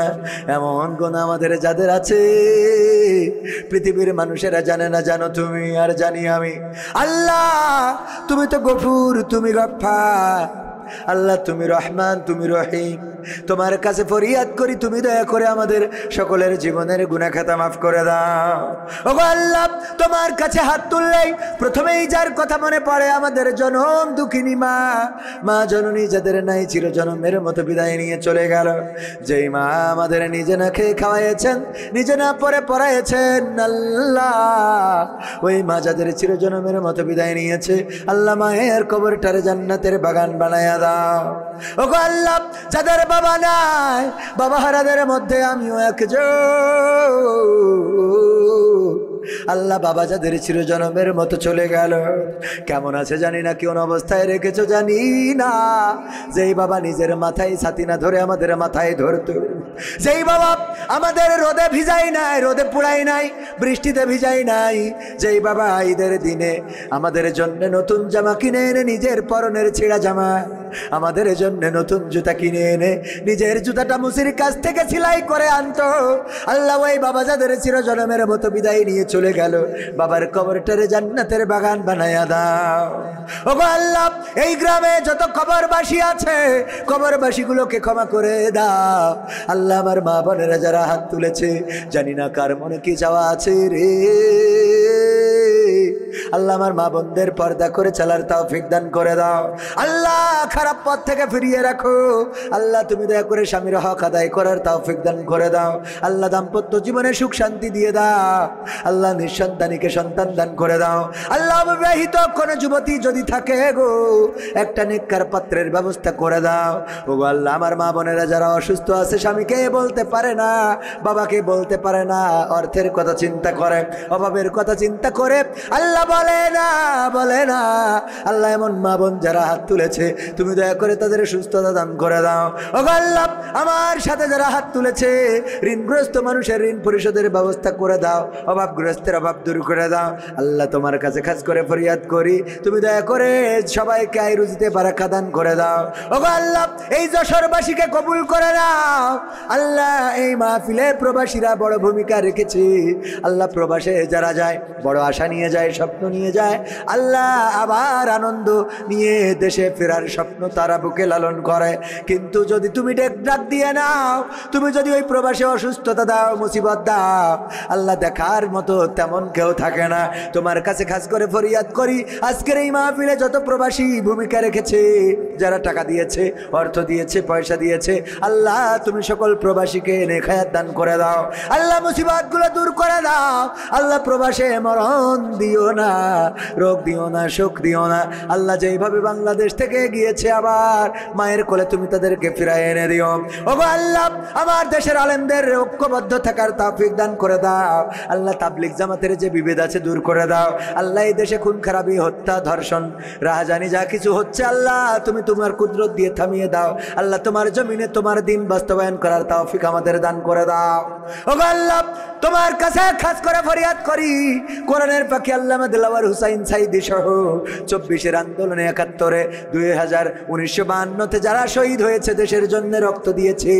S1: এমন গুনাহ আমাদের যাদের আছে পৃথিবীর মানুষেরা জানে না, জানো তুমি আর জানি আমি। আল্লাহ তুমি তো গফুর, তুমি গফফার, আল্লাহ তুমি রহমান, তুমি রহিম, তোমার কাছে ফরিয়াদ করি তুমি দয়া করে আমাদের সকলের জীবনের গুনাহ খাতা মাফ করে দাও। ওগো আল্লাহ তোমার কাছে হাত তুললেই প্রথমেই যার কথা মনে পড়ে আমাদের জনম দুঃখিনী মা, মা জননী যাদের নাই চির জনমের মতো বিদায় নিয়ে চলে গেল, যেই মা আমাদের নিজে না খেয়ে খাওয়াইছেন, নিজে না পরে পড়াইছেন, আল্লাহ ওই মা যাদের চির জনমের মতো বিদায় নিয়েছে আল্লাহ মায়ের কবরটারে জান্নাতের বাগান বানায়া দাও। ওগো আল্লাহ যাদের বাবা নাই, বাবা হারাদের মধ্যে আমিও একজন, আল্লাহ বাবা যাদের চিরজনমের মতো চলে গেল, কেমন আছে জানি না, কোন অবস্থায় রেখেছো জানি না, যেই বাবা নিজের মাথায় ছাতি না ধরে আমাদের মাথায় ধরতো, যেই বাবা আমাদের রোদে ভিজাই নাই, রোদে পুড়াই নাই, বৃষ্টিতে ভিজাই নাই, যেই বাবা ঈদের দিনে আমাদের জন্য নতুন জামা কিনে এনে নিজের পরনের ছেঁড়া জামা আমাদের জন্য নতুন জুতা কিনে এনে নিজের জুতাটা মুসির কাছ থেকে সেলাই করে আনতো, আল্লাহ ওই বাবা যাদের চিরজনমের মতো বিদায় নিয়ে চলে গেল বাবার কবরটারে জান্নাতের বাগান বানায়া দাও। ওগো আল্লাহ এই গ্রামে যত কবরবাসী আছে কবরবাসীগুলোকে ক্ষমা করে দাও। আল্লাহ আমার মা বোনেরা যারা হাত তুলেছে জানি না কার মনে কি যাওয়া আছে রে, আল্লাহ আমার মা বোনদের পর্দা করে চলার তৌফিক দান করে দাও। আল্লাহ খারাপ পথ থেকে ফিরিয়ে রাখো। আল্লাহ তুমি দয়া করে স্বামীর হক আদায় করার তৌফিক দান করে দাও। আল্লাহ দাম্পত্য জীবনে সুখ শান্তি দিয়ে দাও। আল্লাহ নিঃসন্তানীকে সন্তান দান করে দাও। আল্লাহ অবিবাহিত কোনো যুবতী যদি থাকে গো একটা নেককার পাত্রের ব্যবস্থা করে দাও। ওগো আল্লাহ আমার মা বোনেরা যারা অসুস্থ আছে, স্বামীকে বলতে পারে না, বাবাকে বলতে পারে না, অর্থের কথা চিন্তা করে, অভাবের কথা চিন্তা করে আল্লাহ বলে না আল্লাহ এমন মা বোন যারা হাত তুলেছে তুমি দয়া করে তাদের সুস্থতা দান করে দাও। ওগো আল্লাহ আমার সাথে যারা হাত তুলেছে ঋণগ্রস্ত মানুষের ঋণ পরিশোধের ব্যবস্থা করে দাও, অভাবগ্রস্তের অভাব দূর করে দাও। আল্লাহ তোমার কাছে খাস করে ফরিয়াদ করি তুমি দয়া করে সবাইকে আয় রুজিতে বারাকা দান করে দাও। ওগো আল্লাহ এই যশোরবাসীকে কবুল করে নাও। আল্লাহ এই মাহফিলে প্রবাসীরা বড় ভূমিকা রেখেছে। আল্লাহ প্রবাসে যারা যায় বড় আশা নিয়ে যায়, স্বপ্ন নিয়ে যায়, আল্লাহ আবার আনন্দ নিয়ে দেশে ফেরার স্বপ্ন তারা বুকে লালন করে। কিন্তু যদি তুমি ডাক দিয়ে নাও, তুমি যদি ওই প্রবাসে অসুস্থতা দাও, মুসিবত দাও, আল্লাহ দেখার মতো তেমন কেউ থাকে না। তোমার কাছে খাস করে ফরিয়াদ করি, আজকের এই মাহফিলে যত প্রবাসী ভূমিকা রেখেছে, যারা টাকা দিয়েছে, অর্থ দিয়েছে, পয়সা দিয়েছে, আল্লাহ তুমি সকল প্রবাসীকে নেখায়াত দান করে দাও। আল্লাহ মুসিবতগুলো দূর করে দাও। আল্লাহ প্রবাসে মরণ দিও না, রোগ দিও না, শোক দিও না। আল্লাহ যেইভাবে বাংলাদেশ থেকে গিয়েছে আবার মায়ের কোলে তুমি তাদেরকে ফিরায় এনে দিও। ওগো আল্লাহ, আমার দেশের আলেমদের ঐক্যবদ্ধ থাকার তৌফিক দান করে দাও। আল্লাহ তাবলিগ জামাতের যে বিভেদ আছে দূর করে দাও। আল্লাহ এই দেশে খুন খারাপি, হত্যা, ধর্ষণ, রাহাজানি যা কিছু হচ্ছে, আল্লাহ তুমি তোমার কুদরত দিয়ে থামিয়ে দাও। আল্লাহ তোমার জমিনে তোমার দিন বাস্তবায়ন করার তৌফিক আমাদের দান করে দাও। ওগো আল্লাহ, তোমার কাছে খাস করে ফরিয়াদ করি, কোরআনের পাখি আল্লামা দিলওয়ার হুসাইন সাইদি সহ 24-এর আন্দোলনে, 71-এ, 1952-তে যারা শহীদ হয়েছে, দেশের জন্য রক্ত দিয়েছে,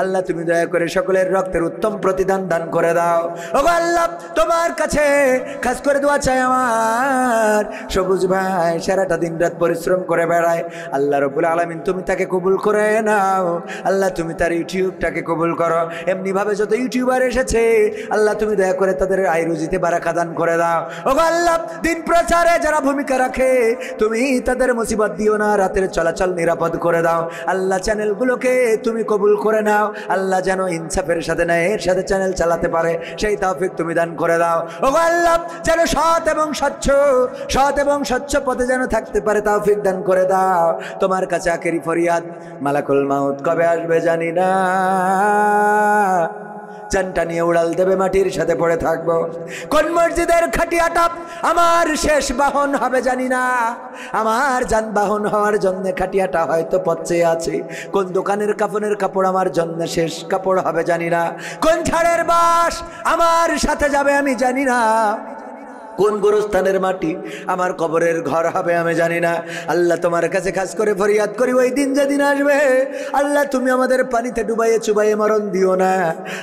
S1: আল্লাহ তুমি দয়া করে সকলের রক্তের উত্তম প্রতিদান দান করে দাও। ওগো আল্লাহ, তোমার কাছে খাস করে দোয়া চাই, আমার সবুজ ভাই সারাটা দিন রাত পরিশ্রম করে বেড়ায়, আল্লাহ রব্বুল আলামিন তুমি তাকে কবুল করে নাও। আল্লাহ তুমি তার ইউটিউবটাকে কবুল করো। এমনিভাবে যত ইউটিউবার এসেছে, আল্লাহ তুমি দয়া করে তাদের আয় রুজিতে বারাকা দান করে দাও। ওগো আল্লাহ, দিন প্রচারে যারা ভূমিকা রাখে, তুমি তাদের মুসিবত দিও না, রাতের চলাচল নিরাপদ করে দাও। আল্লাহ চ্যানেলগুলোকে তুমি কবুল করে নাও। আল্লাহ যেন ইনসাফের সাথে ন্যায়ের সাথে চ্যানেল চালাতে পারে, সেই তৌফিক তুমি দান করে দাও। ওগো আল্লাহ, যেন সৎ এবং স্বচ্ছ পথে যেন থাকতে পারে, তৌফিক দান করে দাও। তোমার কাছে আখেরি ফরিয়াদ, মালাকুল মাউত কবে আসবে জানি না, জানটা নিয়ে উড়াল দেবে, মাটির সাথে পড়ে থাকবো। কোন মসজিদের খাটিয়াটা আমার শেষ বাহন হবে জানি না, আমার যানবাহন হওয়ার জন্য খাটিয়াটা হয়তো পচে আছে। কোন দোকানের কাফনের কাপড় আমার জন্য শেষ কাপড় হবে জানি না, কোন ঝাড়ের বাস আমার সাথে যাবে আমি জানি না, কোন গোরস্থানের মাটি আমার কবরের ঘর হবে আমি জানি না। আল্লাহ তোমার কাছে খাস করে ফরিয়াদ করি, ওই দিন যেদিন আসবে, আল্লাহ তুমি আমাদের পানিতে ডুবাইয়ে চুবাইয়ে মরণ দিও না।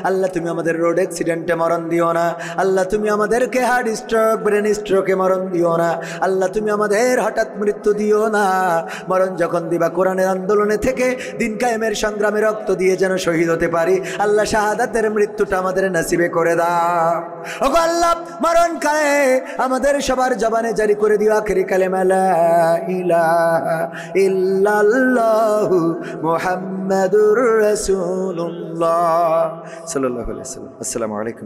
S1: আল্লাহ তুমি আমাদের রোড অ্যাক্সিডেন্টে মরণ দিও না। আল্লাহ তুমি আমাদেরকে হার্ট স্ট্রোক, ব্রেন স্ট্রোকে মরণ দিও না। আল্লাহ তুমি আমাদের হঠাৎ মৃত্যু দিও না। মরণ যখন দিবা, কোরআনের আন্দোলনে থেকে দিন কায়েমের সংগ্রামে রক্ত দিয়ে যেন শহীদ হতে পারি। আল্লাহ শাহাদাতের মৃত্যুটা আমাদের নসিবে করে দাও। ওগো আল্লাহ, মরণকালে আমাদের সবার জবানে জারি করে দিও আখেরি কালেমা লা ইলাহা ইল্লাল্লাহু মুহাম্মাদুর রাসূলুল্লাহ সাল্লাল্লাহু আলাইহি ওয়াসাল্লাম। আসসালামু আলাইকুম।